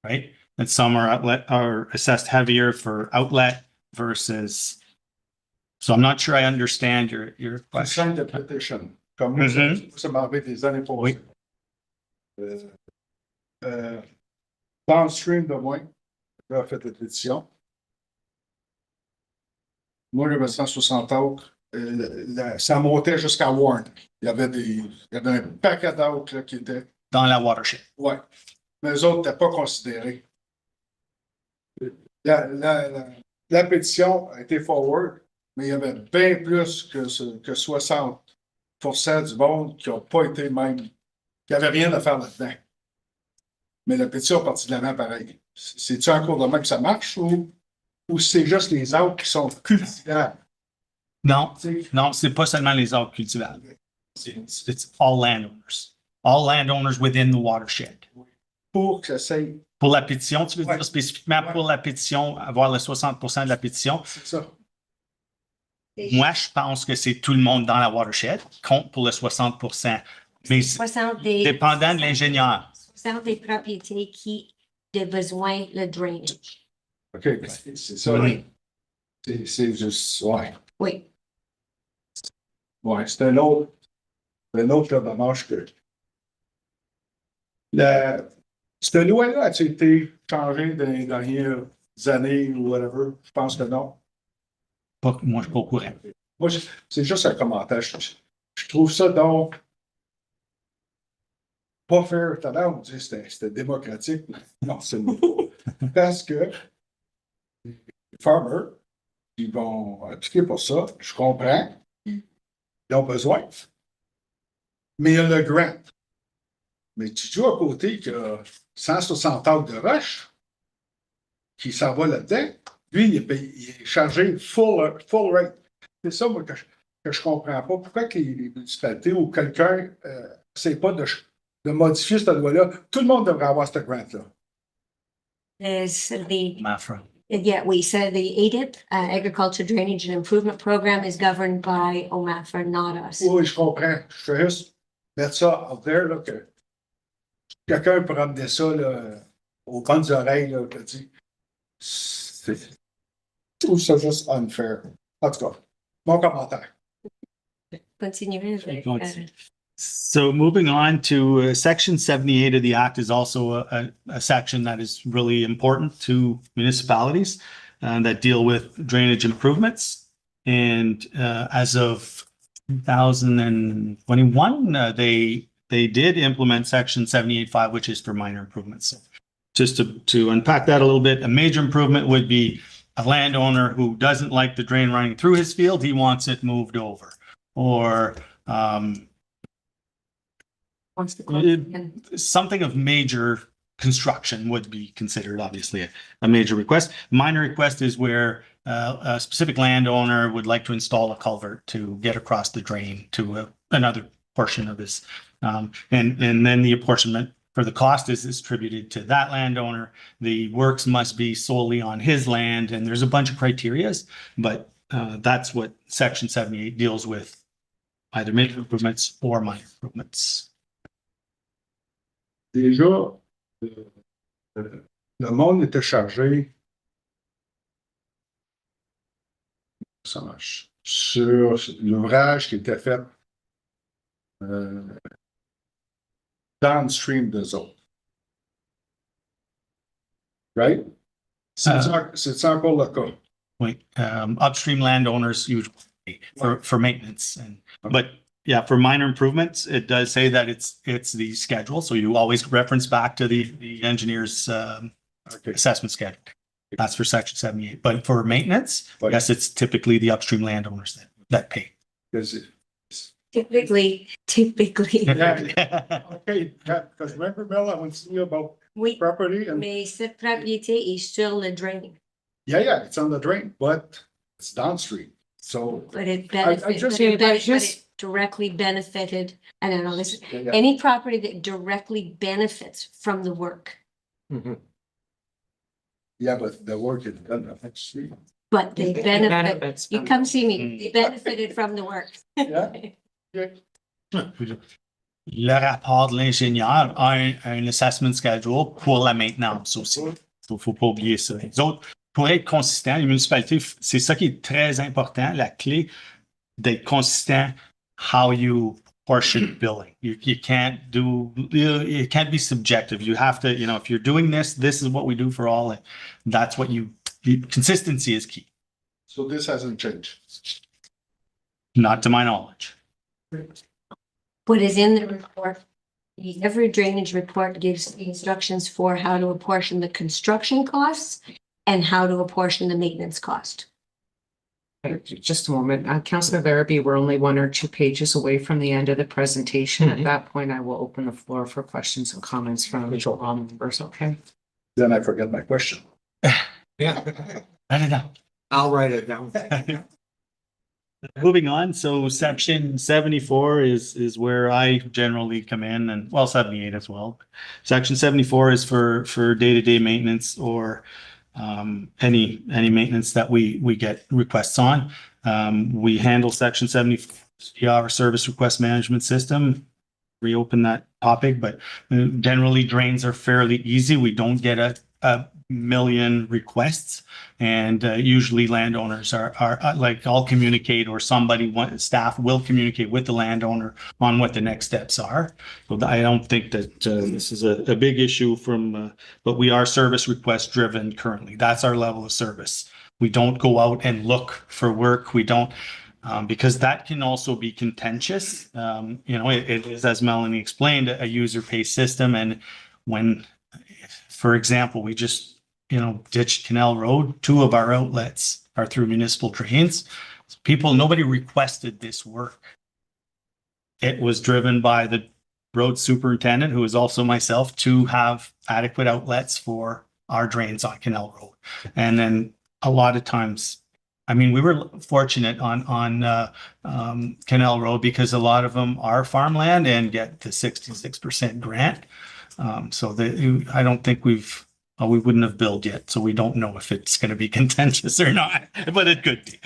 right? And some are assessed heavier for outlet versus. So I'm not sure I understand your question. Consent de petition. Comme moi, ça m'en fait des années passées. Downstream de moi, j'ai fait des pétitions. Moi, j'avais 160 acres. Ça montait jusqu'à Warren. Il y avait un paquet d'acres qui étaient. Dans la watershed. Ouais. Mais eux autres n'étaient pas considérés. La pétition a été forward, mais il y avait bien plus que 60% du monde qui n'ont pas été même, qui n'avaient rien à faire là-dedans. Mais la pétition est partie de l'avant pareil. C'est-tu en cours de main que ça marche ou c'est juste les arbres qui sont cultivables? Non, c'est pas seulement les arbres cultivables. It's all landowners. All landowners within the watershed. Pour que ça s'aille. Pour la pétition, tu veux dire spécifiquement pour la pétition, avoir le 60% de la pétition? C'est ça. Moi, je pense que c'est tout le monde dans la watershed, compte pour le 60%. Mais dépendant de l'ingénieur. 60 des propriétés qui ont besoin de drainage. OK, c'est ça. Oui. C'est juste, ouais. Oui. Ouais, c'est un autre dommage que. Cette loi-là a-t-il été changée dans les dernières années ou whatever? Je pense que non. Pas, moi, je suis pas au courant. Moi, c'est juste un commentaire. Je trouve ça donc pas fair. Tout à l'heure, on dit que c'était démocratique. Non, c'est nouveau. Parce que les farmers, ils vont appliquer pour ça. Je comprends. Ils ont besoin. Mais il y a le grant. Mais tu joues à côté qu'il y a 160 acres de roche qui s'en va là-dedans. Lui, il est chargé full rate. C'est ça, moi, que je comprends pas. Pourquoi que les municipalités ou quelqu'un ne sait pas de modifier cette loi-là? Tout le monde devrait avoir cette grant-là. There's the, Mafra. yeah, we said the ADIP, Agriculture Drainage and Improvement Program is governed by OMAFRA, not us. Oui, je comprends. Je fais juste mettre ça out there, là, que quelqu'un peut ramener ça là, aux bonnes oreilles, là, que dit. Je trouve ça juste unfair. En tout cas, mon commentaire. Continuez. So moving on to section 78 of the act is also a section that is really important to municipalities that deal with drainage improvements. And as of 2021, they did implement section 78.5, which is for minor improvements. So just to unpack that a little bit, a major improvement would be a landowner who doesn't like the drain running through his field, he wants it moved over. Or something of major construction would be considered obviously a major request. Minor request is where a specific landowner would like to install a culvert to get across the drain to another portion of his. And then the apportionment for the cost is distributed to that landowner. The works must be solely on his land, and there's a bunch of criterias, but that's what section 78 deals with, either major improvements or minor improvements. Déjà, le monde était chargé. Ça marche. Sur l'ouvrage qui était fait downstream des autres. Right? C'est encore le cas. Oui, upstream landowners usually for maintenance, but yeah, for minor improvements, it does say that it's the schedule. So you always reference back to the engineer's assessment schedule. That's for section 78. But for maintenance, yes, it's typically the upstream landowners that pay. Typically. Okay, because remember, Bill, I went to you about Oui, property and mais cette propriété est sur le drain, yeah, it's on the drain, but it's downstream. So but it I benefits, just- but it directly benefited, I don't know, this, yeah. any property that directly benefits from the work, Yeah, but the work is done upstream. but they It benefit, benefits you from- come see me, they benefited from the work. Yeah. Le rapport de l'ingénieur a un assessment schedule pour la maintenance aussi. Faut pas oublier ça. Les autres, pour être consistant, les municipalités, c'est ça qui est très important, la clé d'être consistant, how you portion billing. You can't it can't be subjective. You have to, if you're doing this is what we do for all. And that's what consistency is key. So this hasn't changed. Not to my knowledge. What is in the report, every drainage report gives the instructions for how to apportion the construction costs and how to apportion the maintenance cost. Just a moment. Councillor Larrabee, we're only 1 or 2 pages away from the end of the presentation. At that point, I will open the floor for questions and comments from all members, okay? Then I forget my question. Yeah, I don't know. I'll write it down. Moving on, so section 74 is where I generally come in, and 78 as well. Section 74 is for day-to-day maintenance or any maintenance that we get requests on. We handle section 74, our service request management system. Reopen that topic, but generally drains are fairly easy. We don't get a million requests. And usually landowners are like, I'll communicate, or staff will communicate with the landowner on what the next steps are. So I don't think that this is a big issue but we are service request driven currently. That's our level of service. We don't go out and look for work. We don't, because that can also be contentious. It is, as Melanie explained, a user pay system. And when, for example, we just, ditched Canal Road, 2 of our outlets are through municipal drains. Nobody requested this work. It was driven by the road superintendent, who is also myself, to have adequate outlets for our drains on Canal Road. And then a lot of times, we were fortunate on Canal Road because a lot of them are farmland and get the 66% grant. I don't think we wouldn't have billed yet, so we don't know if it's going to be contentious or not, but it could be.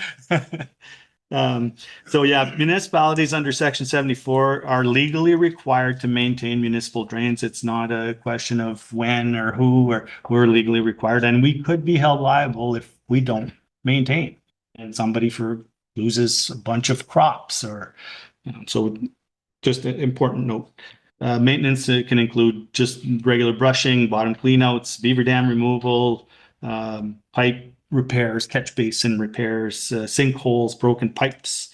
Municipalities under Section 74 are legally required to maintain municipal drains. It's not a question of when or who, or we're legally required, and we could be held liable if we don't maintain, and somebody loses a bunch of crops, or so. Just an important note. Maintenance can include just regular brushing, bottom cleanouts, beaver dam removal, pipe repairs, catch basin repairs, sinkholes, broken pipes.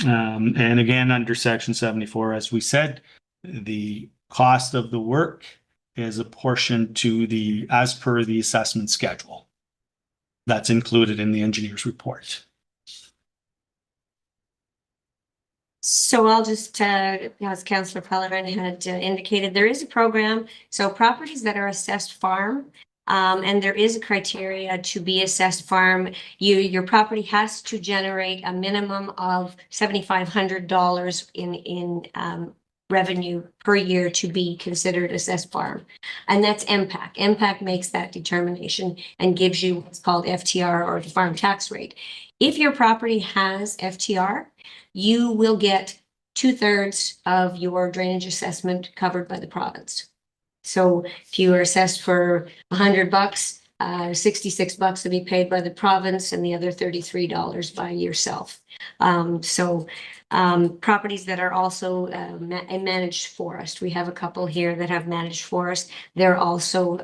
And again, under Section 74, as we said, the cost of the work is apportioned as per the assessment schedule. That's included in the engineer's report. So I'll just, as Councillor Pellerin had indicated, there is a program. So properties that are assessed farm, and there is a criteria to be assessed farm. Your property has to generate a minimum of $7,500 in revenue per year to be considered assessed farm. And that's MPAC. MPAC makes that determination and gives you what's called FTR, or the farm tax rate. If your property has FTR, you will get 2/3 of your drainage assessment covered by the province. So if you are assessed for $100, $66 to be paid by the province, and the other $33 by yourself. Properties that are also managed forest. We have a couple here that have managed forest. They're also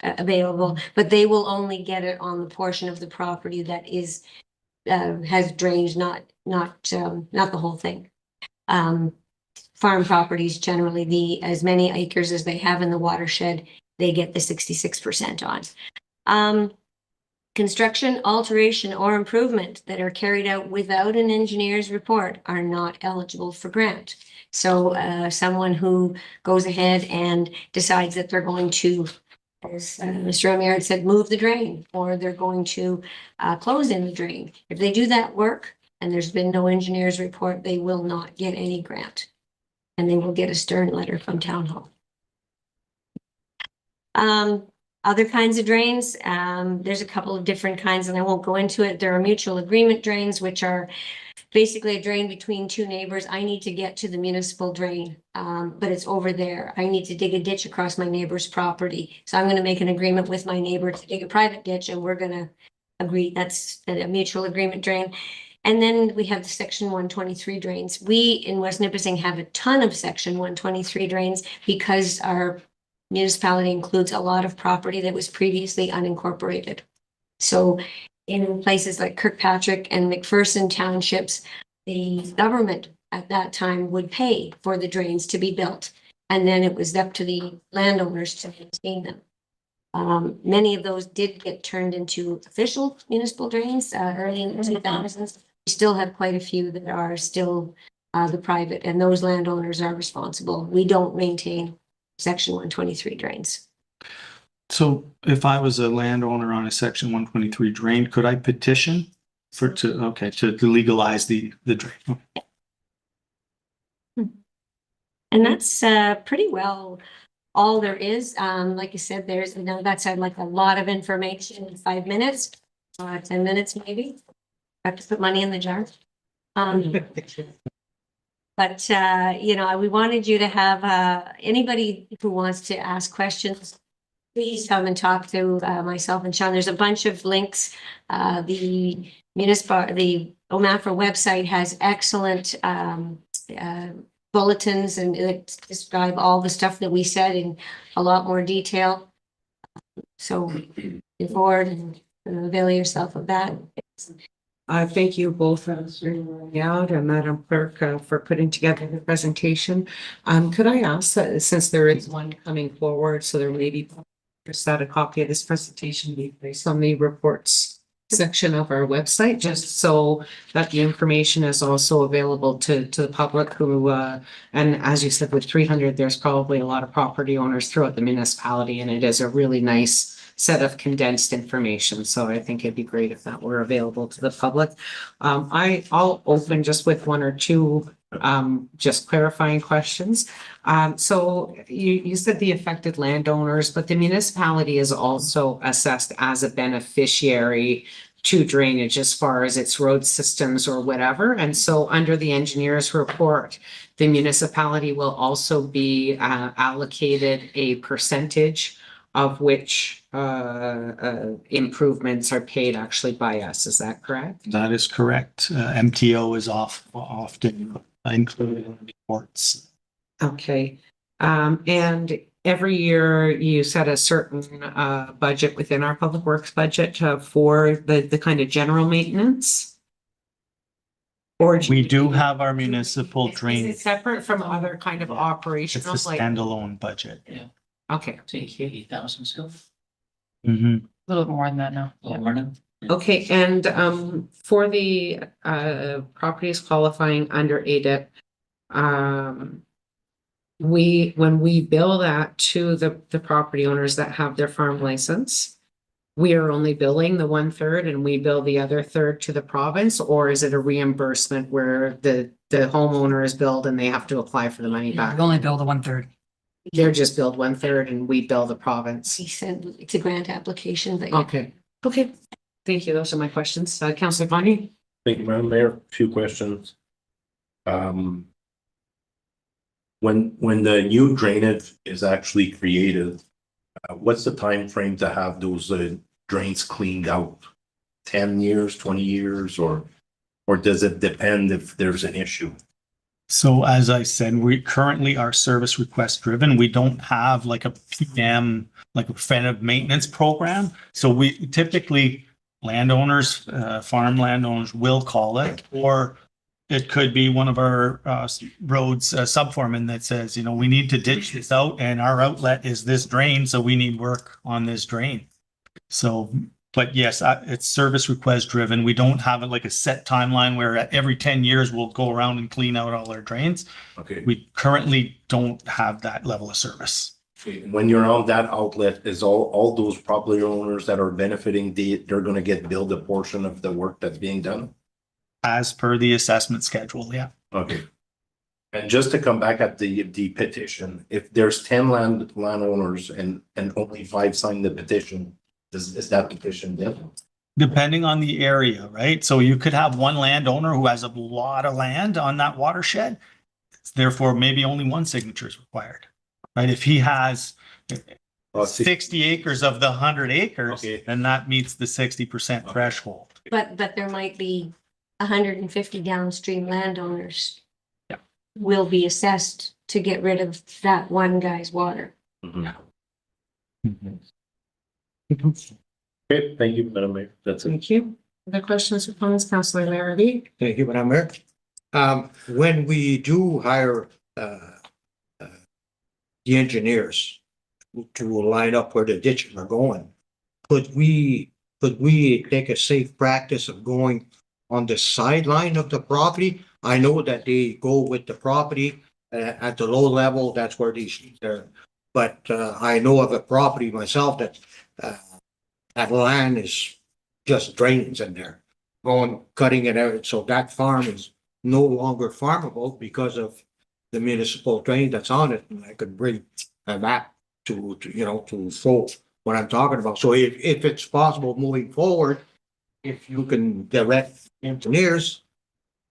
available, but they will only get it on the portion of the property that is has drainage, not the whole thing. Farm properties, generally, as many acres as they have in the watershed, they get the 66% on. Construction, alteration, or improvement that are carried out without an engineer's report are not eligible for grant. So someone who goes ahead and decides that they're going to, as Mr. O'Meara said, move the drain, or they're going to close in the drain. If they do that work and there's been no engineer's report, they will not get any grant, and they will get a stern letter from Town Hall. Other kinds of drains, there's a couple of different kinds, and I won't go into it. There are mutual agreement drains, which are basically a drain between 2 neighbors. I need to get to the municipal drain, but it's over there. I need to dig a ditch across my neighbor's property. So I'm going to make an agreement with my neighbor to dig a private ditch, and we're going to agree. That's a mutual agreement drain. And then we have the Section 123 drains. We in West Nipissing have a ton of Section 123 drains because our municipality includes a lot of property that was previously unincorporated. So in places like Kirkpatrick and McPherson townships, the government at that time would pay for the drains to be built. And then it was up to the landowners to maintain them. Many of those did get turned into official municipal drains early in the 2000s. We still have quite a few that are still the private, and those landowners are responsible. We don't maintain Section 123 drains. So if I was a landowner on a Section 123 drain, could I petition to legalize the drain? And that's pretty well all there is. Like I said, that's like a lot of information in 5 minutes, 10 minutes maybe. I have to put money in the jar. But, we wanted you to have anybody who wants to ask questions, please come and talk to myself and Sean. There's a bunch of links. The the OMAFRA website has excellent bulletins and it describe all the stuff that we said in a lot more detail. So move forward and avail yourself of that. Thank you both for bringing out and Madam Clerk for putting together the presentation. Could I ask that since there is one coming forward, so there may be just that a copy of this presentation be placed on the reports section of our website, just so that the information is also available to the public who, and as you said, with 300, there's probably a lot of property owners throughout the municipality, and it is a really nice set of condensed information. So I think it'd be great if that were available to the public. I'll open just with one or two just clarifying questions. So you said the affected landowners, but the municipality is also assessed as a beneficiary to drainage as far as its road systems or whatever. And so under the engineer's report, the municipality will also be allocated a percentage of which improvements are paid actually by us. Is that correct? That is correct. MTO is often included in reports. Okay. And every year you set a certain budget within our public works budget for the kind of general maintenance? Or We do have our municipal is it drainage. separate from other kind of It's operational, a like, standalone budget. okay. Say 80,000 still. Mhm. A little bit more than that now. More now? Okay, and for the properties qualifying under ADIP, when we bill that to the property owners that have their farm license, we are only billing the 1/3 and we bill the other third to the province, or is it a reimbursement where the homeowner is billed and they have to apply for the money back? We only bill the 1/3. They're just billed 1/3 and we bill the province. We send, it's a grant application, but Okay, okay. Thank you. Those are my questions. Councillor Bonnie? Thank you, Madam Mayor. A few questions. When the new drainage is actually created, what's the time frame to have those drains cleaned out? 10 years, 20 years, or does it depend if there's an issue? So as I said, we currently are service request driven. We don't have like a PM, like a preventive maintenance program. So we typically landowners, farm landowners will call it, or it could be one of our roads subforeman that says, we need to ditch this out and our outlet is this drain, so we need work on this drain. So, but yes, it's service request driven. We don't have it like a set timeline where every 10 years we'll go around and clean out all our drains. Okay. We currently don't have that level of service. When you're on that outlet, is all those property owners that are benefiting, they're gonna get billed a portion of the work that's being done? As per the assessment schedule, yeah. Okay. And just to come back at the petition, if there's 10 landowners and only 5 sign the petition, is that petition dead? Depending on the area, right? So you could have one landowner who has a lot of land on that watershed. Therefore, maybe only one signature is required, right? If he has 60 acres of the 100 acres, Okay. then that meets the 60% threshold. but there might be 150 downstream landowners. Yeah. Will be assessed to get rid of that one guy's water. Mhm. Okay, thank you, Madam Mayor. That's it. Thank you. Other questions or comments, Councillor Larrabee? Thank you, Madam Mayor. When we do hire the engineers to line up where the ditches are going, could we take a safe practice of going on the sideline of the property? I know that they go with the property at the low level, that's where these sheets are. But I know of a property myself that that land is just drains in there, cutting it out. So that farm is no longer farmable because of the municipal drain that's on it. And I could bring a map to show what I'm talking about. So if it's possible moving forward, if you can direct engineers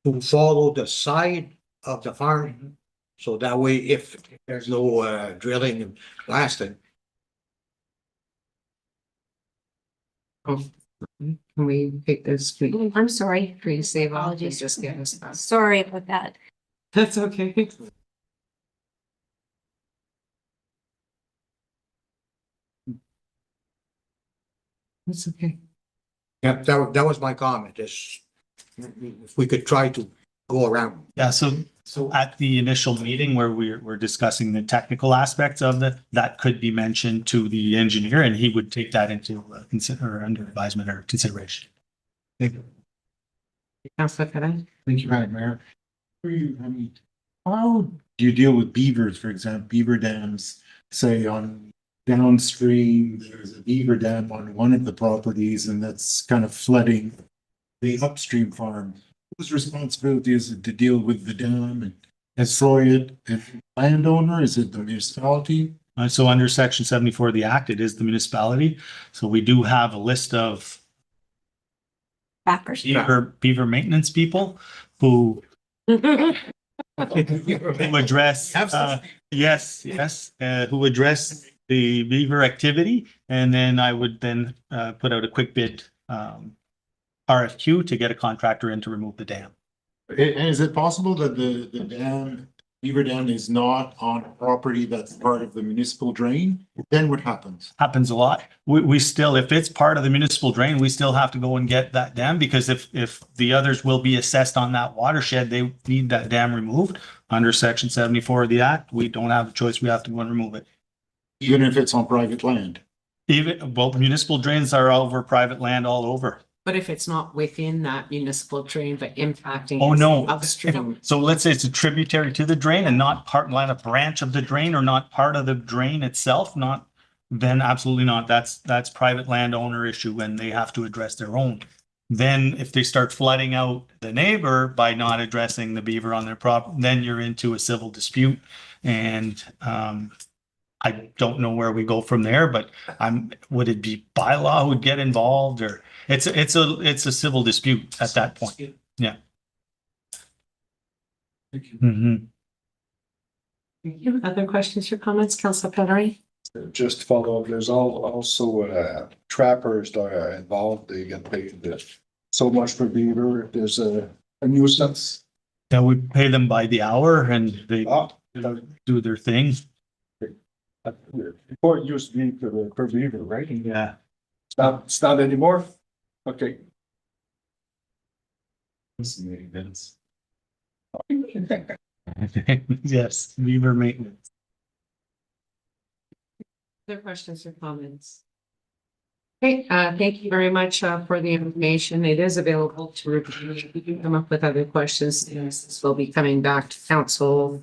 to follow the side of the farm, so that way if there's no drilling and blasting, Oh, can we take this? I'm sorry. Please save all, Apologies. just give us that. Sorry about that. That's okay. It's okay. Yeah, that was my comment, is if we could try to go around. Yeah, so at the initial meeting where we're discussing the technical aspects of that could be mentioned to the engineer and he would take that into consider under advisement or consideration. Councilor Cadet? Thank you, Madam Mayor. How do you deal with beavers, for example, beaver dams, say on downstream, there's a beaver dam on one of the properties and that's kind of flooding the upstream farm. Whose responsibility is it to deal with the dam and destroy it? Is it the landowner? Is it the municipality? So under section 74 of the act, it is the municipality. So we do have a list of Backers. beaver maintenance people who address, who address the beaver activity. And then I would then put out a quick bid RFQ to get a contractor in to remove the dam. And is it possible that the dam, beaver dam is not on a property that's part of the municipal drain? Then what happens? Happens a lot. We still, if it's part of the municipal drain, we still have to go and get that dam because if the others will be assessed on that watershed, they need that dam removed under section 74 of the act. We don't have a choice. We have to go and remove it. Even if it's on private land? Well, municipal drains are all over private land all over. But if it's not within that municipal drain, but impacting. Oh, no. Upstream. So let's say it's a tributary to the drain and not part, line a branch of the drain or not part of the drain itself, then absolutely not. That's private landowner issue and they have to address their own. Then if they start flooding out the neighbor by not addressing the beaver on their property, then you're into a civil dispute. And I don't know where we go from there, but would it be bylaw who would get involved or it's a civil dispute at that point. Yeah. Mhm. Thank you. Other questions or comments, Councilor Pelletier? Just follow up, there's also trappers that are involved, they get paid so much per beaver, if there's a nuisance. Yeah, we pay them by the hour and they do their thing. Before it used to be per beaver, right? Yeah. It's not anymore? Okay. Yes, beaver maintenance. Other questions or comments? Okay, thank you very much for the information. It is available to review. If you can come up with other questions, this will be coming back to council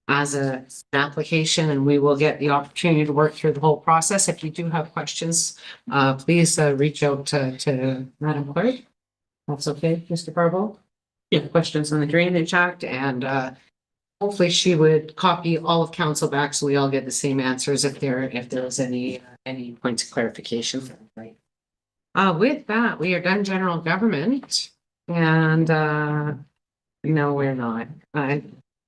as an application, and we will get the opportunity to work through the whole process. If you do have questions, please reach out to Madam Clerk. That's okay, Mr. Barbo? Yeah, questions on the Drainage Act, and hopefully she would copy all of council back so we all get the same answers if there is any points of clarification. Right. With that, we are done general government, and no, we're not.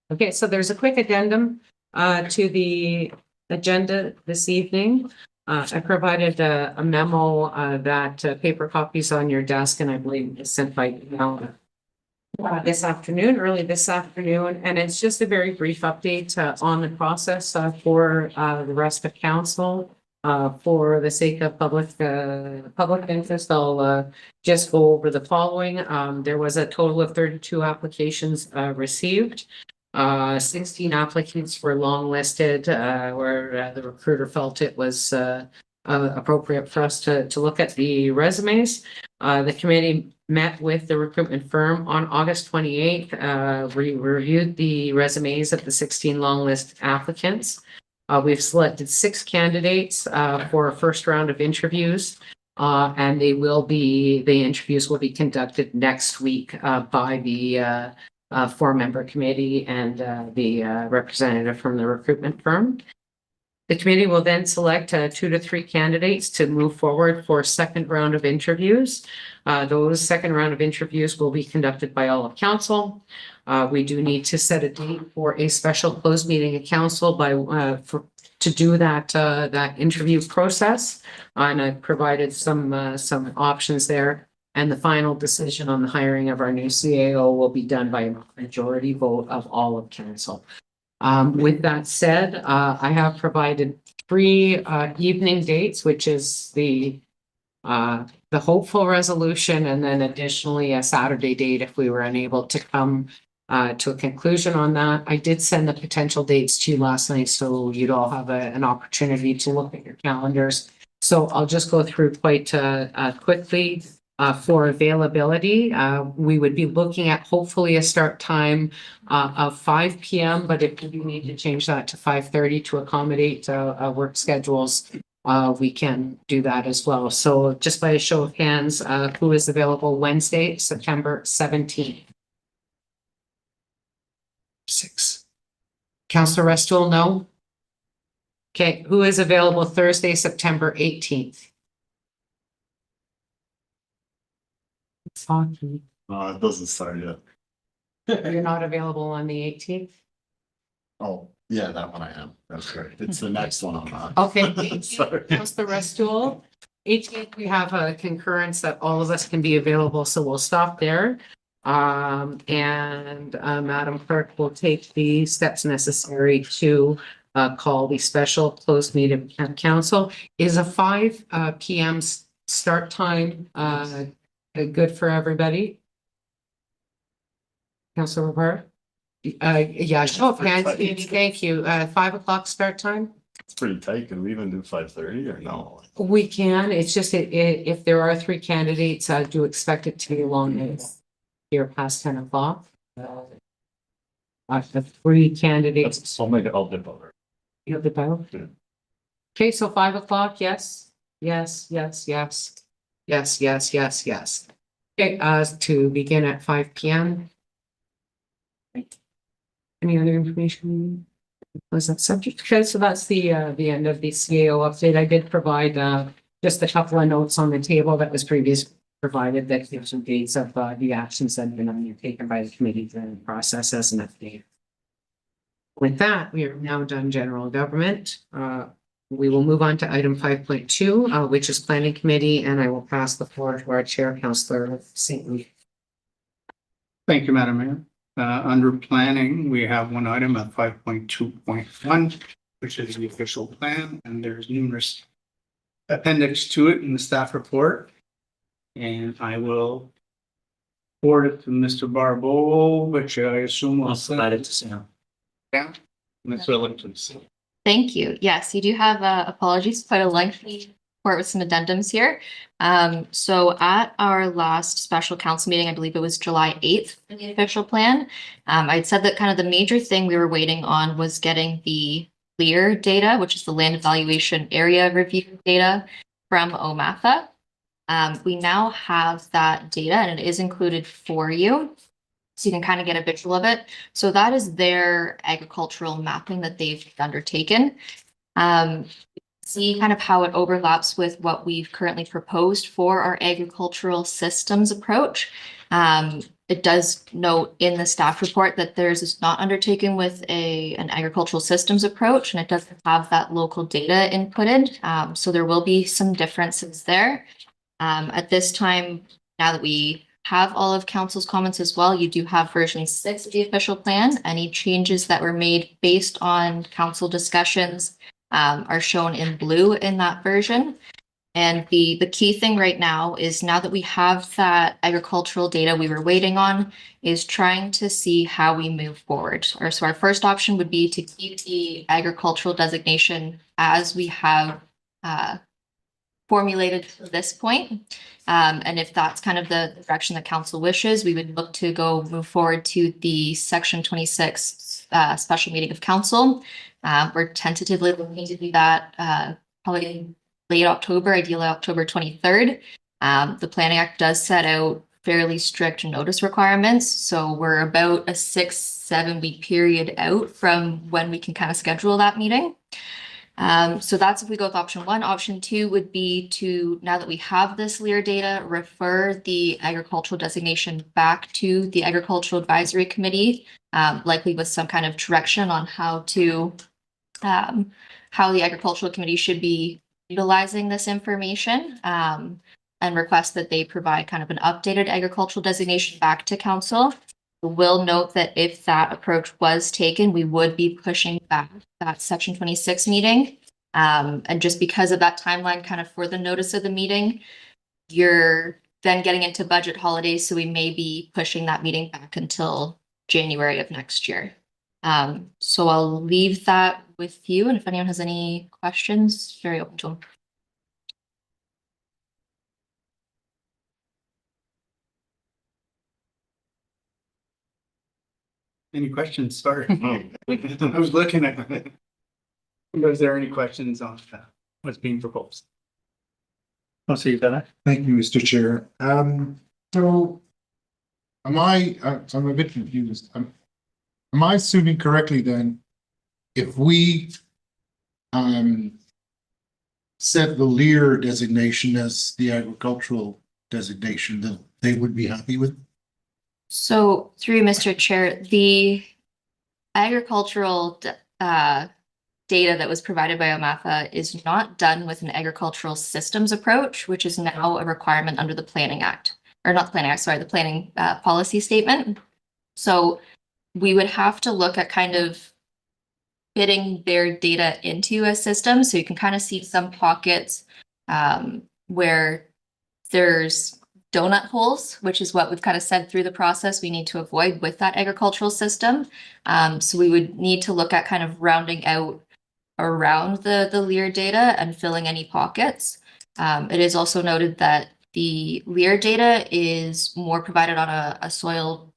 Okay, so there's a quick addendum to the agenda this evening. I provided a memo that paper copies on your desk, and I believe it's sent by email early this afternoon, and it's just a very brief update on the process for the rest of council. For the sake of public interest, I'll just go over the following. There was a total of 32 applications received. 16 applicants were long listed where the recruiter felt it was appropriate for us to look at the resumes. The committee met with the recruitment firm on August 28th. We reviewed the resumes of the 16 long list applicants. We've selected 6 candidates for a first round of interviews, and the interviews will be conducted next week by the 4-member committee and the representative from the recruitment firm. The committee will then select 2 to 3 candidates to move forward for a second round of interviews. Those second round of interviews will be conducted by all of council. We do need to set a date for a special closed meeting of council to do that interview process. And I provided some options there. And the final decision on the hiring of our new CAO will be done by a majority vote of all of council. With that said, I have provided 3 evening dates, which is the hopeful resolution, and then additionally a Saturday date if we were unable to come to a conclusion on that. I did send the potential dates to you last night, so you'd all have an opportunity to look at your calendars. So I'll just go through quite quickly. For availability, we would be looking at hopefully a start time of 5 p.m. But if you need to change that to 5:30 to accommodate work schedules, we can do that as well. So just by a show of hands, who is available Wednesday, September 17th? 6. Councillor Restool, no? Okay, who is available Thursday, September 18th? Hockey. It doesn't start yet. You're not available on the 18th? Oh, yeah, that one I am. That's right. It's the next one I'm on. Okay, Sorry. Councillor Restool. 18th, we have a concurrence that all of us can be available, so we'll stop there. Madam Clerk will take the steps necessary to call the special closed meeting of council. Is a 5 p.m. start time good for everybody? Councillor Repart? Yeah, show of hands, thank you. 5 o'clock start time? It's pretty tight. Can we even do 5:30 or no? We can, it's just if there are 3 candidates, I do expect it to be long here past 10 o'clock. The 3 candidates. I'll dip over. You have the power? Yeah. Okay, so 5 o'clock, yes, yes. Okay, to begin at 5 p.m. Any other information? Was that subject? Okay, so that's the end of the CAO update. I did provide just a couple of notes on the table that was previously provided that gives some dates of the actions that have been undertaken by the committee during the process as an update. With that, we are now done general government. We will move on to item 5.2, which is planning committee, and I will pass the floor to our chair, Councillor St. Louis. Thank you, Madam Mayor. Under planning, we have one item at 5.2.1, which is the official plan, and there's numerous appendix to it in the staff report. And I will forward it to Mr. Barbeau, which I assume will I'll slide it to Sam. down. Mr. Ellington. Thank you. Yes, you do have apologies, quite a lengthy report with some addendums here. So at our last special council meeting, I believe it was July 8th for the official plan. I'd said that kind of the major thing we were waiting on was getting the LEAR data, which is the Land Evaluation Area Review data from OMAFA. We now have that data and it is included for you. So you can kind of get a visual of it. So that is their agricultural mapping that they've undertaken. See kind of how it overlaps with what we've currently proposed for our agricultural systems approach. It does note in the staff report that theirs is not undertaken with an agricultural systems approach, and it doesn't have that local data inputted. So there will be some differences there. At this time, now that we have all of council's comments as well, you do have version 6 of the official plan. Any changes that were made based on council discussions are shown in blue in that version. And the key thing right now is, now that we have that agricultural data we were waiting on, is trying to see how we move forward. So our first option would be to keep the agricultural designation as we have formulated to this point. And if that's kind of the direction that council wishes, we would look to move forward to the section 26 special meeting of council. We're tentatively looking to do that probably late October, ideally October 23rd. The Planning Act does set out fairly strict notice requirements. So we're about a 6-7 week period out from when we can kind of schedule that meeting. So that's if we go with option one. Option two would be to, now that we have this LEAR data, refer the agricultural designation back to the Agricultural Advisory Committee, likely with some kind of direction on how the Agricultural Committee should be utilizing this information, and request that they provide kind of an updated agricultural designation back to council. Will note that if that approach was taken, we would be pushing back that section 26 meeting. And just because of that timeline kind of for the notice of the meeting, you're then getting into budget holidays. So we may be pushing that meeting back until January of next year. So I'll leave that with you. And if anyone has any questions, very open to them. Any questions? Sorry. I was looking at it. Was there any questions on what's being proposed? I'll see you better. Thank you, Mr. Chair. So am I'm a bit confused. Am I assuming correctly then, if we set the LEAR designation as the agricultural designation, then they would be happy with? So through Mr. Chair, the agricultural data that was provided by OMAFA is not done with an agricultural systems approach, which is now a requirement under the Planning Act, or not the Planning Act, sorry, the Planning Policy Statement. So we would have to look at kind of fitting their data into a system. So you can kind of see some pockets where there's donut holes, which is what we've kind of said through the process we need to avoid with that agricultural system. So we would need to look at kind of rounding out around the LEAR data and filling any pockets. It is also noted that the LEAR data is more provided on a soil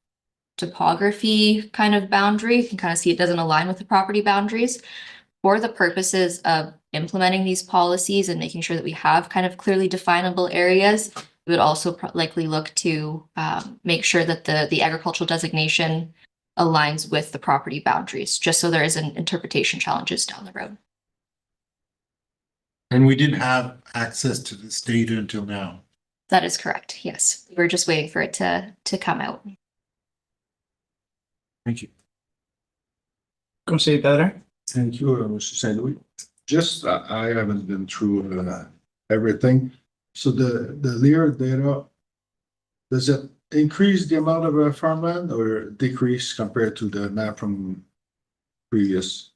topography kind of boundary. You can kind of see it doesn't align with the property boundaries. For the purposes of implementing these policies and making sure that we have kind of clearly definable areas, we would also likely look to make sure that the agricultural designation aligns with the property boundaries, just so there isn't interpretation challenges down the road. And we didn't have access to this data until now. That is correct. Yes, we're just waiting for it to come out. Thank you. Conseiller Pedra? Thank you, Mr. St. Louis. Just, I haven't been through everything. So the LEAR data, does it increase the amount of farmland or decrease compared to the map from previous?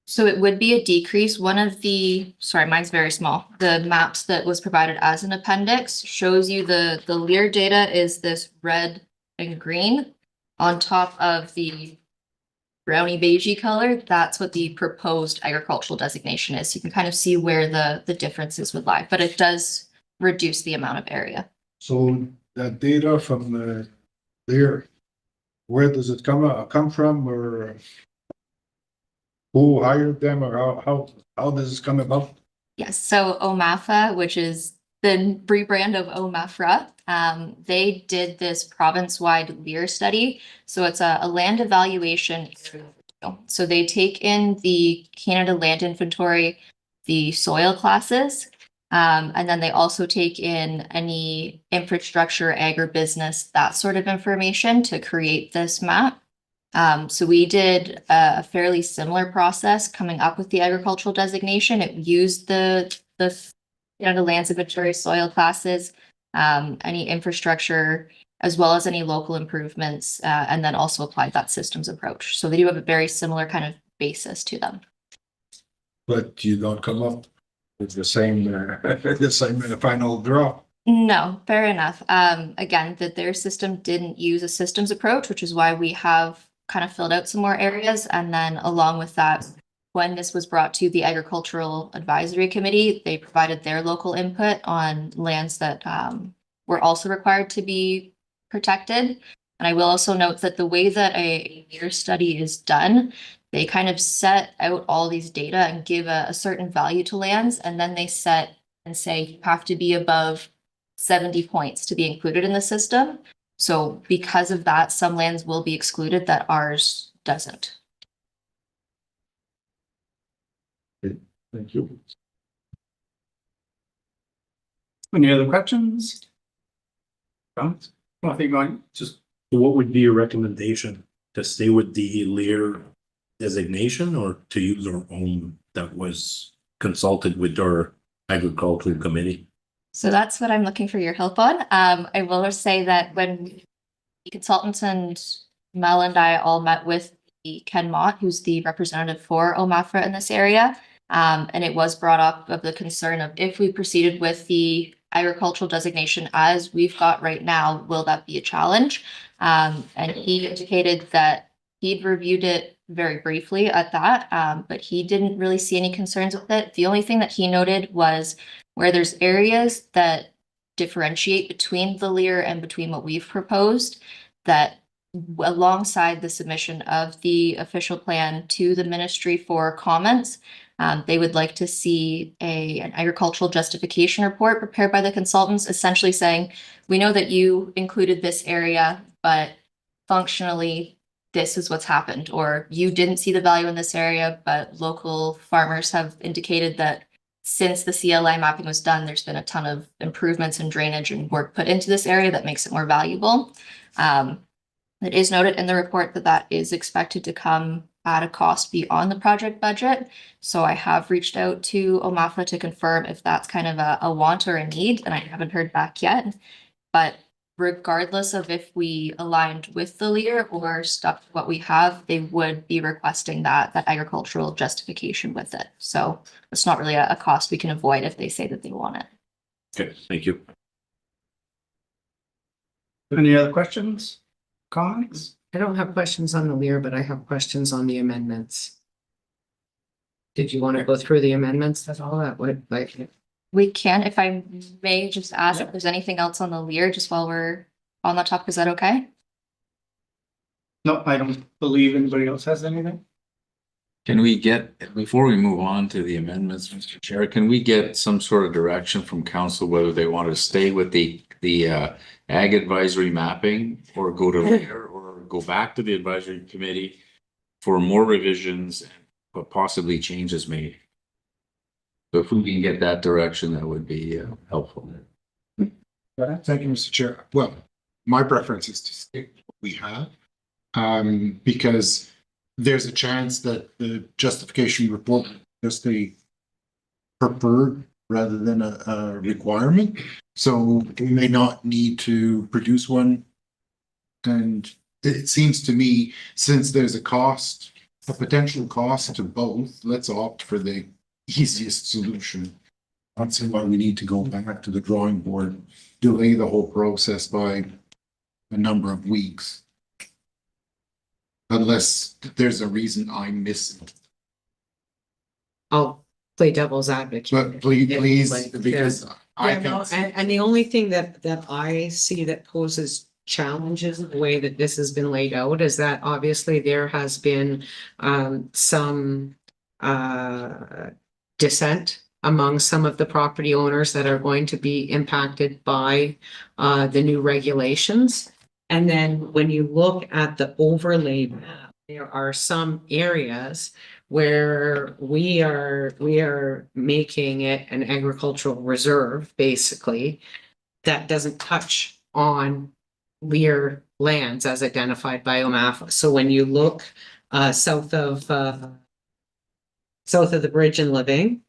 So it would be a decrease. One of the, sorry, mine's very small. The maps that was provided as an appendix shows you the LEAR data is this red and green on top of the browny beigey color. That's what the proposed agricultural designation is. You can kind of see where the differences would lie, but it does reduce the amount of area. So that data from the LEAR, where does it come from, or who hired them, or how does this come about? Yes, so OMAFA, which is the rebrand of OMAFRA, they did this province-wide LEAR study. So it's a land evaluation. So they take in the Canada Land Inventory, the soil classes, and then they also take in any infrastructure, agribusiness, that sort of information to create this map. So we did a fairly similar process coming up with the agricultural designation. It used the lands inventory soil classes, any infrastructure, as well as any local improvements, and then also applied that systems approach. So they do have a very similar kind of basis to them. But you don't come up with the same final draw. No, fair enough. Again, that their system didn't use a systems approach, which is why we have kind of filled out some more areas. And then along with that, when this was brought to the Agricultural Advisory Committee, they provided their local input on lands that were also required to be protected. And I will also note that the way that a LEAR study is done, they kind of set out all these data and give a certain value to lands, and then they set and say you have to be above 70 points to be included in the system. So because of that, some lands will be excluded that ours doesn't. Thank you. Any other questions? Comments? Nothing going? Just, what would be your recommendation? To stay with the Lear designation or to use our own that was consulted with our agricultural committee? So that's what I'm looking for your help on. I will say that when the consultants and Mel and I all met with Ken Mott, who's the representative for OMAFRA in this area, and it was brought up of the concern of if we proceeded with the agricultural designation as we've got right now, will that be a challenge? And he indicated that he'd reviewed it very briefly at that, but he didn't really see any concerns with it. The only thing that he noted was where there's areas that differentiate between the Lear and between what we've proposed, that alongside the submission of the official plan to the ministry for comments, they would like to see an agricultural justification report prepared by the consultants, essentially saying, we know that you included this area, but functionally, this is what's happened, or you didn't see the value in this area, but local farmers have indicated that since the CLI mapping was done, there's been a ton of improvements in drainage and work put into this area that makes it more valuable. It is noted in the report that that is expected to come at a cost beyond the project budget. So I have reached out to OMAFRA to confirm if that's kind of a want or a need, and I haven't heard back yet. But regardless of if we aligned with the Lear or stuck to what we have, they would be requesting that agricultural justification with it. So it's not really a cost we can avoid if they say that they want it. Okay, thank you. Any other questions? Comments? I don't have questions on the Lear, but I have questions on the amendments. Did you want to go through the amendments? That's all that would like. We can, if I may just ask if there's anything else on the Lear, just while we're on that topic, is that okay? No, I don't believe anybody else has anything. Can we get, before we move on to the amendments, Mr. Chair, can we get some sort of direction from council whether they want to stay with the ag advisory mapping or go to Lear or go back to the advisory committee for more revisions, but possibly changes made? So if we can get that direction, that would be helpful. Thank you, Mr. Chair. Well, my preference is to stick with what we have. Because there's a chance that the justification report is just a preferred rather than a requirement. So we may not need to produce one. And it seems to me, since there's a potential cost to both, let's opt for the easiest solution. I don't see why we need to go back to the drawing board, delay the whole process by a number of weeks. Unless there's a reason I'm missing. I'll play devil's advocate. But please, Like, because I Yeah, no, can't. and the only thing that I see that poses challenges in the way that this has been laid out is that obviously there has been some dissent among some of the property owners that are going to be impacted by the new regulations. And then when you look at the overlay map, there are some areas where we are making it an agricultural reserve, basically, that doesn't touch on Lear lands as identified by OMAFRA. So when you look south of the bridge in Living,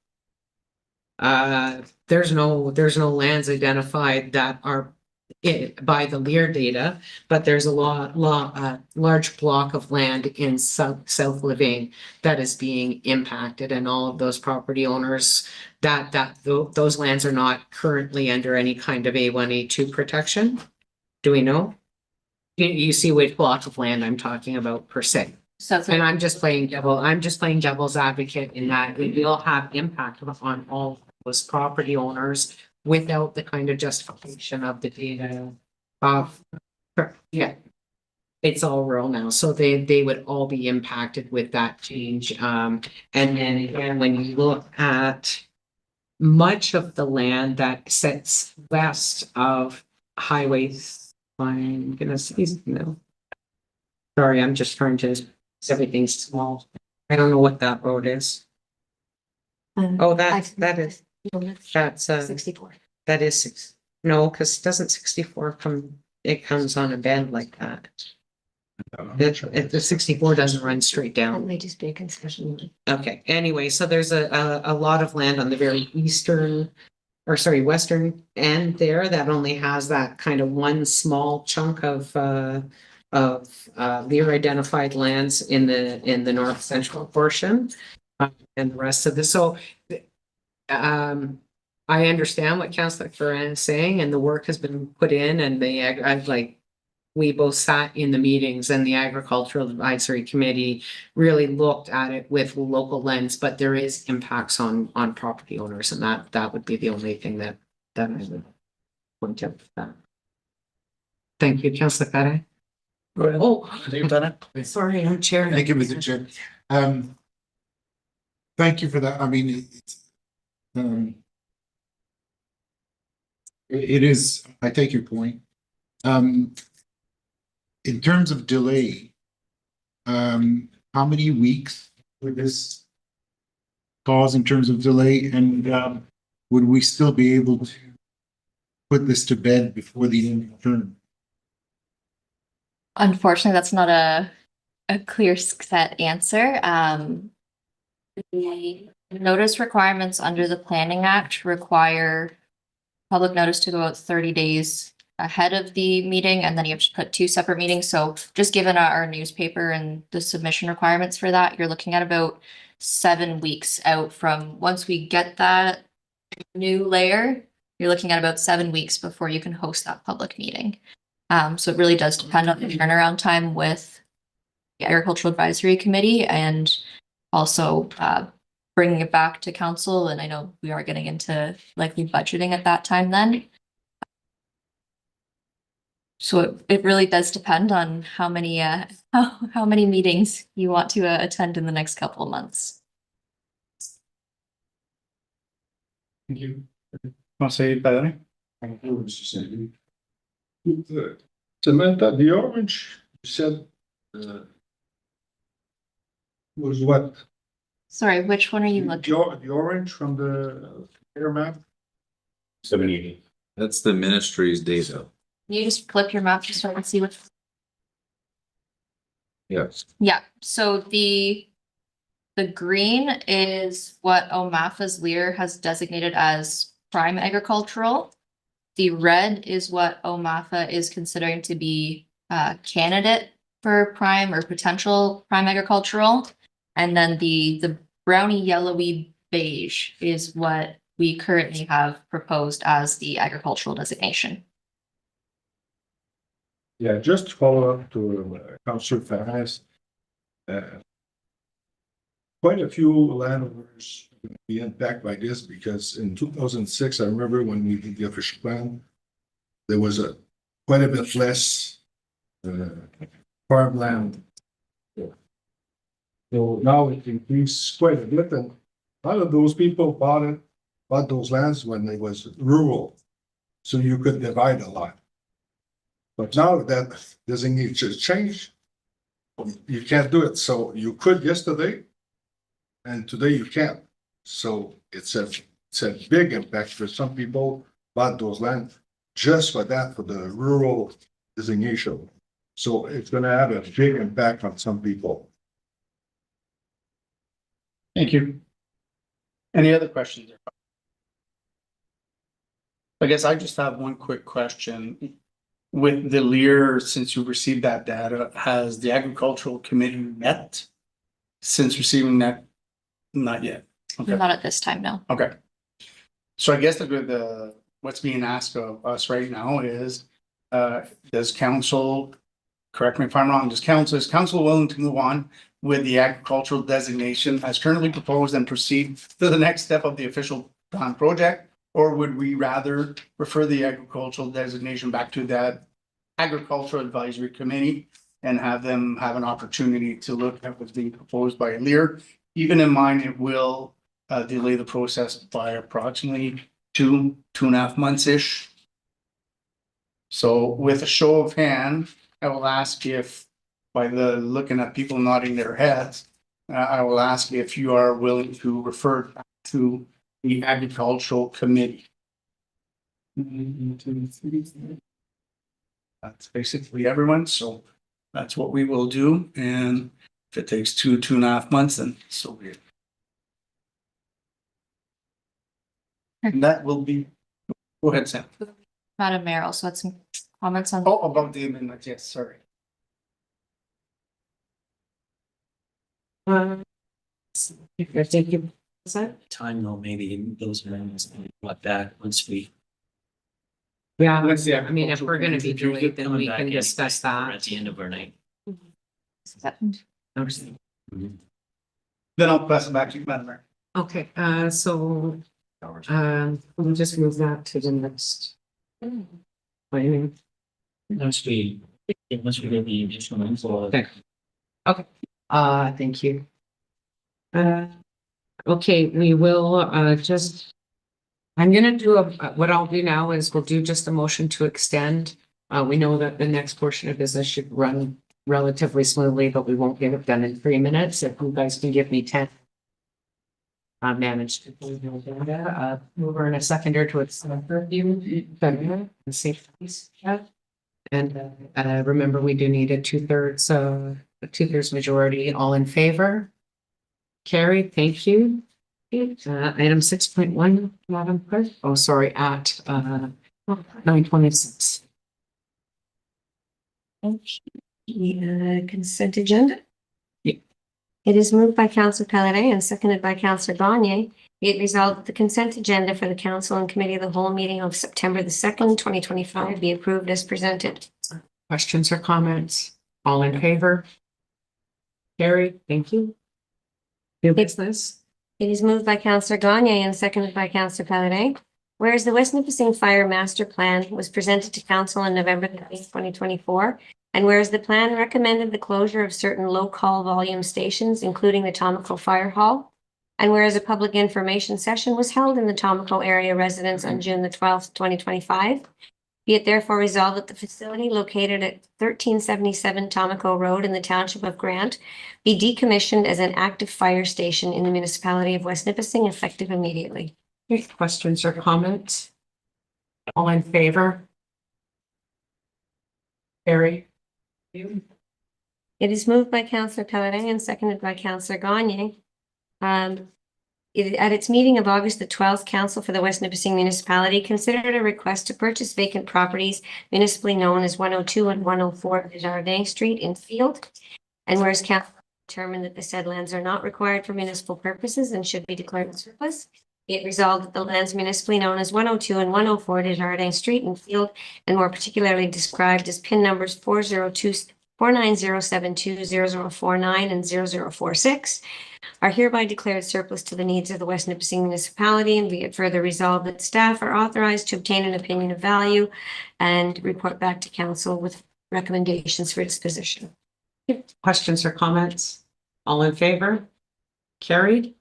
there's no lands identified that are by the Lear data, but there's a large block of land in South Living that is being impacted, and all of those property owners those lands are not currently under any kind of A1, A2 protection. Do we know? You see which block of land I'm talking about per se. So And I'm just playing devil's advocate in that it will have impact on all those property owners without the kind of justification of the data of, yeah. It's all rural now, so they would all be impacted with that change. And then again, when you look at much of the land that sits west of highways, I'm gonna see, no. Sorry, I'm just trying to, everything's small. I don't know what that road is. Oh, that is, that's, 64. that is six, no, because doesn't 64 come, it comes on a bend like that. If the 64 doesn't run straight That down. may just be a concession. Okay, anyway, so there's a lot of land on the very eastern, or sorry, western end there that only has that kind of one small chunk of Lear identified lands in the north central portion. And the rest of this, so I understand what Councillor Ferran is saying, and the work has been put in, and I've like, we both sat in the meetings, and the Agricultural Advisory Committee really looked at it with local lens, but there is impacts on property owners, and that would be the only thing that I would point out with that. Thank you, Councillor Ferran. Oh, sorry, I'm chair. Thank you, Mr. Chair. Thank you for that. I mean, it is, I take your point. In terms of delay, how many weeks would this cause in terms of delay? And would we still be able to put this to bed before the end of the term? Unfortunately, that's not a clear set answer. The notice requirements under the Planning Act require public notice to go out 30 days ahead of the meeting, and then you have to put 2 separate meetings. So just given our newspaper and the submission requirements for that, you're looking at about 7 weeks out from once we get that new layer, you're looking at about 7 weeks before you can host that public meeting. So it really does depend on the turnaround time with the Agricultural Advisory Committee, and also bringing it back to council. And I know we are getting into likely budgeting at that time then. So it really does depend on how many meetings you want to attend in the next couple of months. Thank you. Councillor Padre? Samantha, the orange, you said, was what? Sorry, which one are you looking? The orange from the air map? 78. That's the ministry's data. Can you just flip your map just so I can see what? Yes. Yeah, so the green is what OMAFA's Lear has designated as prime agricultural. The red is what OMAFA is considering to be a candidate for prime or potential prime agricultural. And then the browny yellowy beige is what we currently have proposed as the agricultural designation. Yeah, just to follow up to Councillor Ferraz. Quite a few landowners will be impacted by this, because in 2006, I remember when we did the official plan, there was quite a bit less farmland. So now it increased quite a bit, and a lot of those people bought those lands when it was rural, so you could divide a lot. But now that designation changed, you can't do it. So you could yesterday, and today you can't. So it's a big impact for some people bought those land just for that, for the rural designation. So it's gonna have a big impact on some people. Thank you. Any other questions? I guess I just have one quick question. With the Lear, since you received that data, has the agricultural committee met since receiving that? Not yet. Okay. Not at this time, no. Okay. So I guess what's being asked of us right now is, does council, correct me if I'm wrong, is council willing to move on with the agricultural designation as currently proposed and proceed to the next step of the official plan project? Or would we rather refer the agricultural designation back to that agricultural advisory committee and have them have an opportunity to look at what's being proposed by Lear? Even in mind, it will delay the process by approximately 2.5 months-ish. So with a show of hand, I will ask if, by the looking at people nodding their heads, I will ask if you are willing to refer to the Agricultural Committee. 1, 2, 3. That's basically everyone, so that's what we will do, and if it takes 2.5 months, then so be it. And that will be, go ahead, Sam. Madam Mayor also had some comments on. Oh, about the amendment, yes, sorry. I think you, is that? Time though, maybe those amendments can be brought back once we. Yeah, Let's see, I mean, if we're gonna be delayed, then coming we back can in discuss At that. the end of our night. Then I'll pass it back to you, Madam Mayor. Okay, so, we'll just move that to the next. Planning. Once we get the additional info. Okay. Thank you. Okay, we will, just. I'm gonna do what I'll do now is we'll do just a motion to extend. We know that the next portion of business should run relatively smoothly, but we won't get it done in 3 minutes. If you guys can give me 10. I managed to pull the agenda, mover and a seconder to its review, and safety. And, remember, we do need a 2/3 majority, all in favor. Carried, thank you. Item 6.1, Madam Clerk, oh, sorry, at, 9:26. Consent agenda? Yeah. It is moved by Councillor Paladin and seconded by Councillor Gagne. Be it resolved that the consent agenda for the Council and Committee of the Whole meeting of September the 2nd, 2025 be approved as presented. Questions or comments? All in favor? Carried, thank you. New business? It is moved by Councillor Gagne and seconded by Councillor Paladin. Whereas the West Nipissing Fire Master Plan was presented to Council on November 8th, 2024, and whereas the plan recommended the closure of certain low-call volume stations, including the Tomaco Fire Hall, and whereas a public information session was held in the Tomaco area residence on June the 12th, 2025, be it therefore resolved that the facility located at 1377 Tomaco Road in the Township of Grant be decommissioned as an active fire station in the municipality of West Nipissing effective immediately. Questions or comments? All in favor? Carried. It is moved by Councillor Paladin and seconded by Councillor Gagne. At its meeting of August the 12th, Council for the West Nipissing Municipality considered a request to purchase vacant properties municipally known as 102 and 104 Desjardins Street in Field. And whereas Council determined that the said lands are not required for municipal purposes and should be declared surplus, it resolved that the lands municipally known as 102 and 104 Desjardins Street in Field, and more particularly described as PIN numbers 402 49072 0049 and 0046, are hereby declared surplus to the needs of the West Nipissing municipality, and be it further resolved that staff are authorized to obtain an opinion of value and report back to council with recommendations for disposition. Questions or comments? All in favor? Carried.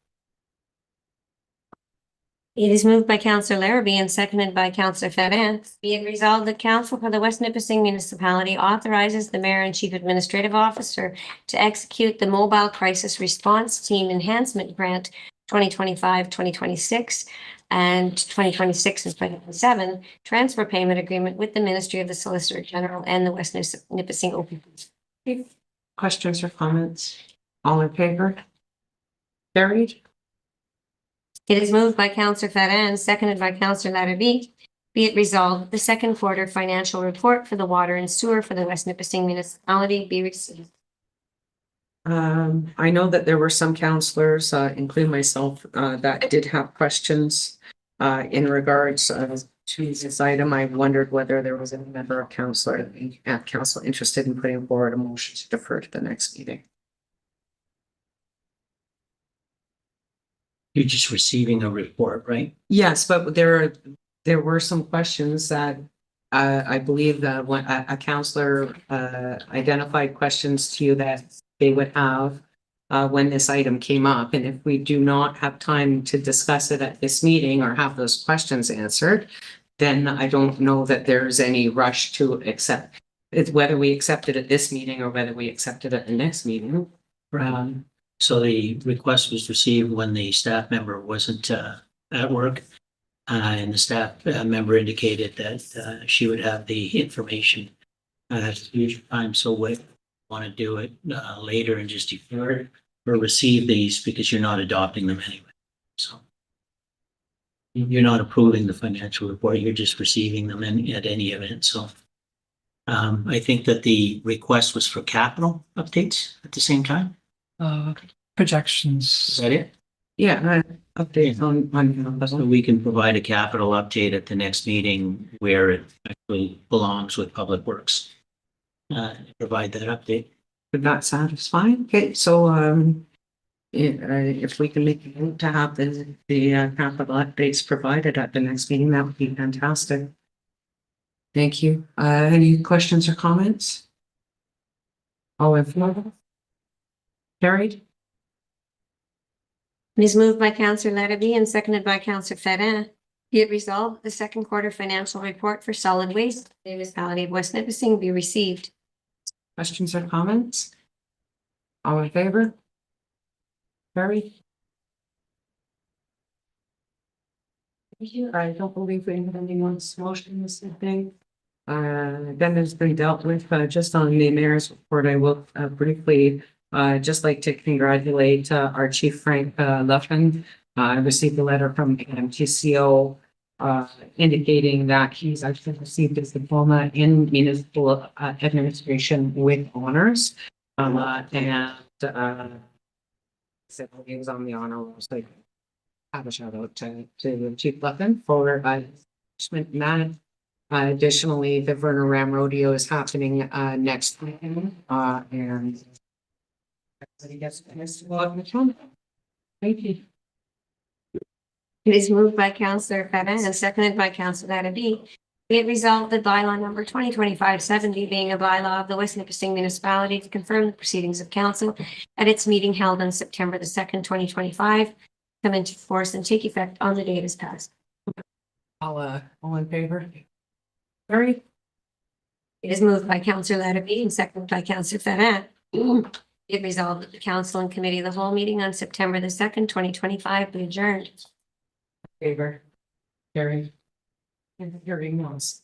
It is moved by Councillor Larrabee and seconded by Councillor Ferrin. Be it resolved that Council for the West Nipissing Municipality authorizes the Mayor and Chief Administrative Officer to execute the Mobile Crisis Response Team Enhancement Grant 2025-2026 and 2026 and 2027 transfer payment agreement with the Ministry of the Solicitor General and the West Nipissing OPP. Questions or comments? All in favor? Carried. It is moved by Councillor Ferrin, seconded by Councillor Larrabee. Be it resolved that the second quarter financial report for the water and sewer for the West Nipissing municipality be received. I know that there were some councillors, including myself, that did have questions in regards to this item. I wondered whether there was any member of council interested in putting forward a motion to defer to the next meeting. You're just receiving a report, right? Yes, but there were some questions that I believe that when a councillor identified questions to you that they would have when this item came up. And if we do not have time to discuss it at this meeting or have those questions answered, then I don't know that there's any rush to accept it, whether we accept it at this meeting or whether we accept it at the next meeting. So the request was received when the staff member wasn't at work. And the staff member indicated that she would have the information at a future time. So we want to do it later and just defer it or receive these because you're not adopting them anyway. So you're not approving the financial report, you're just receiving them at any event. So I think that the request was for capital updates at the same time. Is Projections. that it? Yeah, updates on. So we can provide a capital update at the next meeting where it actually belongs with Public Works. Provide that update. Would that satisfy? Okay, so, if we can make a note to have the capital updates provided at the next meeting, that would be fantastic. Thank you. Any questions or comments? All in favor? Carried? It is moved by Councillor Larrabee and seconded by Councillor Ferrin. Be it resolved, the second quarter financial report for solid waste, the municipality of West Nipissing be received. Questions or comments? All in favor? Carried? Thank you. I don't believe we have anyone's motion this evening. Then has been dealt with, just on the mayor's report. I will briefly just like to congratulate our Chief Frank Luffin. I received a letter from MTCO indicating that he's actually received his diploma in municipal administration with honors. So he was on the honor roll, so have a shout out to Chief Luffin for accomplishment in that. Additionally, the Vernon Ram Rodeo is happening next weekend, and everybody gets a chance to go out and attend. Thank you. It is moved by Councillor Ferrin and seconded by Councillor Larrabee. Be it resolved that bylaw number 2025-70 being a bylaw of the West Nipissing municipality to confirm the proceedings of council at its meeting held on September the 2nd, 2025, come into force and take effect on the date as passed. All in favor? Carried? It is moved by Councillor Larrabee and seconded by Councillor Ferrin. Be it resolved that the council and committee of the whole meeting on September the 2nd, 2025 be adjourned. Favor? Carried? And hearing no's.